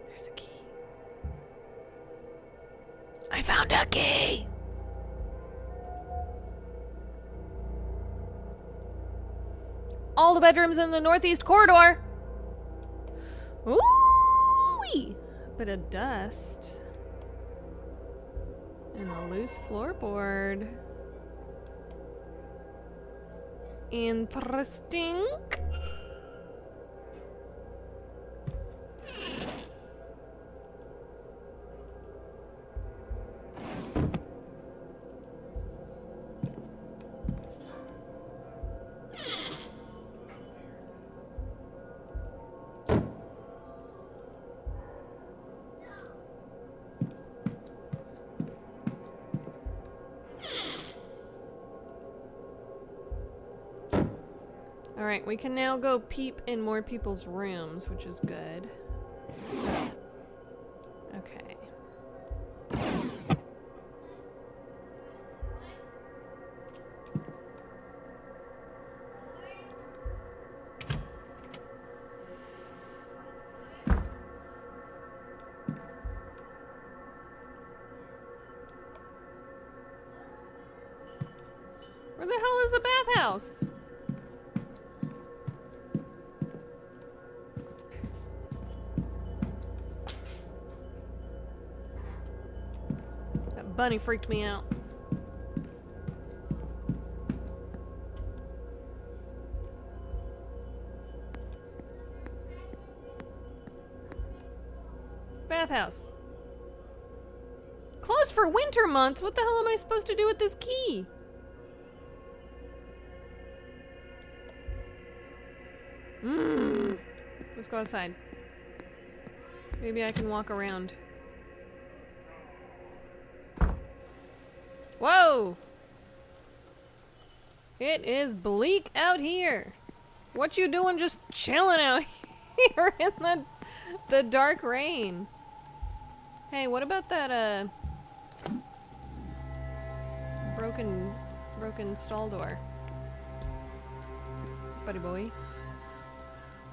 There's a key. I found a key! All the bedrooms in the northeast corridor! Ooh-wee! Bit of dust. And a loose floorboard. Interesting. Alright, we can now go peep in more people's rooms, which is good. Okay. Where the hell is the bathhouse? Bunny freaked me out. Bathhouse. Closed for winter months? What the hell am I supposed to do with this key? Let's go outside. Maybe I can walk around. Whoa! It is bleak out here. What you doing just chilling out here in the dark rain? Hey, what about that broken stall door? Buddy boy.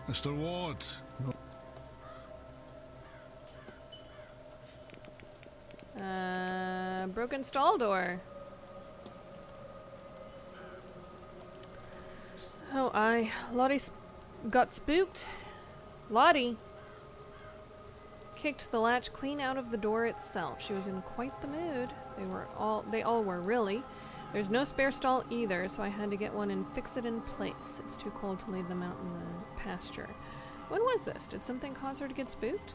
Mr. Ward. Broken stall door. Oh, Lottie got spooked. Lottie kicked the latch clean out of the door itself. She was in quite the mood. They all were really. There's no spare stall either, so I had to get one and fix it in place. It's too cold to leave them out in the pasture. When was this? Did something cause her to get spooked?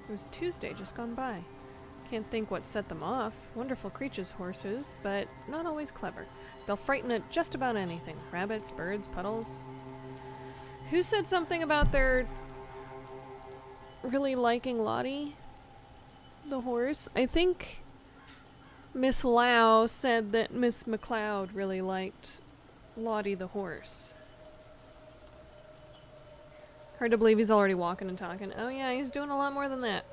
It was Tuesday, just gone by. Can't think what set them off. Wonderful creatures, horses, but not always clever. They'll frighten at just about anything. Rabbits, birds, puddles. Who said something about their really liking Lottie, the horse? I think Miss Lau said that Miss McLeod really liked Lottie the horse. Hard to believe he's already walking and talking. Oh yeah, he's doing a lot more than that.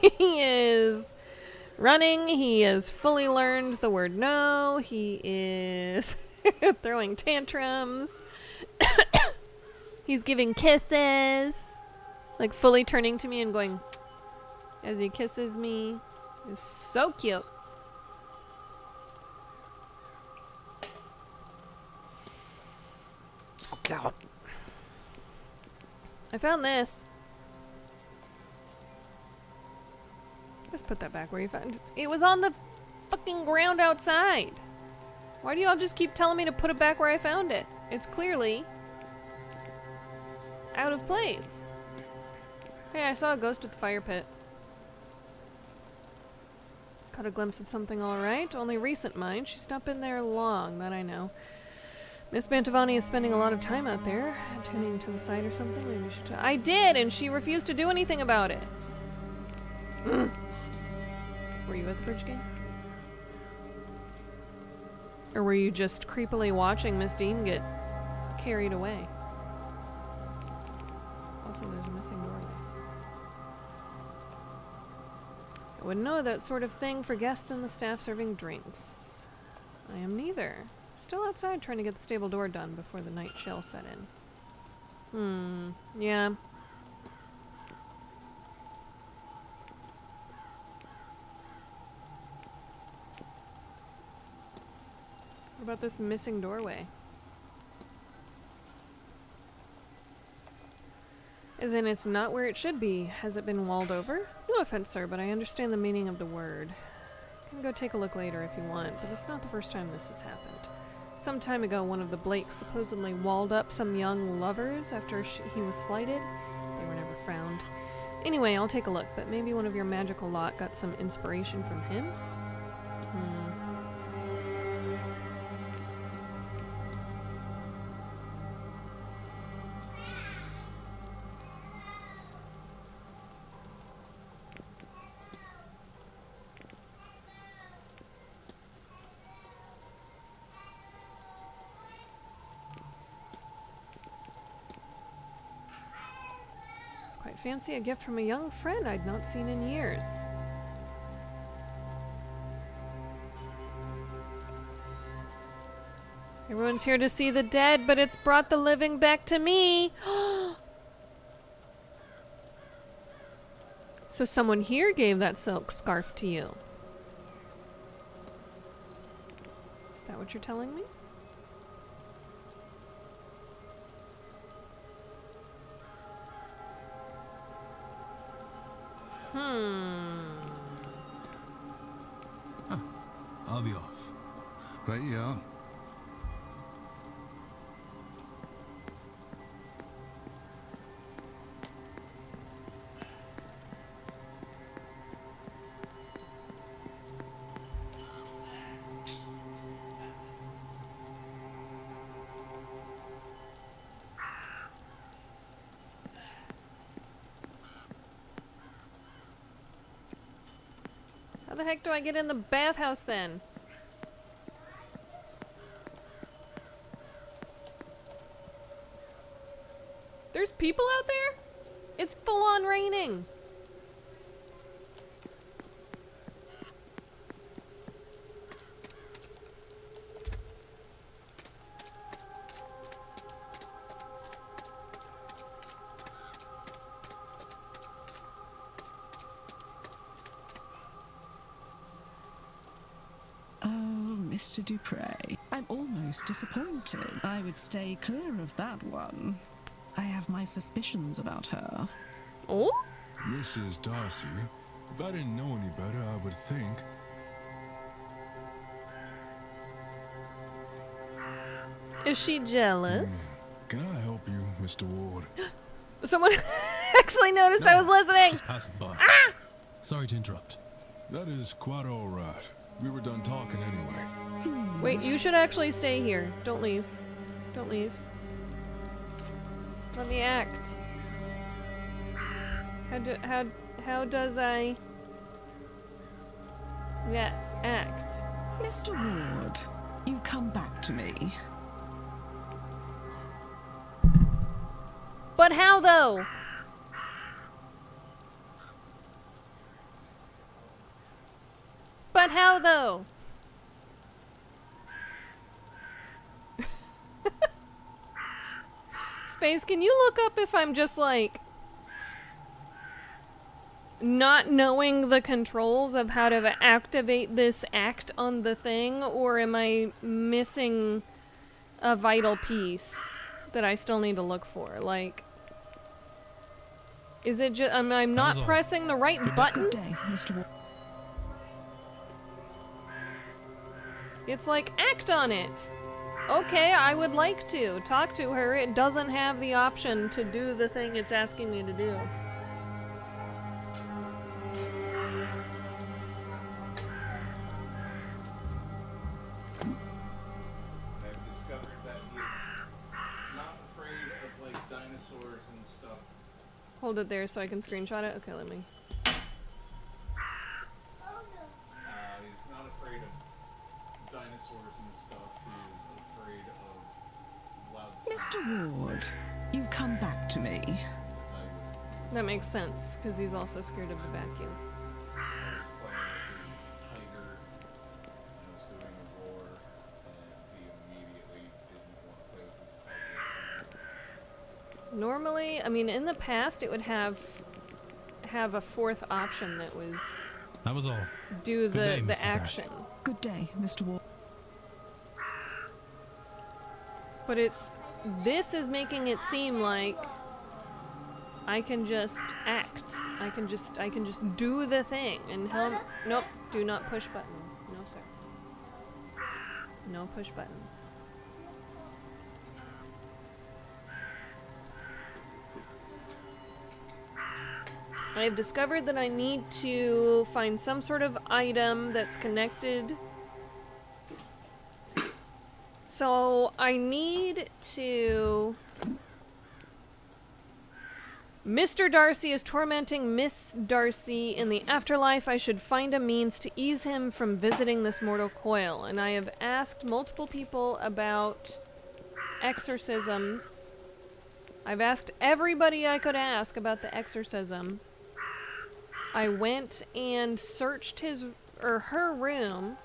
He is running, he has fully learned the word no, he is throwing tantrums. He's giving kisses. Like fully turning to me and going as he kisses me. It's so cute. So cute. I found this. Let's put that back where you found it. It was on the fucking ground outside. Why do y'all just keep telling me to put it back where I found it? It's clearly out of place. Hey, I saw a ghost at the fire pit. Caught a glimpse of something alright. Only recent, mind. She's not been there long, that I know. Miss Bantavani is spending a lot of time out there. Tuning to the site or something. Maybe we should I did, and she refused to do anything about it. Were you at the bridge game? Or were you just creepily watching Miss Dean get carried away? Also, there's a missing doorway. I wouldn't know that sort of thing for guests and the staff serving drinks. I am neither. Still outside trying to get the stable door done before the night chill set in. Yeah. What about this missing doorway? As in, it's not where it should be. Has it been walled over? No offense, sir, but I understand the meaning of the word. You can go take a look later if you want, but it's not the first time this has happened. Some time ago, one of the Blakes supposedly walled up some young lovers after he was slighted. They were never found. Anyway, I'll take a look, but maybe one of your magical lot got some inspiration from him? Fancy a gift from a young friend I'd not seen in years. Everyone's here to see the dead, but it's brought the living back to me. So someone here gave that silk scarf to you. Is that what you're telling me? I'll be off. Right you are. How the heck do I get in the bathhouse then? There's people out there? It's full on raining. Mr. Dupre. I'm almost disappointed. I would stay clear of that one. I have my suspicions about her. Oh? Mrs. Darcy, if I didn't know any better, I would think. Is she jealous? Can I help you, Mr. Ward? Someone actually noticed I was listening. Just passing by. Ah! Sorry to interrupt. That is quite all right. We were done talking anyway. Wait, you should actually stay here. Don't leave. Don't leave. Let me act. How does I? Yes, act. Mr. Ward, you come back to me. But how though? But how though? Space, can you look up if I'm just like not knowing the controls of how to activate this act on the thing, or am I missing a vital piece that I still need to look for? Like, is it just I'm not pressing the right button? Good day, Mr. Ward. It's like, act on it. Okay, I would like to talk to her. It doesn't have the option to do the thing it's asking me to do. I've discovered that he is not afraid of like dinosaurs and stuff. Hold it there so I can screenshot it. Okay, let me. He's not afraid of dinosaurs and stuff. He is afraid of loud sounds. Mr. Ward, you come back to me. That makes sense, because he's also scared of the vacuum. Normally, I mean, in the past, it would have a fourth option that was all. Do Good day, the Mrs. action. Darcy. Good day, Mr. Ward. But this is making it seem like I can just act. I can just do the thing. And nope, do not push buttons. No, sir. No push buttons. I have discovered that I need to find some sort of item that's connected. So I need to... Mr. Darcy is tormenting Miss Darcy in the afterlife. I should find a means to ease him from visiting this mortal coil. And I have asked multiple people about exorcisms. I've asked everybody I could ask about the exorcism. I went and searched his or her room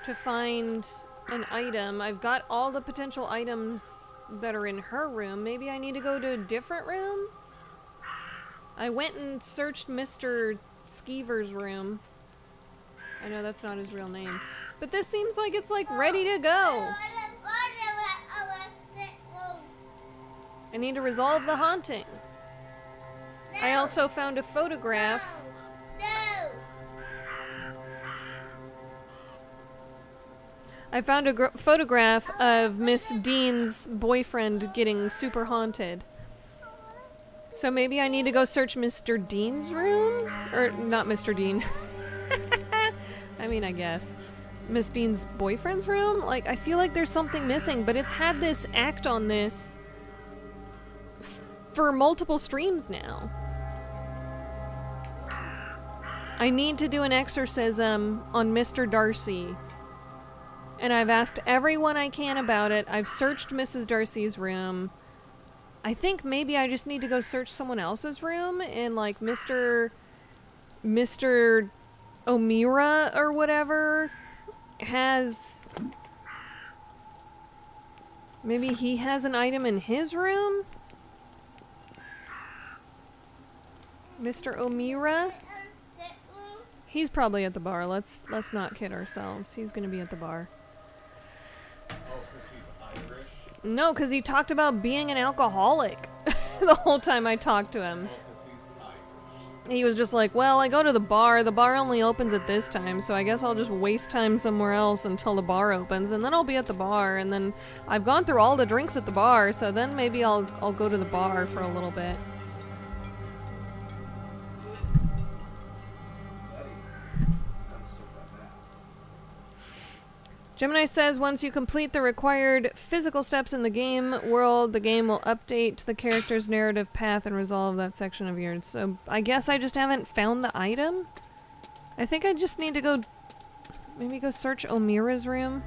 to find an item. I've got all the potential items that are in her room. Maybe I need to go to a different room? I went and searched Mr. Skeever's room. I know that's not his real name. But this seems like it's like ready to go. I need to resolve the haunting. I also found a photograph. No. I found a photograph of Miss Dean's boyfriend getting super haunted. So maybe I need to go search Mr. Dean's room? Or not Mr. Dean. I mean, I guess. Miss Dean's boyfriend's room? Like, I feel like there's something missing, but it's had this act on this for multiple streams now. I need to do an exorcism on Mr. Darcy. And I've asked everyone I can about it. I've searched Mrs. Darcy's room. I think maybe I just need to go search someone else's room, and like Mr. O'Meara or whatever has... Maybe he has an item in his room? Mr. O'Meara? He's probably at the bar. Let's not kid ourselves. He's gonna be at the bar. Oh, because he's Irish? No, because he talked about being an alcoholic the whole time I talked to him. Oh, because he's he was just like, well, I go to the bar only opens at this time, so I guess I'll just waste time somewhere else until the bar opens, and then I'll be at the bar, and then I've gone through all the drinks at the bar, so then maybe I'll go to the bar for a little bit. Gemini says once you complete the required physical steps in the game world, the game will update the character's narrative path and resolve that section of yours. So I guess I just haven't found the item? I think I just need to go... maybe go search Omira's room?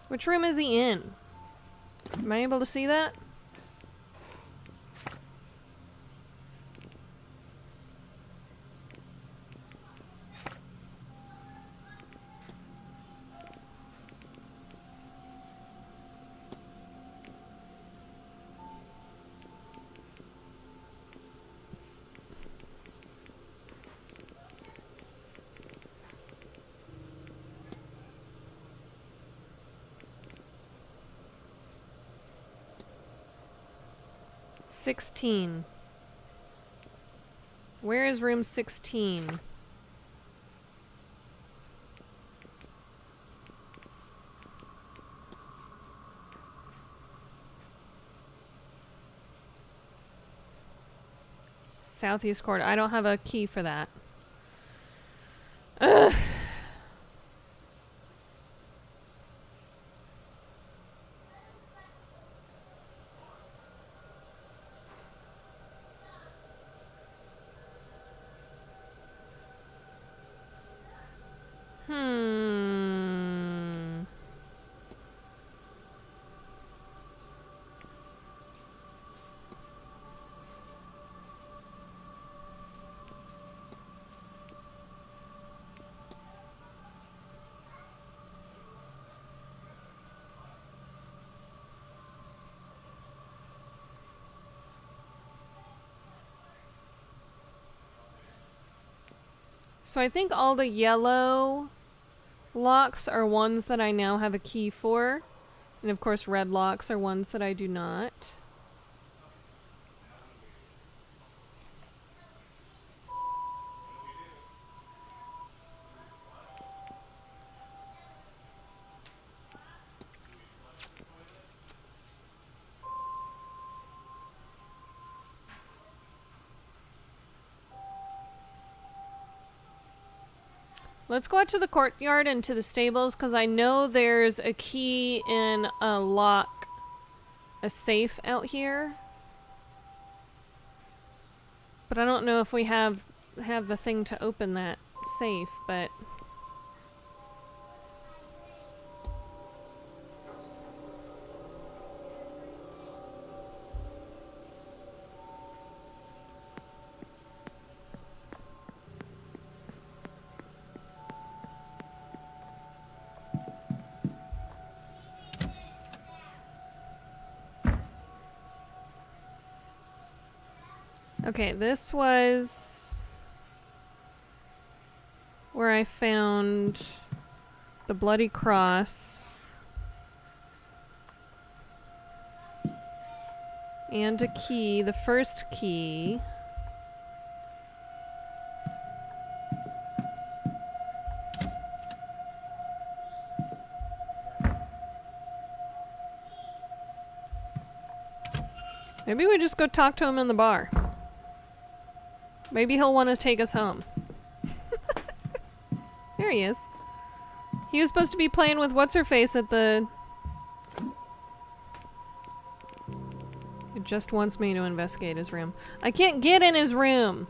Which room is he in? Am I able to see that? (16). Where is room 16? Southeast corridor. I don't have a key for that. Ugh. So I think all the yellow locks are ones that I now have a key for. And of course red locks are ones that I do not. Let's go out to the courtyard and to the stables, because I know there's a key in a lock, a safe out here. But I don't know if we have the thing to open that safe, but... Okay, this was where I found the bloody cross and a key, the first key. Maybe we just go talk to him in the bar. Maybe he'll want to take us home. There he is. He was supposed to be playing with what's-her-face at the... It just wants me to investigate his room. I can't get in his room!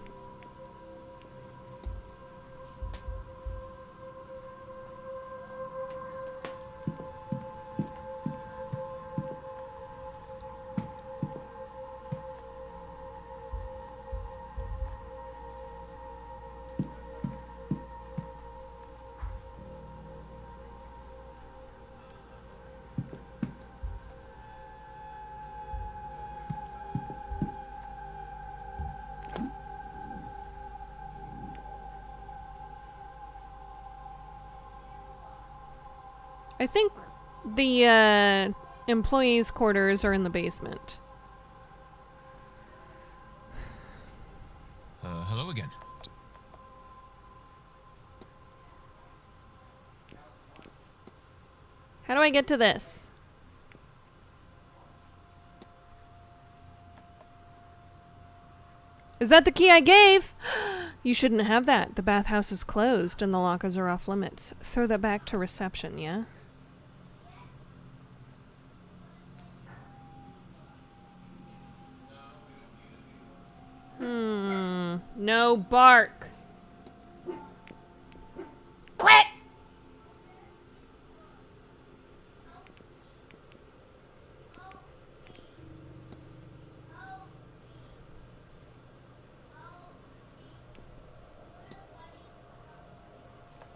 I think the employees' quarters are in the basement. Hello again. How do I get to this? Is that the key I gave? You shouldn't have that. The bathhouse is closed and the lockers are off limits. Throw that back to reception, yeah? No bark. Quit!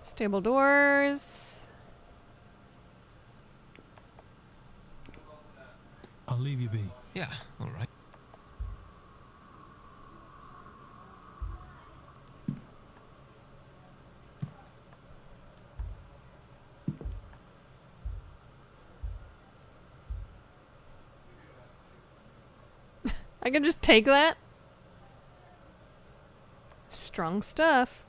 Stable doors. I'll leave you be. Yeah, all right. I can just take that. Strong stuff.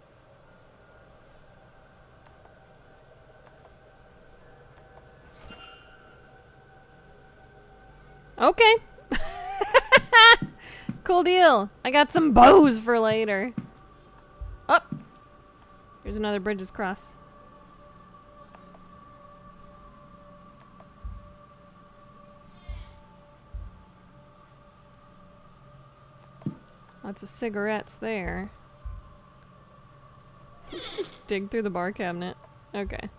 Okay. Cool deal. I got some bows for later. Oh. Here's another bridges cross. Lots of cigarettes there. Dig through the bar cabinet. Okay.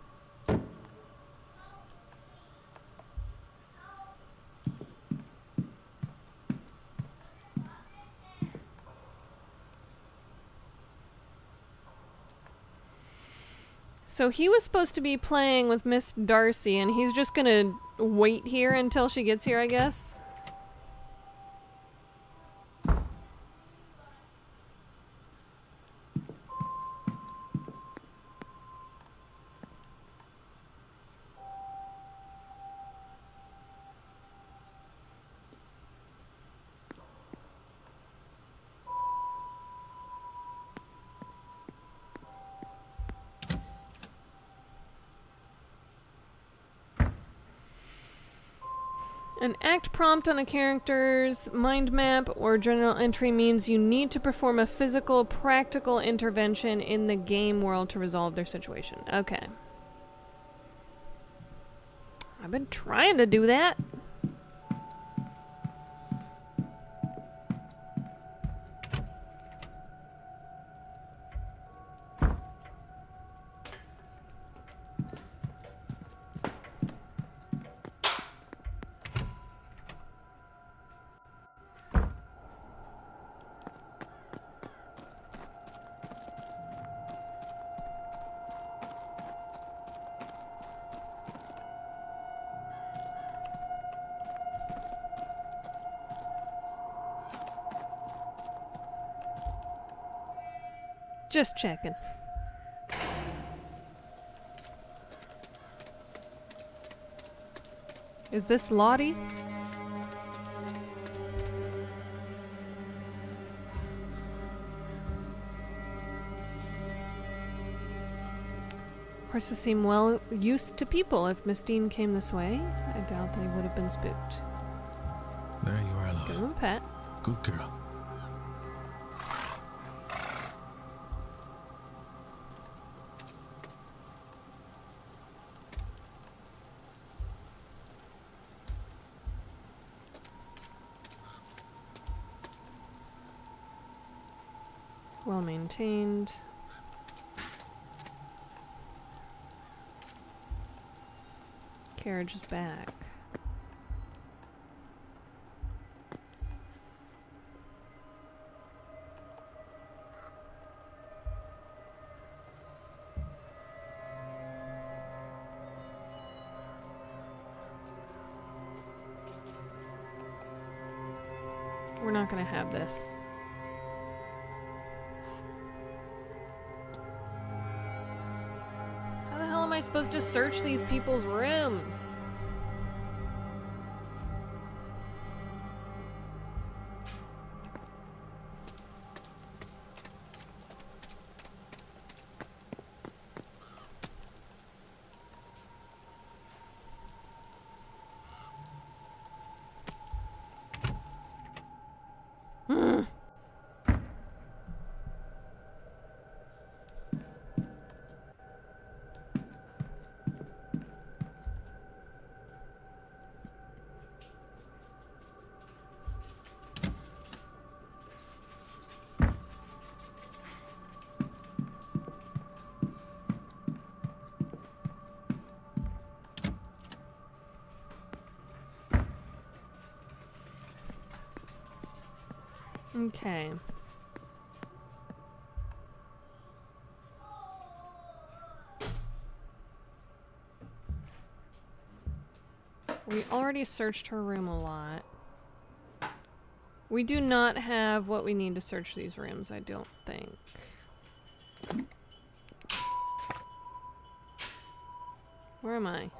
So he was supposed to be playing with Miss Darcy, and he's just gonna wait here until she gets here, I guess? An act prompt on a character's mind map or journal entry means you need to perform a physical, practical intervention in the game world to resolve their situation. Okay. I've been trying to do that. Just checking. Is this Lottie? Horses seem well used to people. If Miss Dean came this way, I doubt they would have been spooked. There you are, love. Give him a pet. Good girl. Well maintained. Carriage is back. We're not gonna have this. supposed to search these people's rooms? Okay. We already searched her room a lot. We do not have what we need to search these rooms, I don't think. Where am I?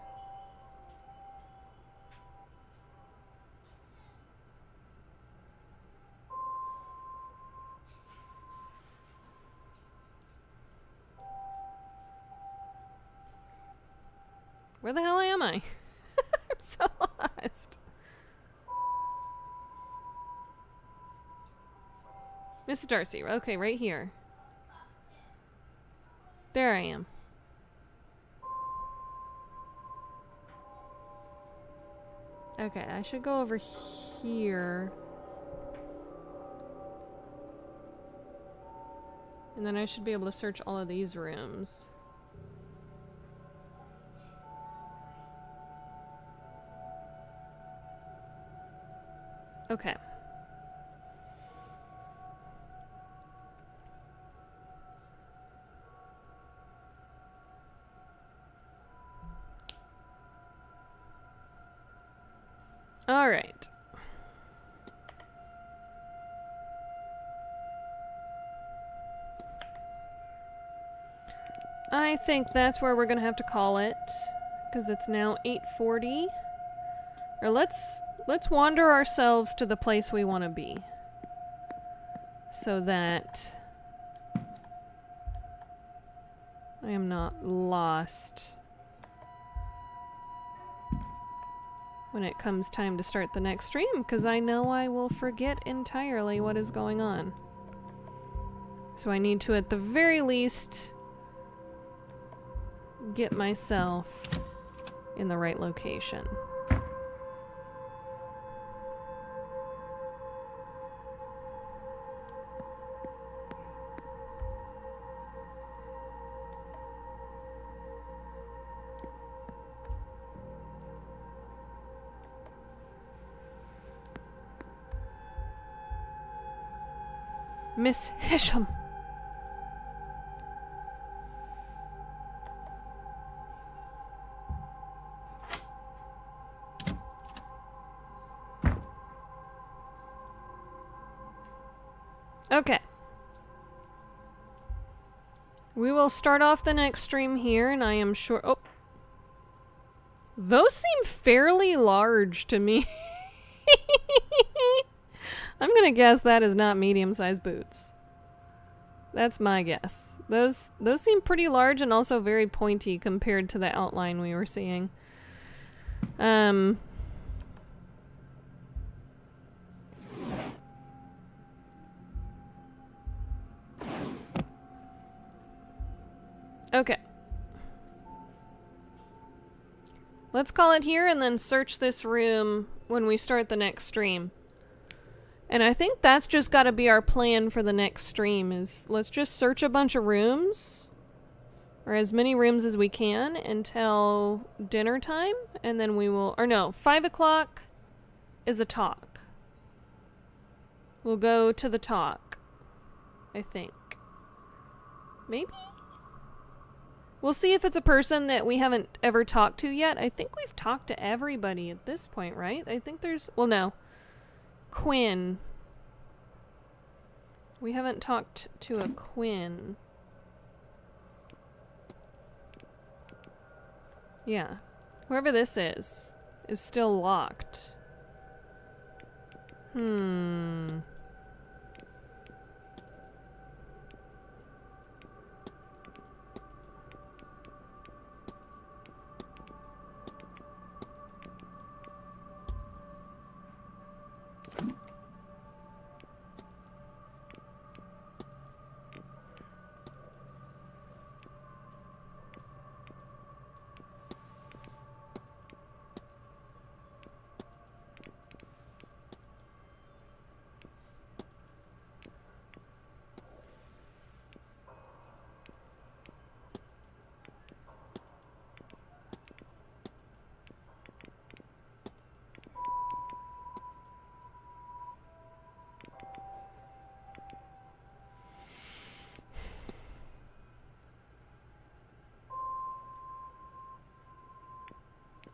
Where the hell am I? I'm so lost. Mrs. Darcy, okay, right here. There I am. Okay, I should go over here. And then I should be able to search all of these rooms. Okay. All right. I think that's where we're gonna have to call it, because it's now 8:40. Or let's wander ourselves to the place we want to be, so that I am not lost when it comes time to start the next stream, because I know I will forget entirely what is going on. So I need to, at the very least, get myself in the right location. Miss Hisham. Okay. We will start off the next stream here, and I am sure... Oh. Those seem fairly large to me. I'm gonna guess that is not medium-sized boots. That's my guess. Those seem pretty large and also very pointy compared to the outline we were seeing. Okay. Let's call it here and then search this room when we start the next stream. And I think that's just got to be our plan for the next stream, is let's just search a bunch of rooms, or as many rooms as we can, until dinner time, and then we will, or no, 5 o'clock is a talk. We'll go to the talk, I think. Maybe? We'll see if it's a person that we haven't ever talked to yet. I think we've talked to everybody at this point, right? I think there's... Well, no. Quinn. We haven't talked to a Quinn. Yeah. Whoever this is still locked.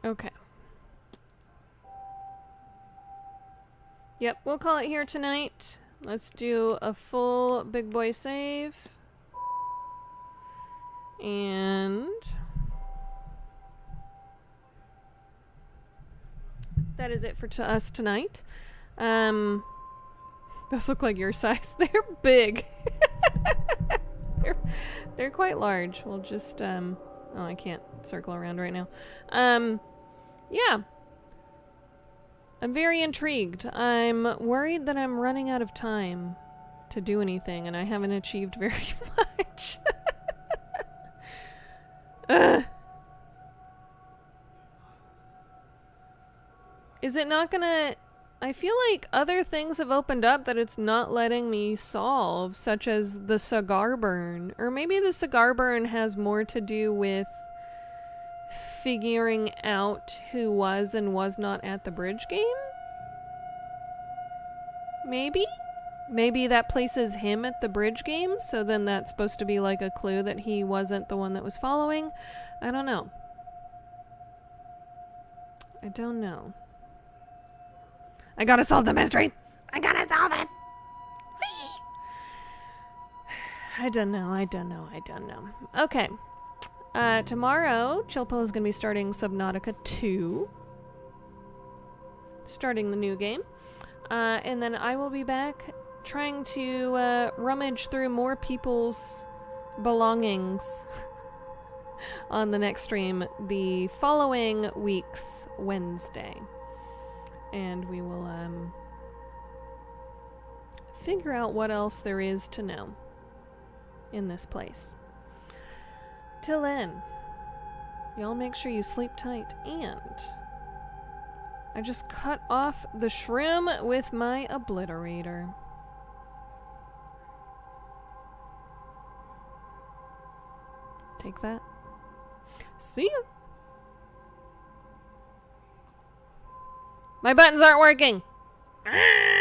Okay. Yep, we'll call it here tonight. Let's do a full big boy save. And that is it for us tonight. Those look like your size. They're big. they're quite large. We'll just oh, I can't circle around right now. Yeah. I'm very intrigued. I'm worried that I'm running out of time to do anything, and I haven't achieved very much. Is it not gonna... I feel like other things have opened up that it's not letting me solve, such as the cigar burn. Or maybe the cigar burn has more to do with figuring out who was and was not at the bridge game? Maybe? Maybe that places him at the bridge game, so then that's supposed to be like a clue that he wasn't the one that was following. I don't know. I don't know. I gotta solve the mystery! I gotta solve it! Whee! I don't know. Okay. Tomorrow, Chillpill is gonna be starting Subnautica 2. Starting the new game. And then I will be back trying to rummage through more people's belongings on the next stream the following week's Wednesday. And we will figure out what else there is to know in this place. Till then, y'all make sure you sleep tight, and I just cut off the shroom with my obliterator. Take that. See ya! My buttons aren't working! Ah!